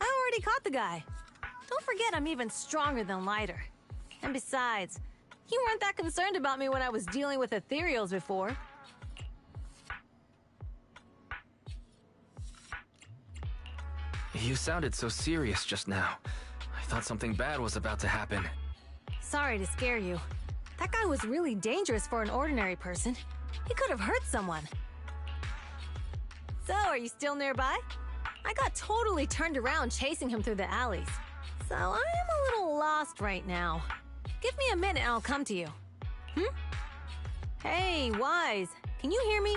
I already caught the guy. Don't forget I'm even stronger than Lighter. And besides, you weren't that concerned about me when I was dealing with ethereals before. You sounded so serious just now. I thought something bad was about to happen. Sorry to scare you. That guy was really dangerous for an ordinary person. He could have hurt someone. So, are you still nearby? I got totally turned around chasing him through the alleys. So, I am a little lost right now. Give me a minute and I'll come to you. Hey, Wise, can you hear me?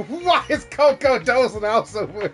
Why is Coco dozing out so much?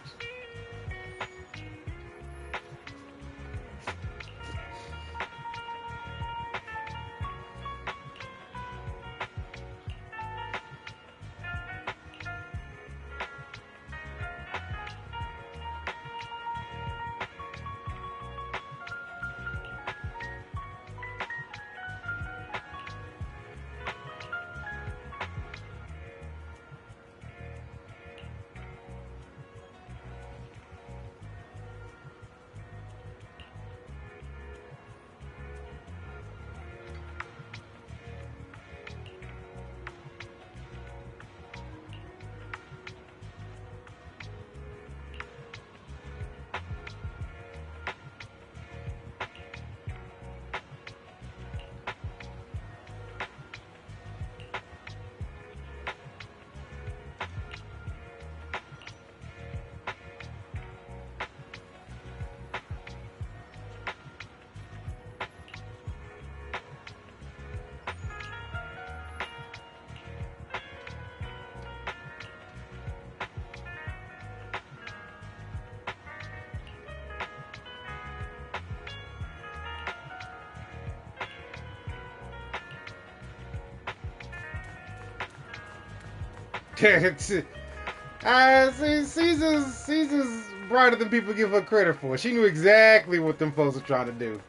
Caesar's brighter than people give her credit for. She knew exactly what them folks were trying to do.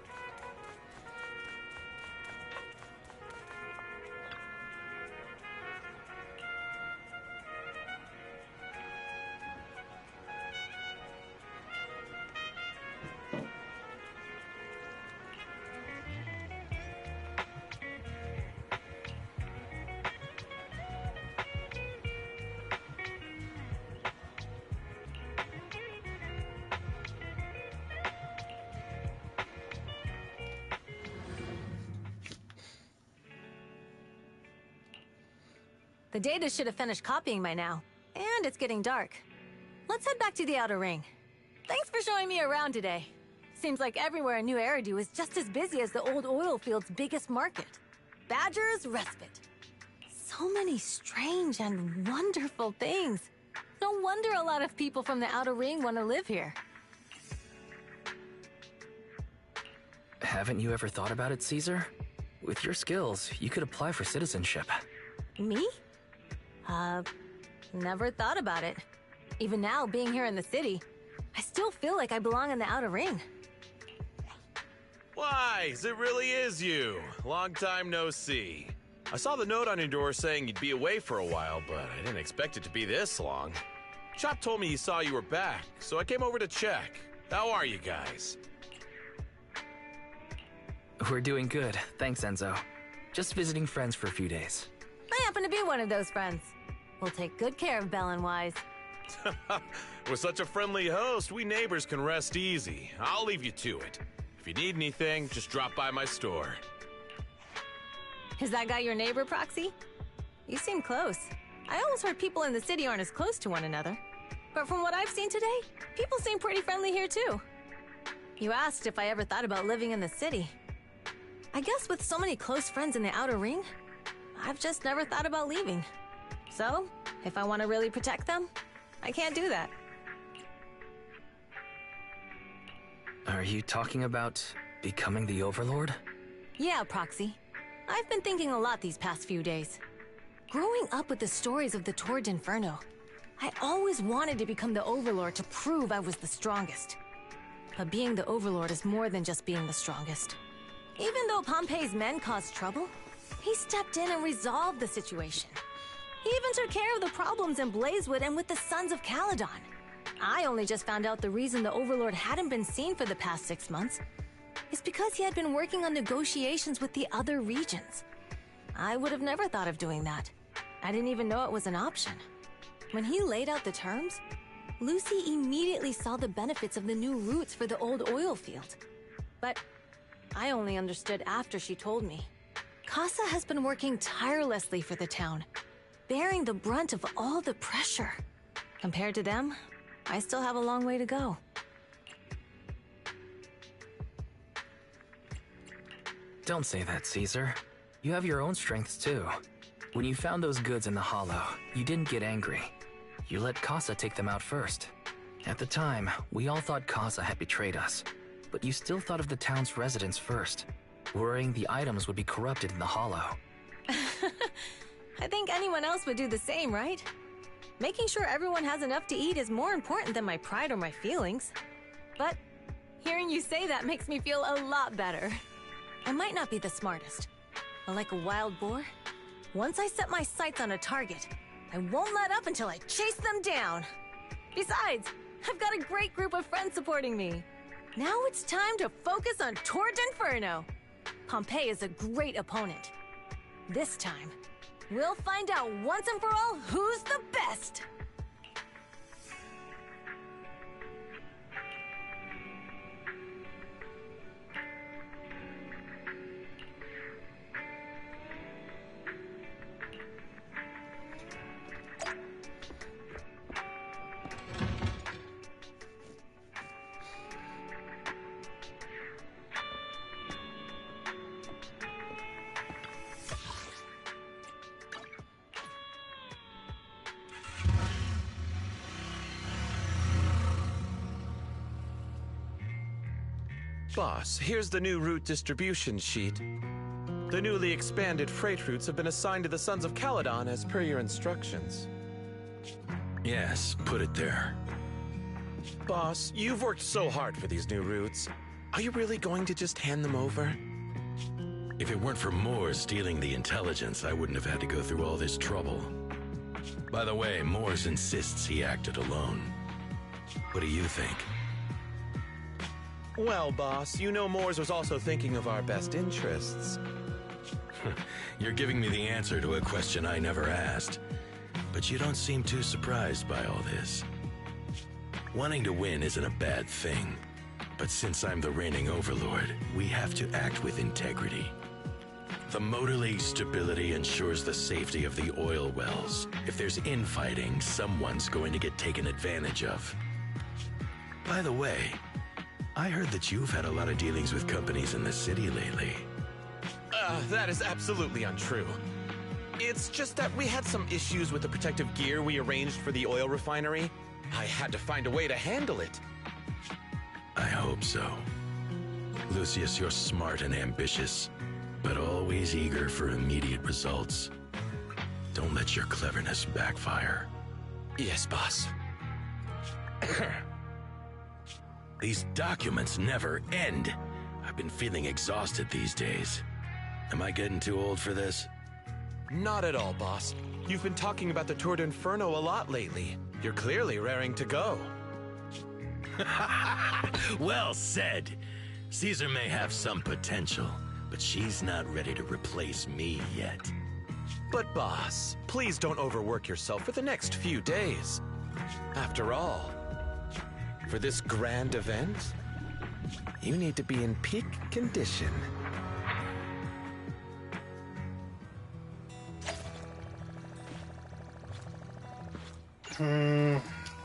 The data should have finished copying by now. And it's getting dark. Let's head back to the Outer Ring. Thanks for showing me around today. Seems like everywhere in New Eridu is just as busy as the old oil field's biggest market. Badger's Respite. So many strange and wonderful things. No wonder a lot of people from the Outer Ring want to live here. Haven't you ever thought about it, Caesar? With your skills, you could apply for citizenship. Me? Never thought about it. Even now, being here in the city, I still feel like I belong in the Outer Ring. Wise, it really is you. Long time no see. I saw the note on your door saying you'd be away for a while, but I didn't expect it to be this long. Chop told me he saw you were back, so I came over to check. How are you guys? We're doing good, thanks, Enzo. Just visiting friends for a few days. I happen to be one of those friends. We'll take good care of Belle and Wise. With such a friendly host, we neighbors can rest easy. I'll leave you to it. If you need anything, just drop by my store. Is that guy your neighbor, Proxy? You seem close. I always heard people in the city aren't as close to one another. But from what I've seen today, people seem pretty friendly here too. You asked if I ever thought about living in the city. I guess with so many close friends in the Outer Ring, I've just never thought about leaving. So, if I want to really protect them, I can't do that. Are you talking about becoming the Overlord? Yeah, Proxy. I've been thinking a lot these past few days. Growing up with the stories of the Torrid Inferno, I always wanted to become the Overlord to prove I was the strongest. But being the Overlord is more than just being the strongest. Even though Pompey's men caused trouble, he stepped in and resolved the situation. He even took care of the problems in Blazewood and with the Sons of Caledon. I only just found out the reason the Overlord hadn't been seen for the past 6 months is because he had been working on negotiations with the other regions. I would have never thought of doing that. I didn't even know it was an option. When he laid out the terms, Lucy immediately saw the benefits of the new routes for the old oil field. But I only understood after she told me. Casa has been working tirelessly for the town, bearing the brunt of all the pressure. Compared to them, I still have a long way to go. Don't say that, Caesar. You have your own strengths too. When you found those goods in the hollow, you didn't get angry. You let Casa take them out first. At the time, we all thought Casa had betrayed us, but you still thought of the town's residents first, worrying the items would be corrupted in the hollow. I think anyone else would do the same, right? Making sure everyone has enough to eat is more important than my pride or my feelings. But hearing you say that makes me feel a lot better. I might not be the smartest, but like a wild boar, once I set my sights on a target, I won't let up until I chase them down. Besides, I've got a great group of friends supporting me. Now it's time to focus on Torrid Inferno. Pompey is a great opponent. This time, we'll find out once and for all who's the best. Boss, here's the new route distribution sheet. The newly expanded freight routes have been assigned to the Sons of Caledon as per your instructions. Yes, put it there. Boss, you've worked so hard for these new routes. Are you really going to just hand them over? If it weren't for Moore stealing the intelligence, I wouldn't have had to go through all this trouble. By the way, Moores insists he acted alone. What do you think? Well, boss, you know Moores was also thinking of our best interests. You're giving me the answer to a question I never asked. But you don't seem too surprised by all this. Wanting to win isn't a bad thing. But since I'm the reigning overlord, we have to act with integrity. The motor leak stability ensures the safety of the oil wells. If there's infighting, someone's going to get taken advantage of. By the way, I heard that you've had a lot of dealings with companies in the city lately. That is absolutely untrue. It's just that we had some issues with the protective gear we arranged for the oil refinery. I had to find a way to handle it. I hope so. Lucius, you're smart and ambitious, but always eager for immediate results. Don't let your cleverness backfire. Yes, boss. These documents never end. I've been feeling exhausted these days. Am I getting too old for this? Not at all, boss. You've been talking about the Tour d'Inferno a lot lately. You're clearly raring to go. Well said. Caesar may have some potential, but she's not ready to replace me yet. But boss, please don't overwork yourself for the next few days. After all, for this grand event, you need to be in peak condition.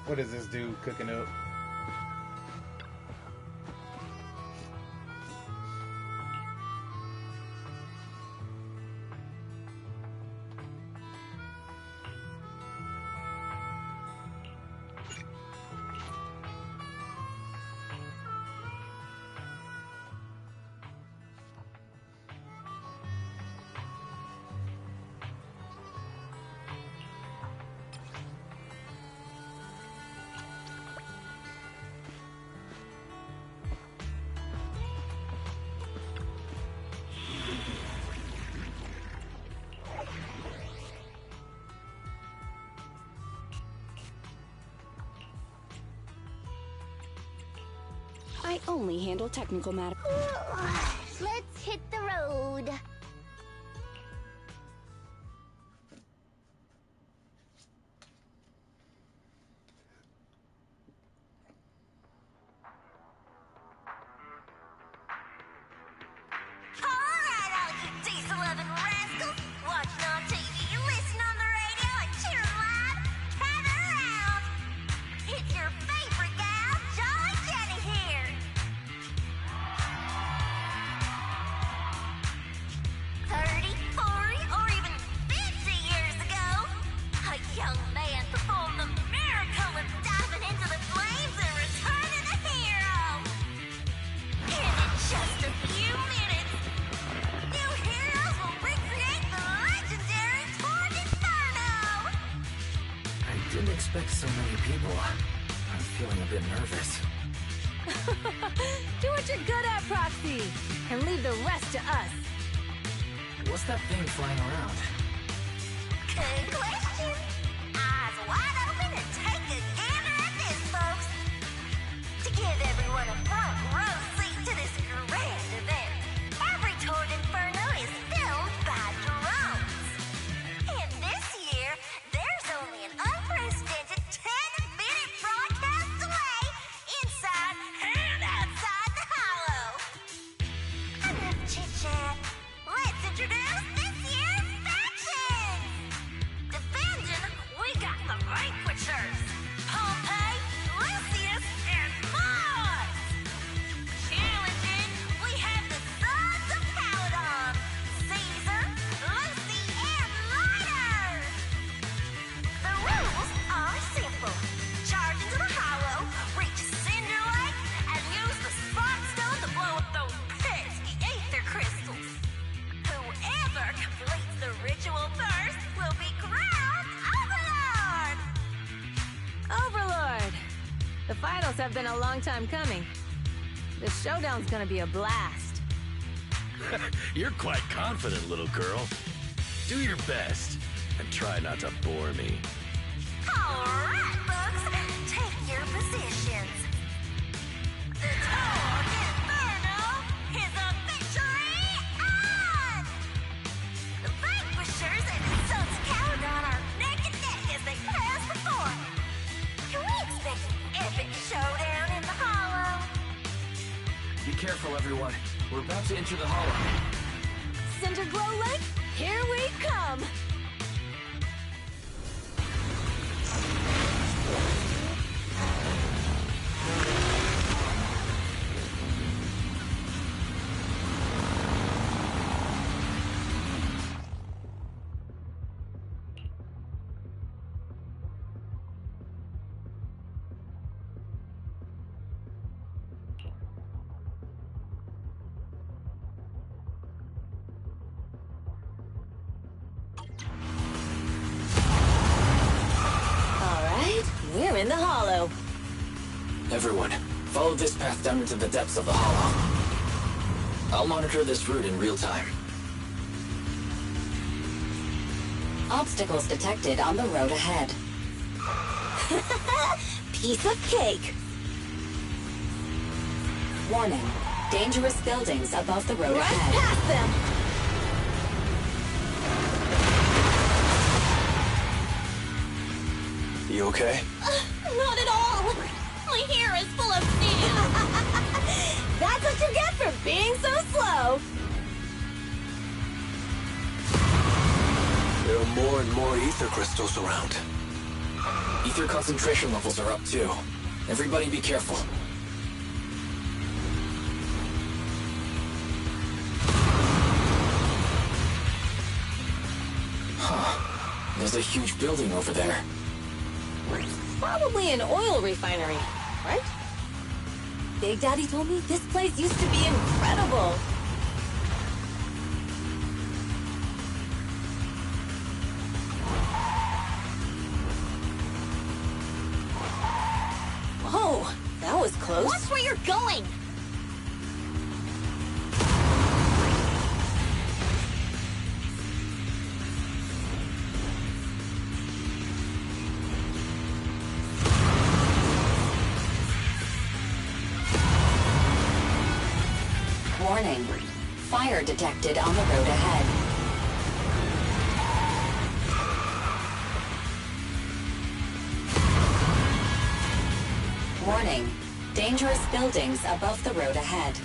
What is this dude cooking up? I only handle technical matters. Let's hit the road. expect so many people. I'm feeling a bit nervous. Do what you're good at, Proxy, and leave the rest to us. What's that thing flying around? Good question. Eyes wide open and take a gander at this, folks. To give everyone a front row seat to this grand event, every Tour d'Inferno is filmed by drones. And this year, there's only an unprecedented 10-minute broadcast delay inside and outside the Hollow. Enough chit-chat. Let's introduce this year's factions! Defending, we got the Vanquishers, Pompey, Lucius, and Mars! Challenging, we have the Sons of Caledon, Caesar, Lucy, and Lighter! The rules are simple. Charge into the Hollow, reach Cinder Lake, and use the Spark Stone to blow up those pesky ether crystals. Whoever completes the ritual first will be crowned Overlord! Overlord! The finals have been a long time coming. The showdown's gonna be a blast. You're quite confident, little girl. Do your best, and try not to bore me. Alright, folks, take your positions. The Tour d'Inferno is officially on! The Vanquishers and the Sons of Caledon are neck and neck as they pass before. Can we expect an epic showdown in the Hollow? Be careful, everyone. We're about to enter the hollow. Cinder Glow Lake, here we come! We're in the hollow. Everyone, follow this path down into the depths of the hollow. I'll monitor this route in real time. Obstacles detected on the road ahead. Piece of cake. Warning. Dangerous buildings above the road Right ahead. past them. You okay? Not at all! My hair is full of sand! That's what you get for being so slow! There are more and more ether crystals around. Ether concentration levels are up too. Everybody be careful. Huh. There's a huge building over there. Probably an oil refinery, right? Big Daddy told me this place used to be incredible. Whoa, that was close. Watch where you're going! Warning. Fire detected on the road ahead. Warning. Dangerous buildings above the road ahead.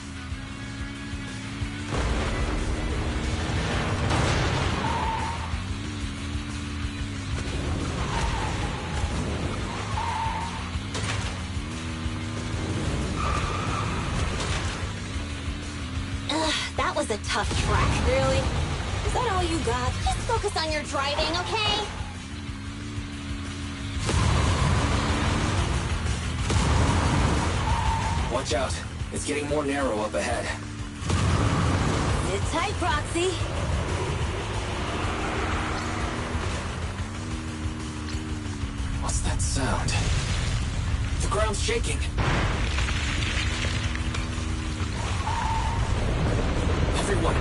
That was a tough track. Really? Is that all you got? Just focus on your driving, okay? Watch out. It's getting more narrow up ahead. Sit tight, Proxy. What's that sound? The ground's shaking. Everyone.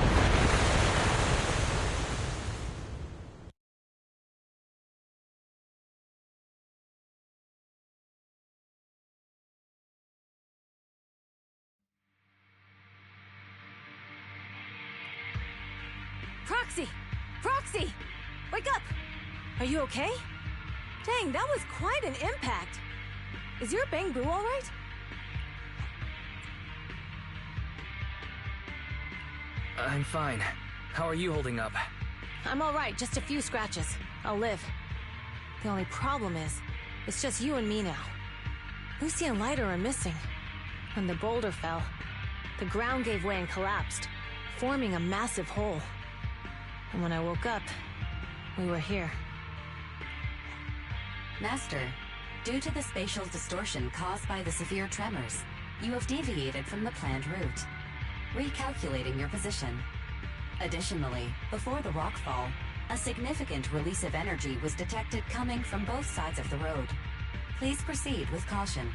Proxy! Proxy! Wake up! Are you okay? Dang, that was quite an impact. Is your Bang Boo all right? I'm fine. How are you holding up? I'm all right, just a few scratches. I'll live. The only problem is, it's just you and me now. Lucy and Lighter are missing. When the boulder fell, the ground gave way and collapsed, forming a massive hole. And when I woke up, we were here. Master, due to the spatial distortion caused by the severe tremors, you have deviated from the planned route. Recalculating your position. Additionally, before the rockfall, a significant release of energy was detected coming from both sides of the road. Please proceed with caution.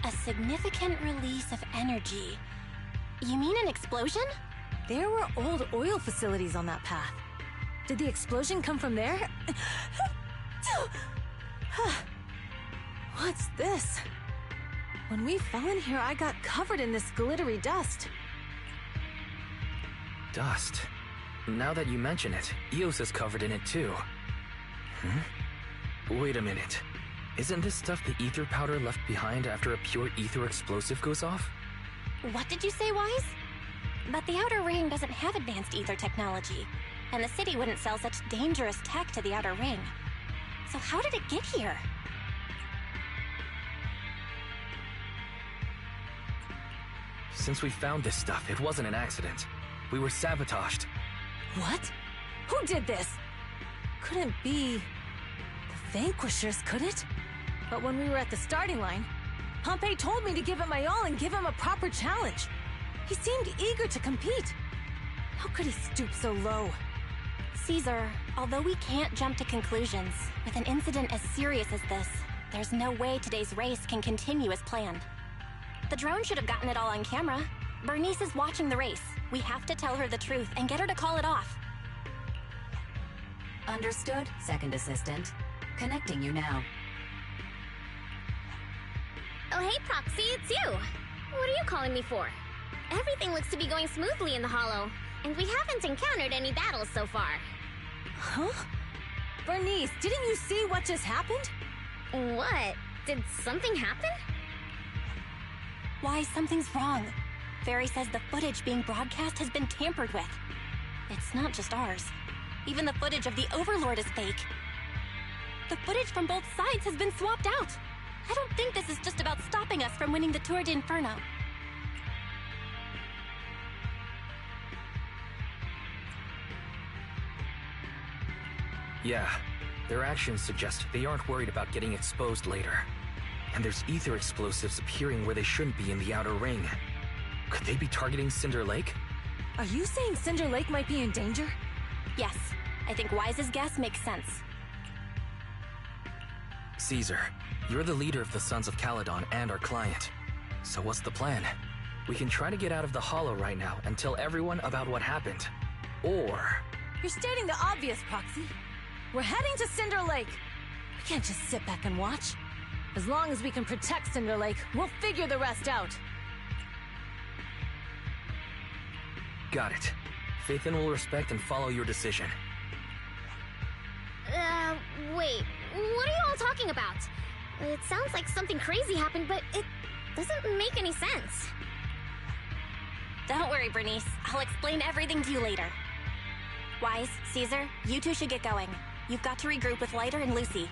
A significant release of energy. You mean an explosion? There were old oil facilities on that path. Did the explosion come from there? What's this? When we fell in here, I got covered in this glittery dust. Dust? Now that you mention it, Eos is covered in it too. Wait a minute. Isn't this stuff the ether powder left behind after a pure ether explosive goes off? What did you say, Wise? But the Outer Ring doesn't have advanced ether technology, and the city wouldn't sell such dangerous tech to the Outer Ring. So how did it get here? Since we found this stuff, it wasn't an accident. We were sabotaged. What? Who did this? Couldn't be the Vanquishers, could it? But when we were at the starting line, Pompey told me to give it my all and give him a proper challenge. He seemed eager to compete. How could he stoop so low? Caesar, although we can't jump to conclusions, with an incident as serious as this, there's no way today's race can continue as planned. The drone should have gotten it all on camera. Bernice is watching the race. We have to tell her the truth and get her to call it off. Understood, Second Assistant. Connecting you now. Oh, hey, Proxy, it's you. What are you calling me for? Everything looks to be going smoothly in the Hollow, and we haven't encountered any battles so far. Huh? Bernice, didn't you see what just happened? What? Did something happen? Why, something's wrong. Fairy says the footage being broadcast has been tampered with. It's not just ours. Even the footage of the Overlord is fake. The footage from both sides has been swapped out. I don't think this is just about stopping us from winning the Tour d'Inferno. Yeah, their actions suggest they aren't worried about getting exposed later. And there's ether explosives appearing where they shouldn't be in the Outer Ring. Could they be targeting Cinder Lake? Are you saying Cinder Lake might be in danger? Yes, I think Wise's guess makes sense. Caesar, you're the leader of the Sons of Caledon and our client. So what's the plan? We can try to get out of the Hollow right now and tell everyone about what happened. Or... You're stating the obvious, Proxy. We're heading to Cinder Lake. We can't just sit back and watch. As long as we can protect Cinder Lake, we'll figure the rest out. Got it. Phaethon will respect and follow your decision. Wait. What are you all talking about? It sounds like something crazy happened, but it doesn't make any sense. Don't worry, Bernice. I'll explain everything to you later. Wise, Caesar, you two should get going. You've got to regroup with Lighter and Lucy.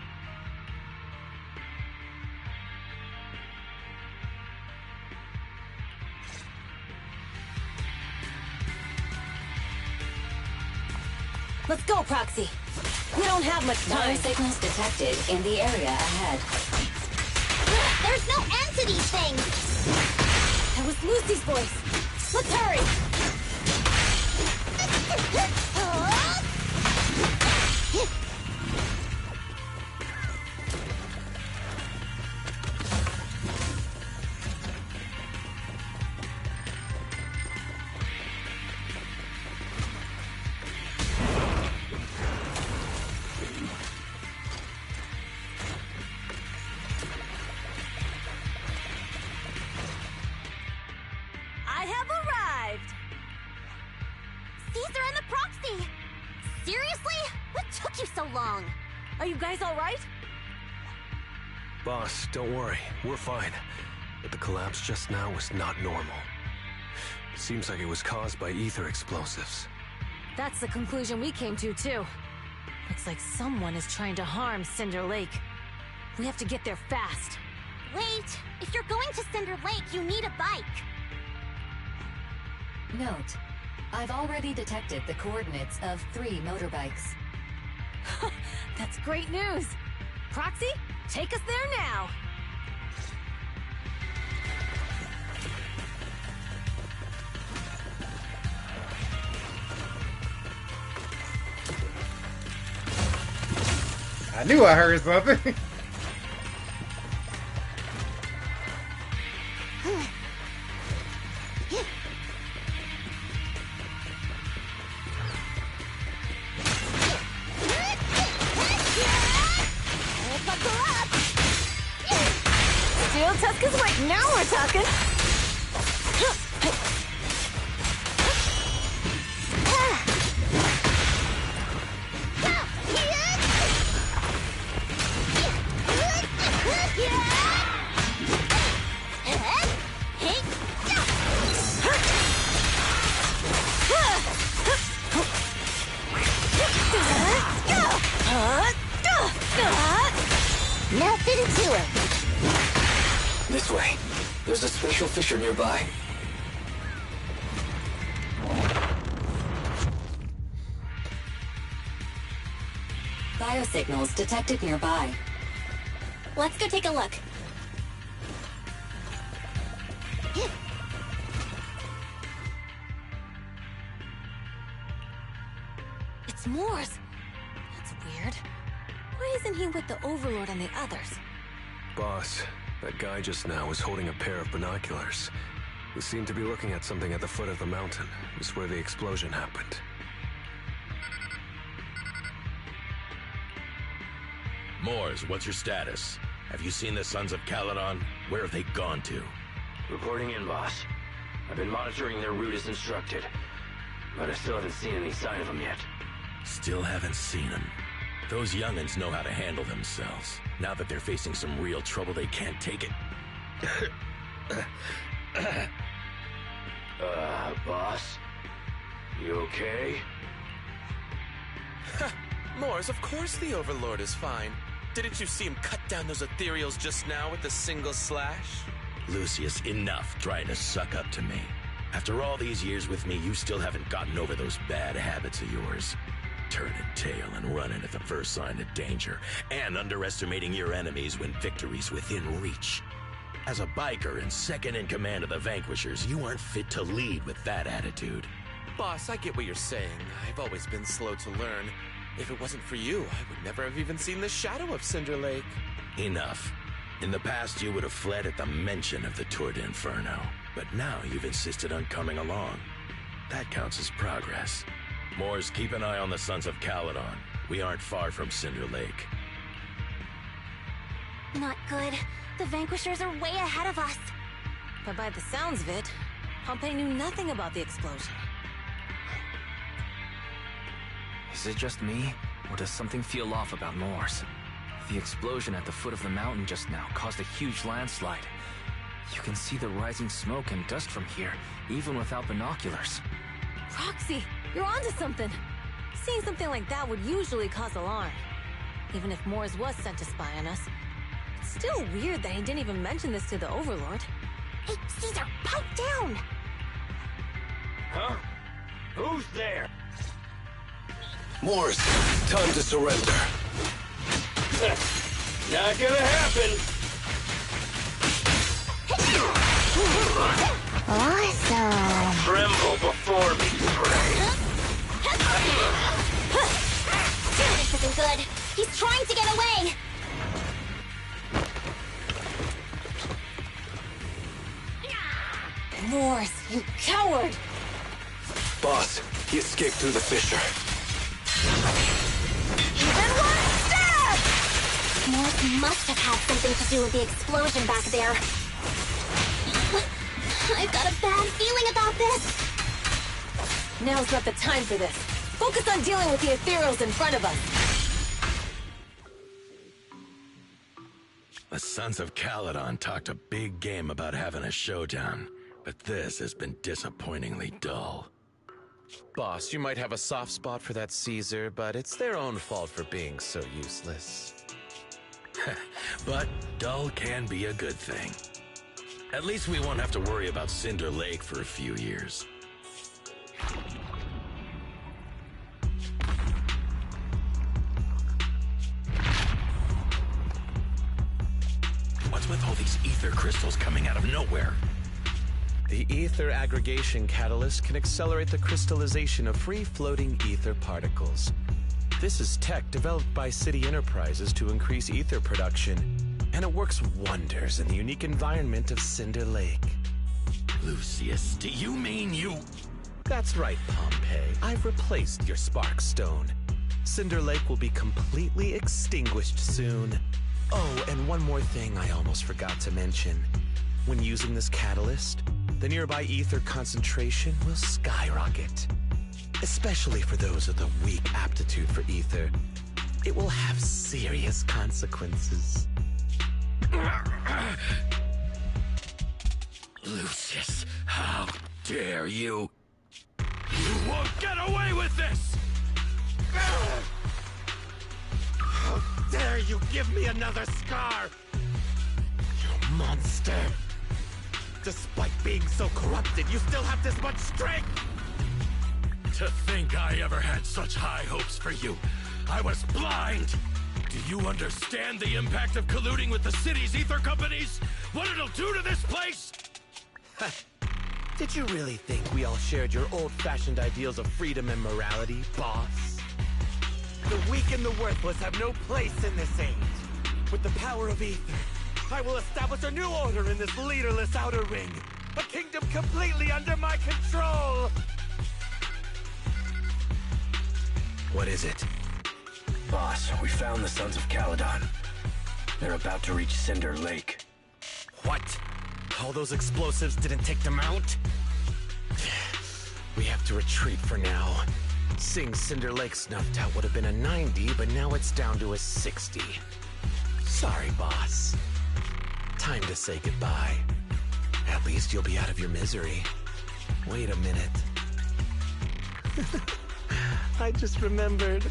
Let's go, Proxy. We don't have much time. Water signals detected in the area ahead. There's no end to these things! That was Lucy's voice. Let's hurry! Are you guys all right? Boss, don't worry. We're fine. But the collapse just now was not normal. Seems like it was caused by ether explosives. That's the conclusion we came to, too. Looks like someone is trying to harm Cinder Lake. We have to get there fast. Wait! If you're going to Cinder Lake, you need a bike! Note, I've already detected the coordinates of 3 motorbikes. That's great news! Proxy, take us there now! I knew I heard something. Steel Tusk like, now we're talking! There's a special fissure nearby. Biosignals detected nearby. Let's go take a look. It's Moors. That's weird. Why isn't he with the Overlord and the others? Boss, that guy just now was holding a pair of binoculars. He seemed to be looking at something at the foot of the mountain. It's where the explosion happened. Moors, what's your status? Have you seen the Sons of Caledon? Where have they gone to? Reporting in, boss. I've been monitoring their route as instructed, but I still haven't seen any sign of them yet. Still haven't seen them. Those young'uns know how to handle themselves. Now that they're facing some real trouble, they can't take it. Boss? You okay? Moors, of course the Overlord is fine. Didn't you see him cut down those ethereals just now with a single slash? Lucius, enough trying to suck up to me. After all these years with me, you still haven't gotten over those bad habits of yours. Turning tail and running at the first sign of danger, and underestimating your enemies when victory's within reach. As a biker and second in command of the Vanquishers, you aren't fit to lead with that attitude. Boss, I get what you're saying. I've always been slow to learn. If it wasn't for you, I would never have even seen the shadow of Cinder Lake. Enough. In the past, you would have fled at the mention of the Tour d'Inferno, but now you've insisted on coming along. That counts as progress. Moors, keep an eye on the Sons of Caledon. We aren't far from Cinder Lake. Not good. The Vanquishers are way ahead of us. But by the sounds of it, Pompey knew nothing about the explosion. Is it just me, or does something feel off about Moors? The explosion at the foot of the mountain just now caused a huge landslide. You can see the rising smoke and dust from here, even without binoculars. Roxy, you're onto something. Seeing something like that would usually cause alarm. Even if Moors was sent to spy on us. It's still weird that he didn't even mention this to the Overlord. Hey, Caesar, pipe down! Huh? Who's there? Moors, time to surrender. Not gonna happen! Awesome! Tremble before me, prey! This isn't good! He's trying to get away! Moors, you coward! Boss, he escaped through the fissure. Even one step! Moors must have had something to do with the explosion back there. I've got a bad feeling about this. Now's not the time for this. Focus on dealing with the ethereals in front of us. The Sons of Caledon talked a big game about having a showdown, but this has been disappointingly dull. Boss, you might have a soft spot for that Caesar, but it's their own fault for being so useless. But dull can be a good thing. At least we won't have to worry about Cinder Lake for a few years. What's with all these ether crystals coming out of nowhere? The ether aggregation catalyst can accelerate the crystallization of free-floating ether particles. This is tech developed by City Enterprises to increase ether production, and it works wonders in the unique environment of Cinder Lake. Lucius, do you mean you... That's right, Pompey. I've replaced your spark stone. Cinder Lake will be completely extinguished soon. Oh, and one more thing I almost forgot to mention. When using this catalyst, the nearby ether concentration will skyrocket. Especially for those with a weak aptitude for ether. It will have serious consequences. Lucius, how dare you? You won't get away with this! How dare you give me another scar! You monster! Despite being so corrupted, you still have this much strength! To think I ever had such high hopes for you. I was blind! Do you understand the impact of colluding with the city's ether companies? What it'll do to this place? Did you really think we all shared your old-fashioned ideals of freedom and morality, boss? The weak and the worthless have no place in this age. With the power of ether, I will establish a new order in this leaderless outer ring. A kingdom completely under my control! What is it? Boss, we found the Sons of Caledon. They're about to reach Cinder Lake. What? All those explosives didn't take them out? We have to retreat for now. Seeing Cinder Lake snuffed out would have been a 90, but now it's down to a 60. Sorry, boss. Time to say goodbye. At least you'll be out of your misery. Wait a minute. I just remembered.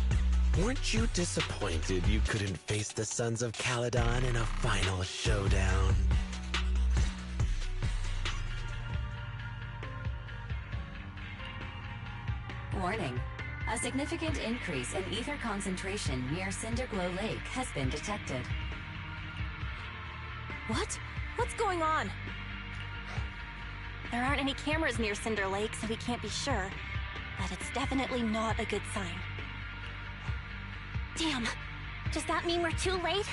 Weren't you disappointed you couldn't face the Sons of Caledon in a final showdown? Warning. A significant increase in ether concentration near Cinderglow Lake has been detected. What? What's going on? There aren't any cameras near Cinder Lake, so we can't be sure. But it's definitely not a good sign. Damn. Does that mean we're too late?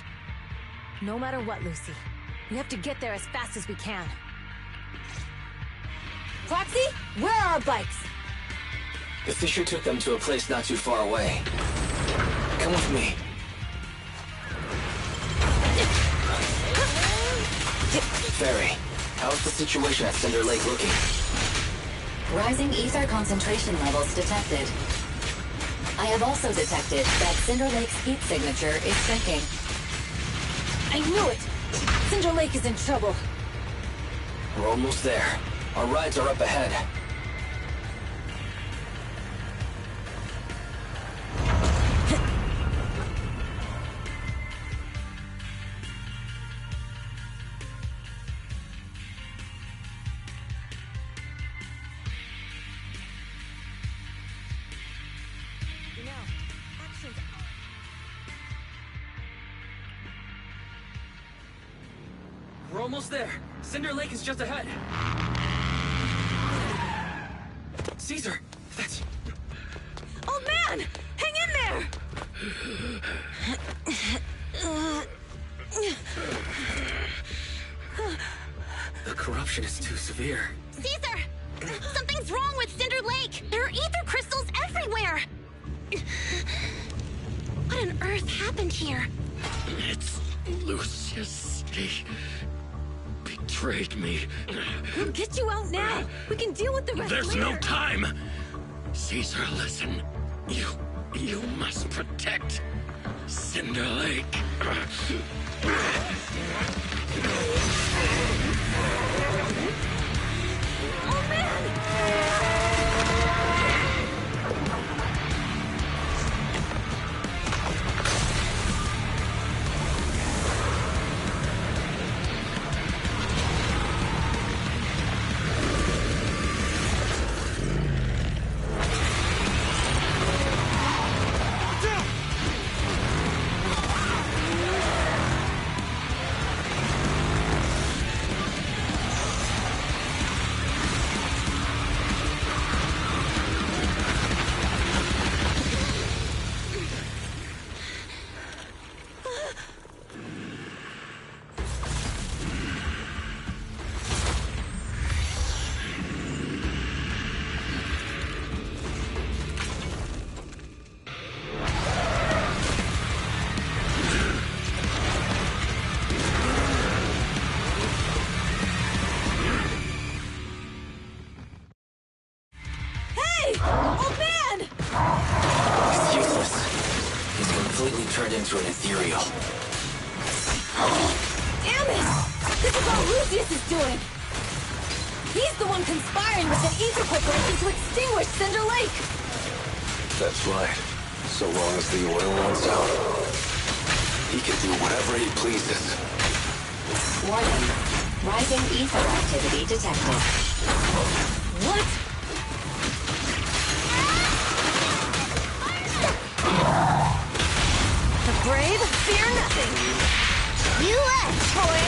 No matter what, Lucy. We have to get there as fast as we can. Foxy, where are our bikes? The Fisher took them to a place not too far away. Come with me. Ferry, how's the situation at Cinder Lake looking? Rising ether concentration levels detected. I have also detected that Cinder Lake's heat signature is shrinking. I knew it! Cinder Lake is in trouble. We're almost there. Our rides are up ahead. We're almost there. Cinder Lake is just ahead. Caesar, that's... Old man! Hang in there! The corruption is too severe. Caesar! Something's wrong with Cinder Lake! There are ether crystals everywhere! What on earth happened here? It's Lucius. He betrayed me. We'll get you out now. We can deal with the rest There's later. no time. Caesar, listen. You must protect Cinder Lake. Oh, man! Turned into an ethereal. Damn it! This is all Lucius is doing! He's the one conspiring with an ether corporation to extinguish Cinder Lake! That's right. So long as the oil runs out, he can do whatever he pleases. Warning. Rising ether activity detected. What? The brave fear nothing. You left, boy.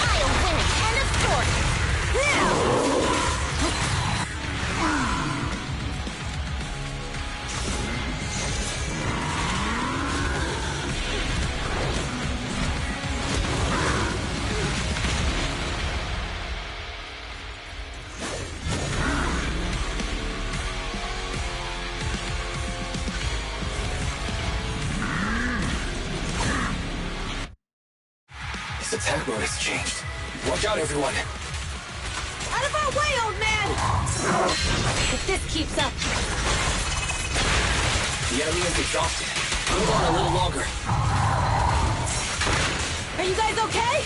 I'll win it. End of story. His attack mode has changed. Watch out, everyone. Out of our way, old man! If this keeps up... The enemy is exhausted. Hold on a little longer. Are you guys okay?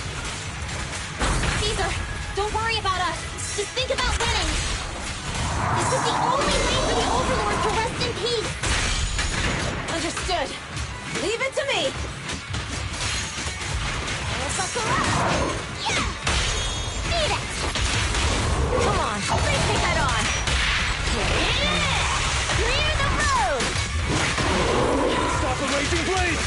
Caesar, don't worry about us. Just think about winning. This is the only way for the Overlord to rest in peace. Understood. Leave it to me. Yeah! Eat it! Come on, face me head on. Clear the road! Stop the raging blade!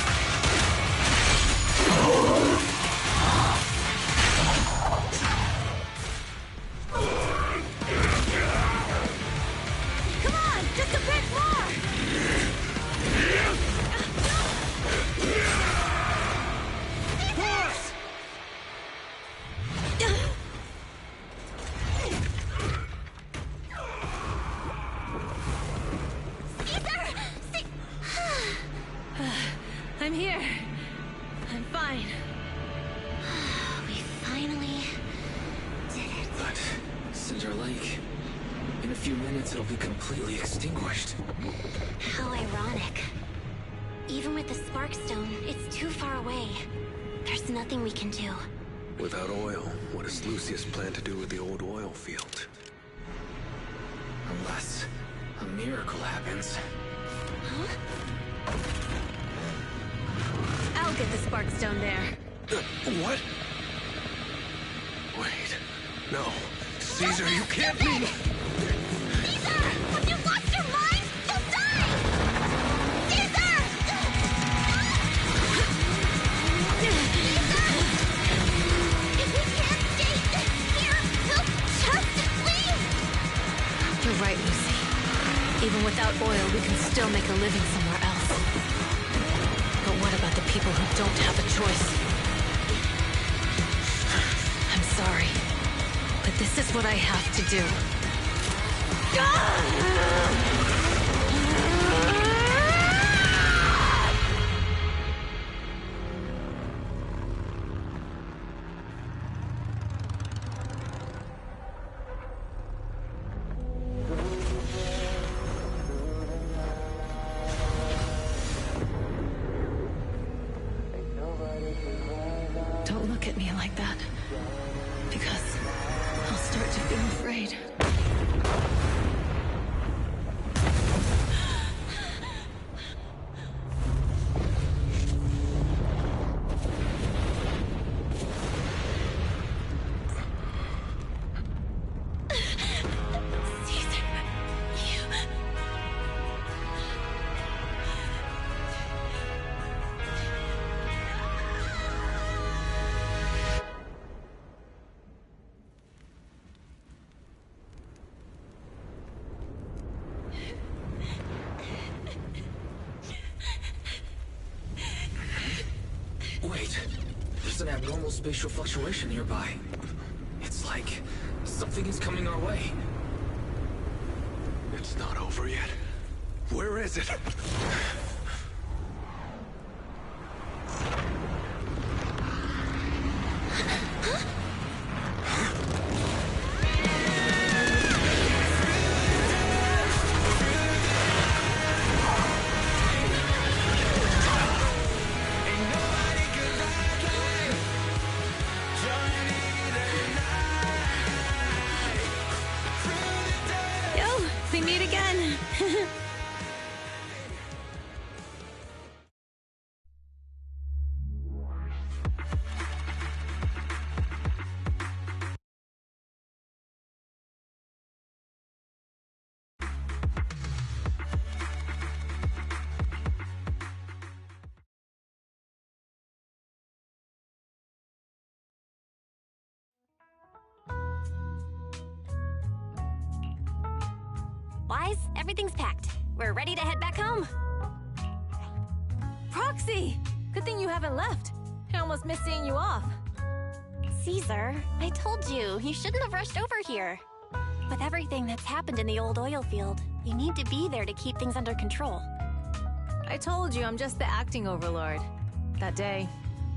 Come on, just a bit more. I'm here. I'm fine. We finally did it. But Cinder Lake, in a few minutes it'll be completely extinguished. How ironic. Even with the Sparkstone, it's too far away. There's nothing we can do. Without oil, what does Lucius plan to do with the old oil field? Unless a miracle happens. Huh? I'll get the Sparkstone there. What? Wait. No. Caesar, you can't leave! Caesar! Have you lost your mind? You'll die! Caesar! If we can't stay here, we'll just leave! You're right, Lucy. Even without oil, we can still make a living somewhere else. But what about the people who don't have a choice? I'm sorry, but this is what I have to do. Don't look at me like that, because I'll start to feel afraid. Wait, there's an abnormal spatial fluctuation nearby. It's like something is coming our way. It's not over yet. Where is it? Yo, we meet again. Wise, everything's packed. We're ready to head back home. Proxy! Good thing you haven't left. I almost missed seeing you off. Caesar, I told you, you shouldn't have rushed over here. With everything that's happened in the old oil field, you need to be there to keep things under control. I told you I'm just the acting overlord. That day,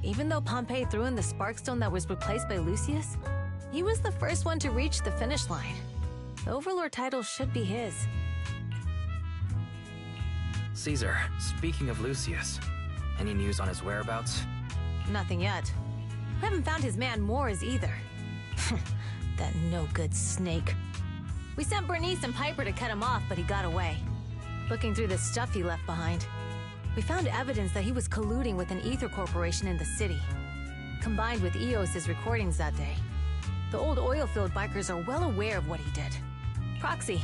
even though Pompey threw in the Sparkstone that was replaced by Lucius, he was the first one to reach the finish line. The overlord title should be his. Caesar, speaking of Lucius, any news on his whereabouts? Nothing yet. We haven't found his man Moors either. That no-good snake. We sent Bernice and Piper to cut him off, but he got away. Looking through the stuff he left behind, we found evidence that he was colluding with an ether corporation in the city. Combined with Eos's recordings that day, the old oil field bikers are well aware of what he did. Proxy,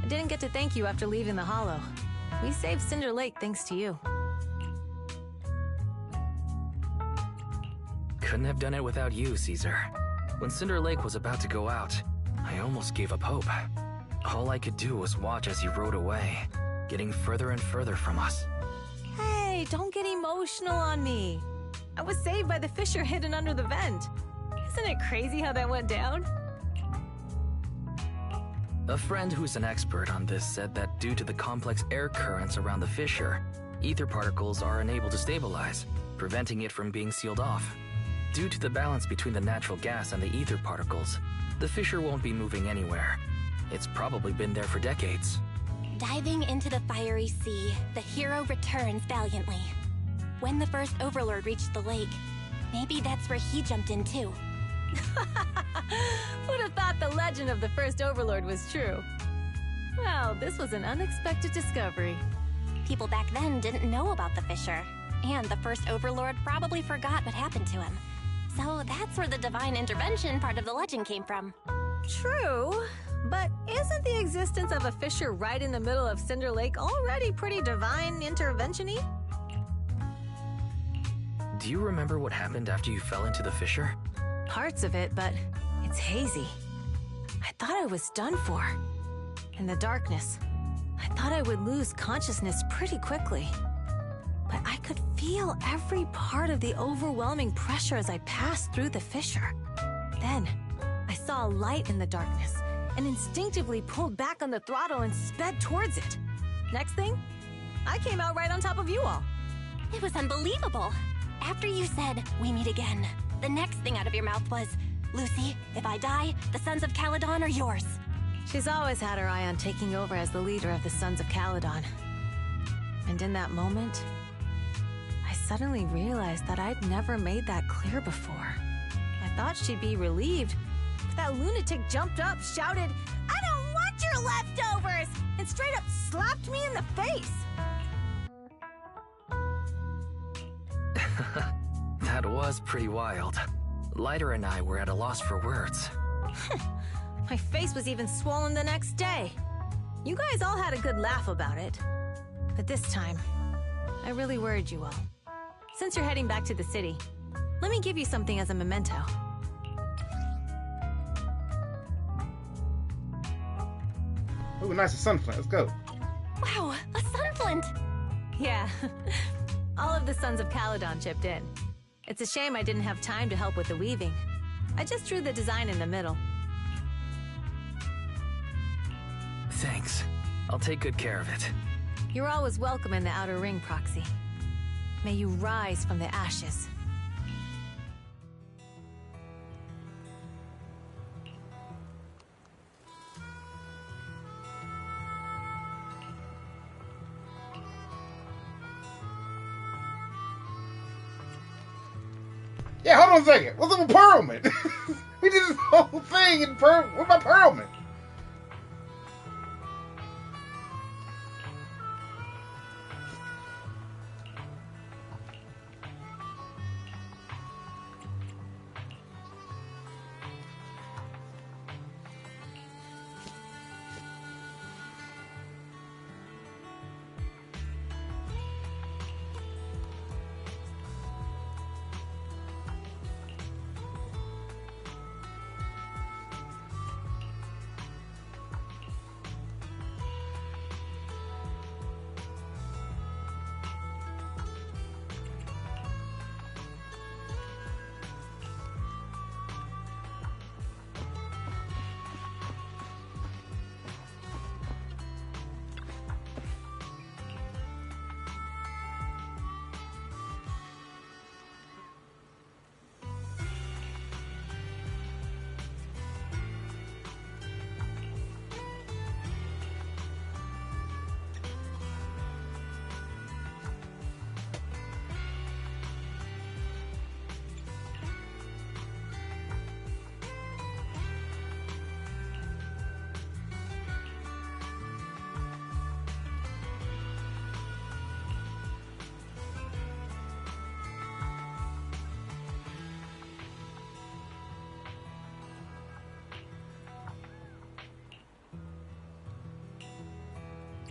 I didn't get to thank you after leaving the Hollow. We saved Cinder Lake thanks to you. Couldn't have done it without you, Caesar. When Cinder Lake was about to go out, I almost gave up hope. All I could do was watch as he rode away, getting further and further from us. Hey, don't get emotional on me. I was saved by the fissure hidden under the vent. Isn't it crazy how that went down? A friend who's an expert on this said that due to the complex air currents around the fissure, ether particles are unable to stabilize, preventing it from being sealed off. Due to the balance between the natural gas and the ether particles, the fissure won't be moving anywhere. It's probably been there for decades. Diving into the fiery sea, the hero returns valiantly. When the first overlord reached the lake, maybe that's where he jumped in too. Who'd have thought the legend of the first overlord was true? Well, this was an unexpected discovery. People back then didn't know about the fissure, and the first overlord probably forgot what happened to him. So that's where the divine intervention part of the legend came from. True, but isn't the existence of a fissure right in the middle of Cinder Lake already pretty divine intervention-y? Do you remember what happened after you fell into the fissure? Parts of it, but it's hazy. I thought I was done for. In the darkness, I thought I would lose consciousness pretty quickly. But I could feel every part of the overwhelming pressure as I passed through the fissure. Then, I saw a light in the darkness and instinctively pulled back on the throttle and sped towards it. Next thing, I came out right on top of you all. It was unbelievable. After you said, "We meet again," the next thing out of your mouth was, "Lucy, if I die, the Sons of Caledon are yours." She's always had her eye on taking over as the leader of the Sons of Caledon. And in that moment, I suddenly realized that I'd never made that clear before. I thought she'd be relieved, but that lunatic jumped up, shouted, "I don't want your leftovers!" and straight up slapped me in the face. That was pretty wild. Lighter and I were at a loss for words. My face was even swollen the next day. You guys all had a good laugh about it. But this time, I really worried you all. Since you're heading back to the city, let me give you something as a memento. Ooh, nice a sunflint. Let's go. Wow, a sunflint! Yeah, all of the Sons of Caledon chipped in. It's a shame I didn't have time to help with the weaving. I just drew the design in the middle. Thanks. I'll take good care of it. You're always welcome in the Outer Ring, Proxy. May you rise from the ashes. Yeah, hold on a second. What's up with Pearlman? We did this whole thing in what about Pearlman?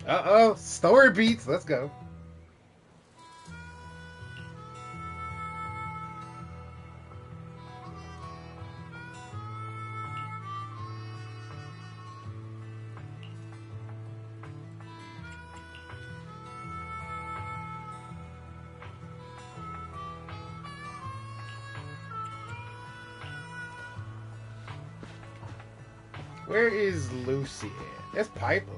Uh-oh, story beats. Let's go. Where is Lucy at? That's Piper.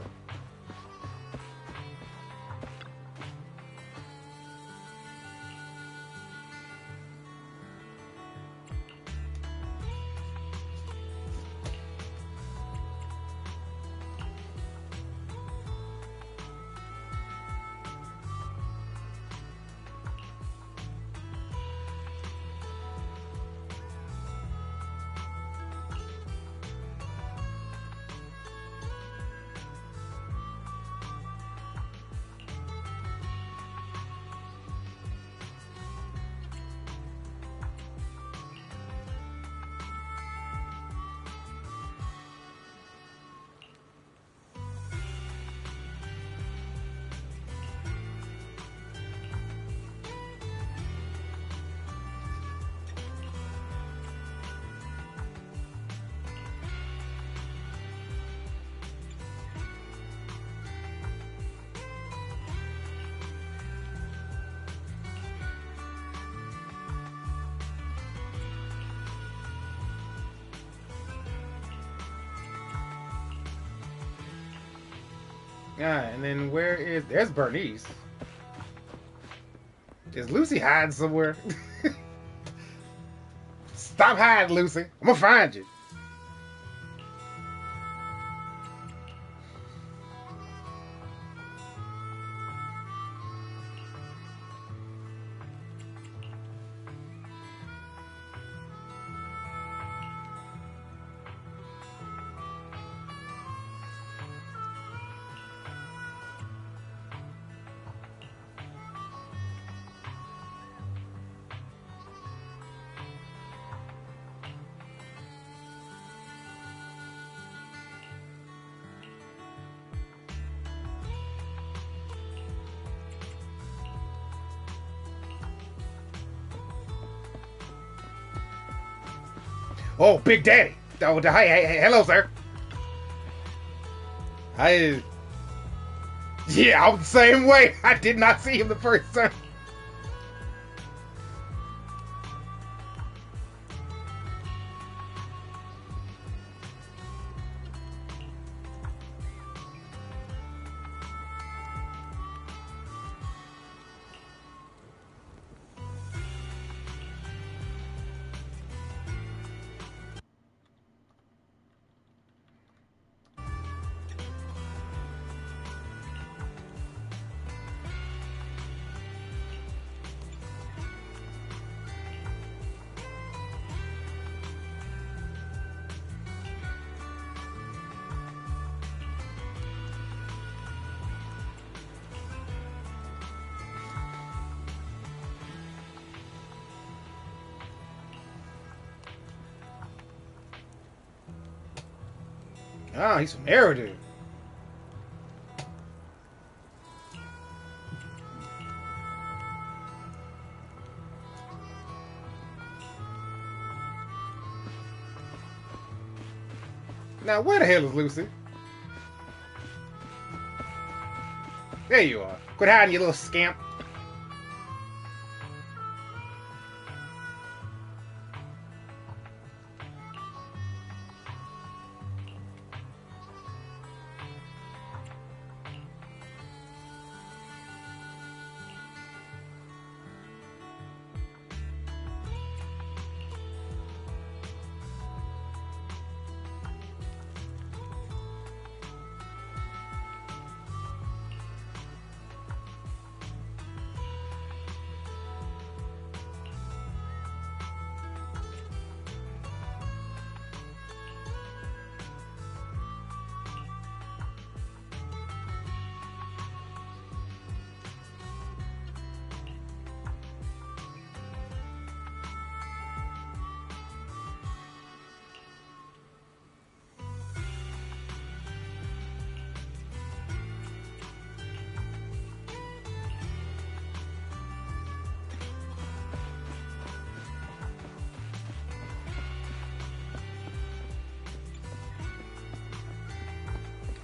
Yeah, and then there's Bernice. Is Lucy hiding somewhere? Stop hiding, Lucy. I'm gonna find you. Oh, Big Daddy. Oh, hey, hello, sir. Yeah, I was the same way. I did not see him the first time. Ah, he's from Eridu. Now, where the hell is Lucy? There you are. Quit hiding, you little scamp.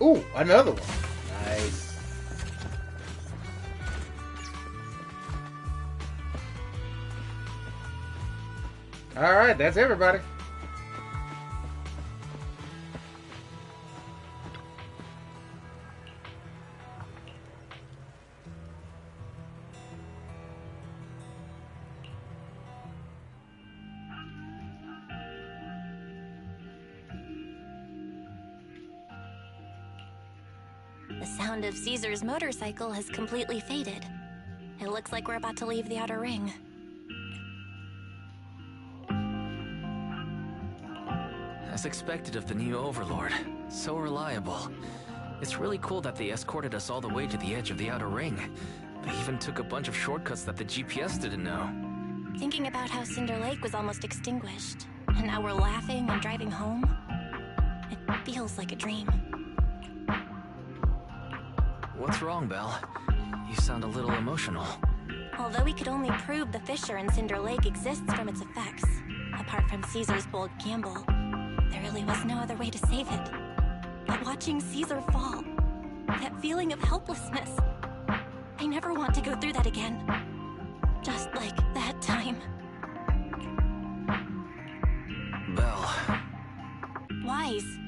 Ooh, another one. Nice. Alright, that's everybody. The sound of Caesar's motorcycle has completely faded. It looks like we're about to leave the outer ring. As expected of the new Overlord. So reliable. It's really cool that they escorted us all the way to the edge of the outer ring. They even took a bunch of shortcuts that the GPS didn't know. Thinking about how Cinder Lake was almost extinguished, and now we're laughing and driving home, it feels like a dream. What's wrong, Belle? You sound a little emotional. Although we could only prove the fissure in Cinder Lake exists from its effects, apart from Caesar's bold gamble, there really was no other way to save it. But watching Caesar fall, that feeling of helplessness, I never want to go through that again. Just like that time. Belle. Wise.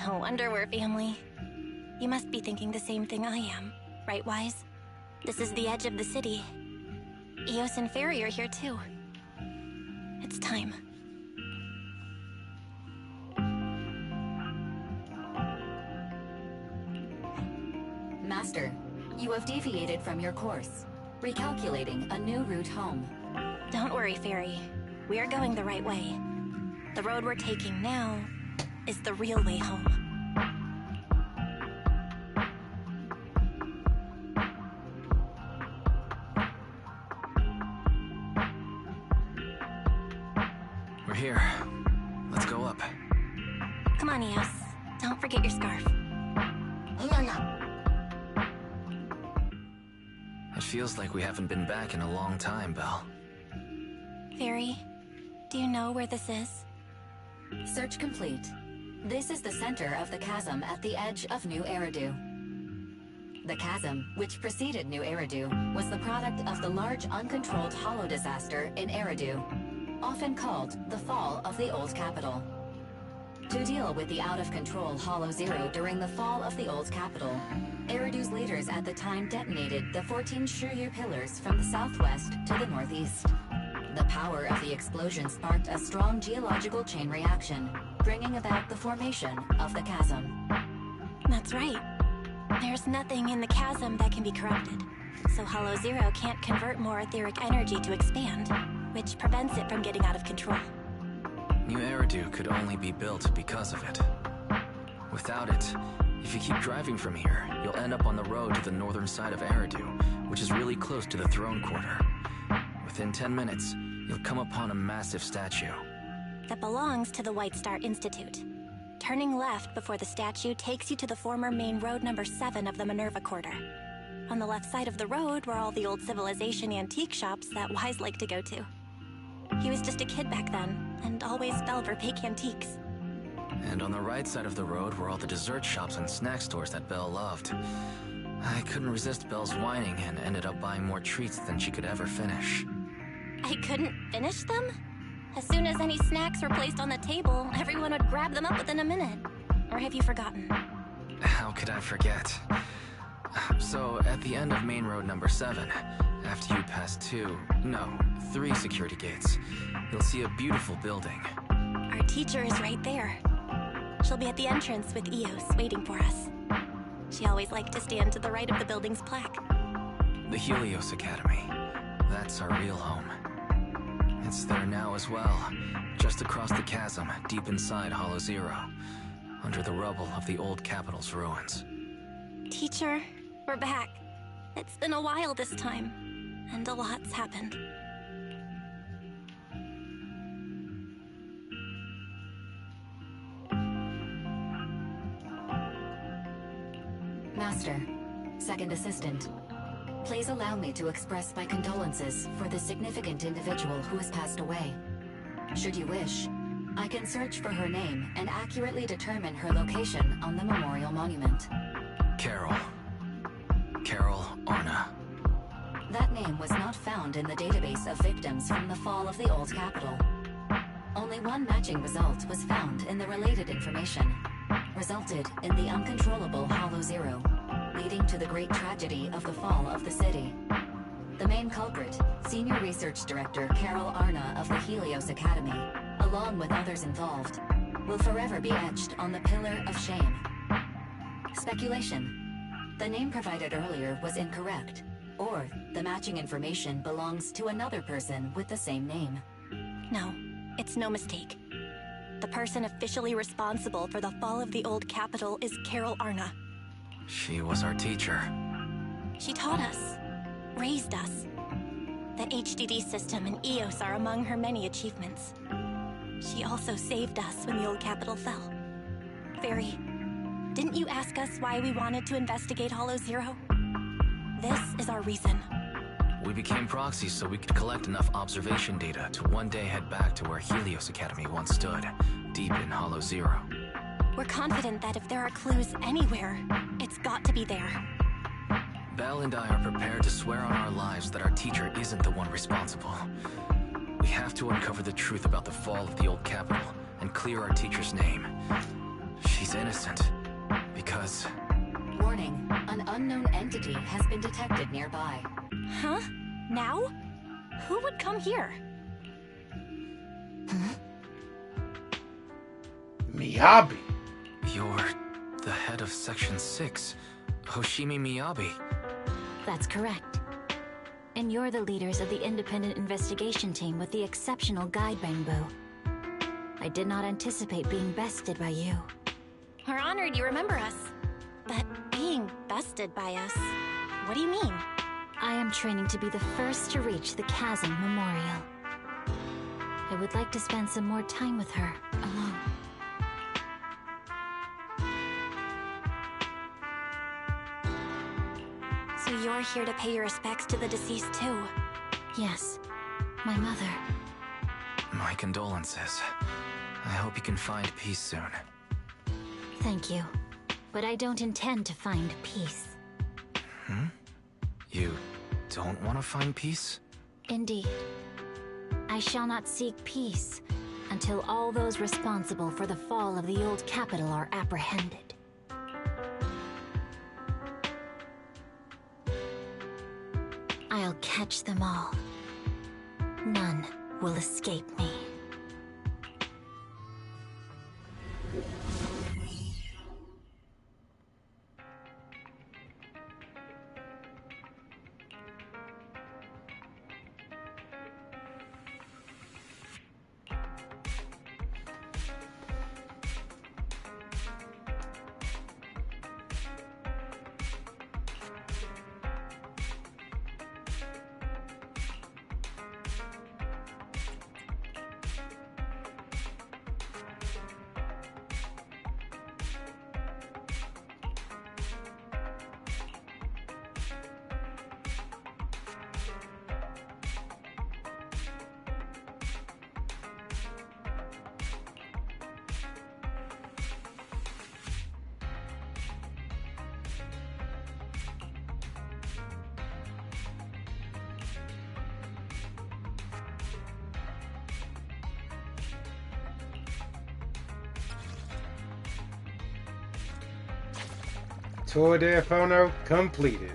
No wonder we're family. You must be thinking the same thing I am, right, Wise? This is the edge of the city. Eos and Fairy are here too. It's time. Master, you have deviated from your course, recalculating a new route home. Don't worry, Fairy. We are going the right way. The road we're taking now is the real way home. We're here. Let's go up. Come on, Eos. Don't forget your scarf. It feels like we haven't been back in a long time, Belle. Fairy, do you know where this is? Search complete. This is the center of the chasm at the edge of New Eridu. The chasm, which preceded New Eridu, was the product of the large uncontrolled hollow disaster in Eridu, often called the fall of the Old Capital. To deal with the out-of-control Hollow Zero during the fall of the Old Capital, Eridu's leaders at the time detonated the 14 Shiryu pillars from the southwest to the northeast. The power of the explosion sparked a strong geological chain reaction, bringing about the formation of the chasm. That's right. There's nothing in the chasm that can be corrupted, so Hollow Zero can't convert more etheric energy to expand, which prevents it from getting out of control. New Eridu could only be built because of it. Without it, if you keep driving from here, you'll end up on the road to the northern side of Eridu, which is really close to the throne quarter. Within 10 minutes, you'll come upon a massive statue. That belongs to the White Star Institute. Turning left before the statue takes you to the former main road number 7 of the Minerva Quarter. On the left side of the road were all the old civilization antique shops that Wise liked to go to. He was just a kid back then, and always fell for fake antiques. And on the right side of the road were all the dessert shops and snack stores that Belle loved. I couldn't resist Belle's whining and ended up buying more treats than she could ever finish. I couldn't finish them? As soon as any snacks were placed on the table, everyone would grab them up within a minute. Or have you forgotten? How could I forget? So, at the end of main road number 7, after you pass 3 security gates, you'll see a beautiful building. Our teacher is right there. She'll be at the entrance with Eos waiting for us. She always liked to stand to the right of the building's plaque. The Helios Academy. That's our real home. It's there now as well, just across the chasm, deep inside Hollow Zero, under the rubble of the old capital's ruins. Teacher, we're back. It's been a while this time, and a lot's happened. Master, Second Assistant, please allow me to express my condolences for the significant individual who has passed away. Should you wish, I can search for her name and accurately determine her location on the memorial monument. Carol Arna. That name was not found in the database of victims from the fall of the old capital. Only one matching result was found in the related information, resulted in the uncontrollable Hollow Zero, leading to the great tragedy of the fall of the city. The main culprit, Senior Research Director Carol Arna of the Helios Academy, along with others involved, will forever be etched on the Pillar of Shame. Speculation. The name provided earlier was incorrect, or the matching information belongs to another person with the same name. No, it's no mistake. The person officially responsible for the fall of the old capital is Carol Arna. She was our teacher. She taught us, raised us. That HDD system and EOS are among her many achievements. She also saved us when the old capital fell. Fairy, didn't you ask us why we wanted to investigate Hollow Zero? This is our reason. We became proxies so we could collect enough observation data to one day head back to where Helios Academy once stood, deep in Hollow Zero. We're confident that if there are clues anywhere, it's got to be there. Belle and I are prepared to swear on our lives that our teacher isn't the one responsible. We have to uncover the truth about the fall of the old capital and clear our teacher's name. She's innocent, because... Warning, an unknown entity has been detected nearby. Huh? Now? Who would come here? Miyabi. You're the head of Section 6, Hoshimi Miyabi. That's correct. And you're the leaders of the independent investigation team with the exceptional guide Bangbu. I did not anticipate being bested by you. We're honored you remember us. But being bested by us, what do you mean? I am training to be the first to reach the Chasm Memorial. I would like to spend some more time with her, alone. So you're here to pay your respects to the deceased too? Yes, my mother. My condolences. I hope you can find peace soon. Thank you. But I don't intend to find peace. You don't want to find peace? Indeed. I shall not seek peace until all those responsible for the fall of the old capital are apprehended. I'll catch them all. None will escape me. Tour de INFERNO completed.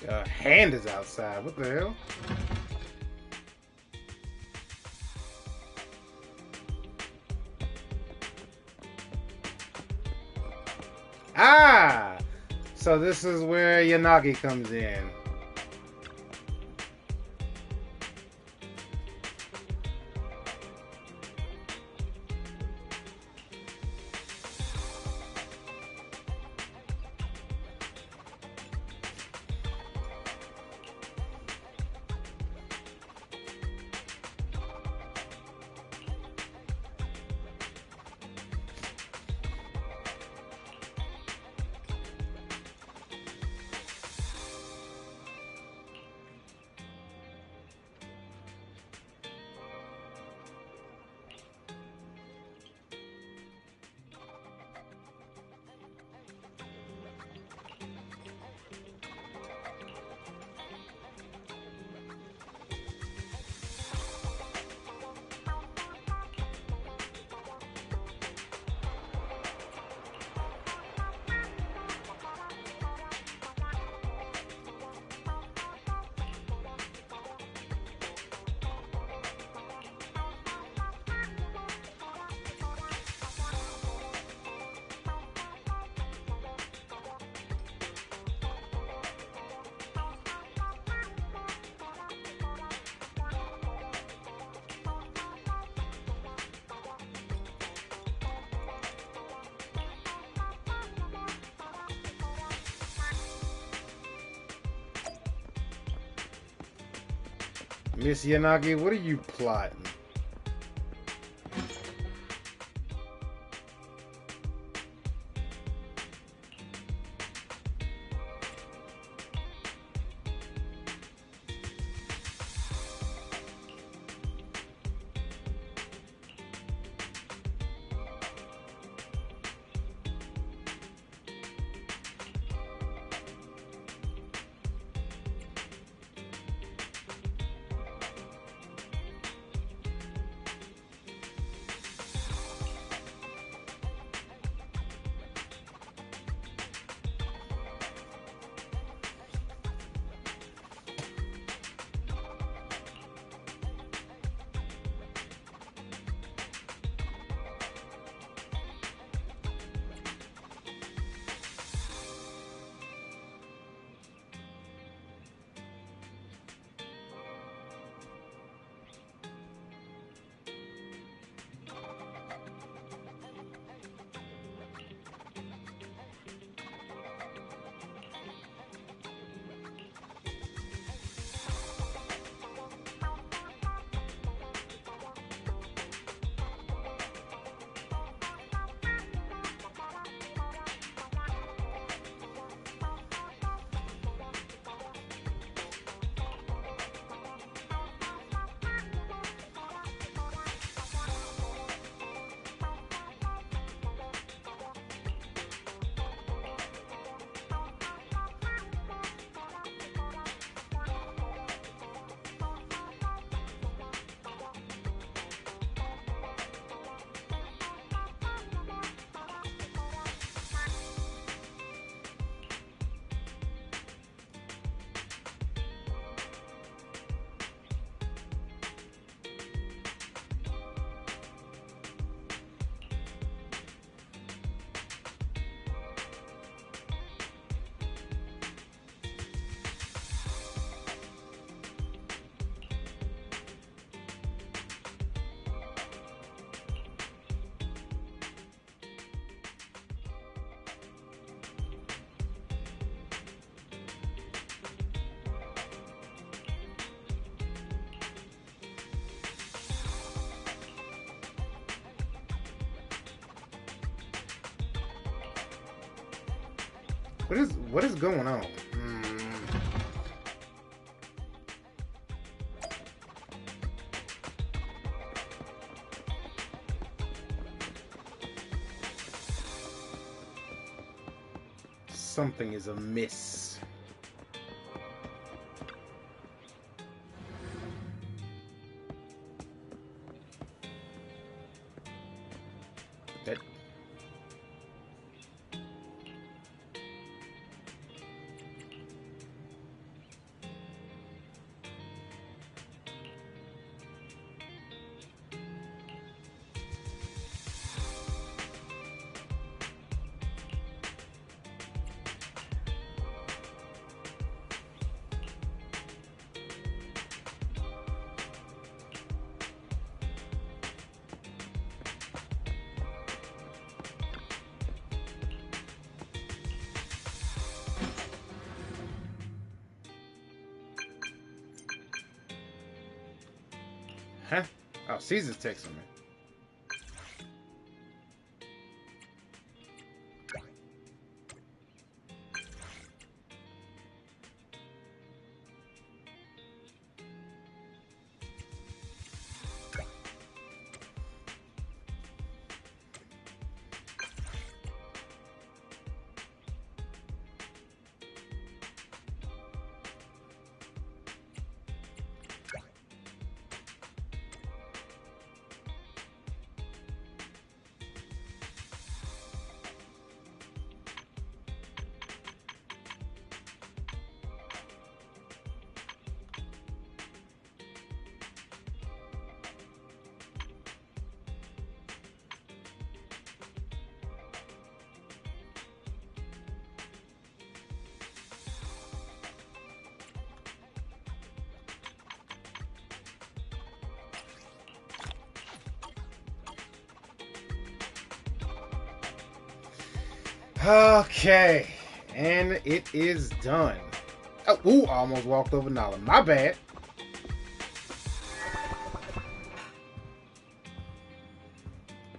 Hand is outside. What the hell? Ah! So this is where Yanagi comes in. Miss Yanagi, what are you plotting? What is going on? Something is amiss. That Huh? Oh, Caesar's texting me. Okay, and it is done. Oh, ooh, I almost walked over Nala. My bad.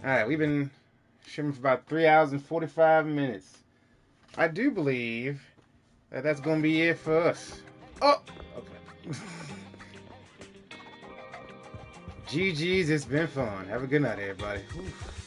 Alright, we've been streaming for about 3 hours and 45 minutes. I do believe that that's going to be it for us. Oh, okay. GG's, it's been fun. Have a good night, everybody. Oof.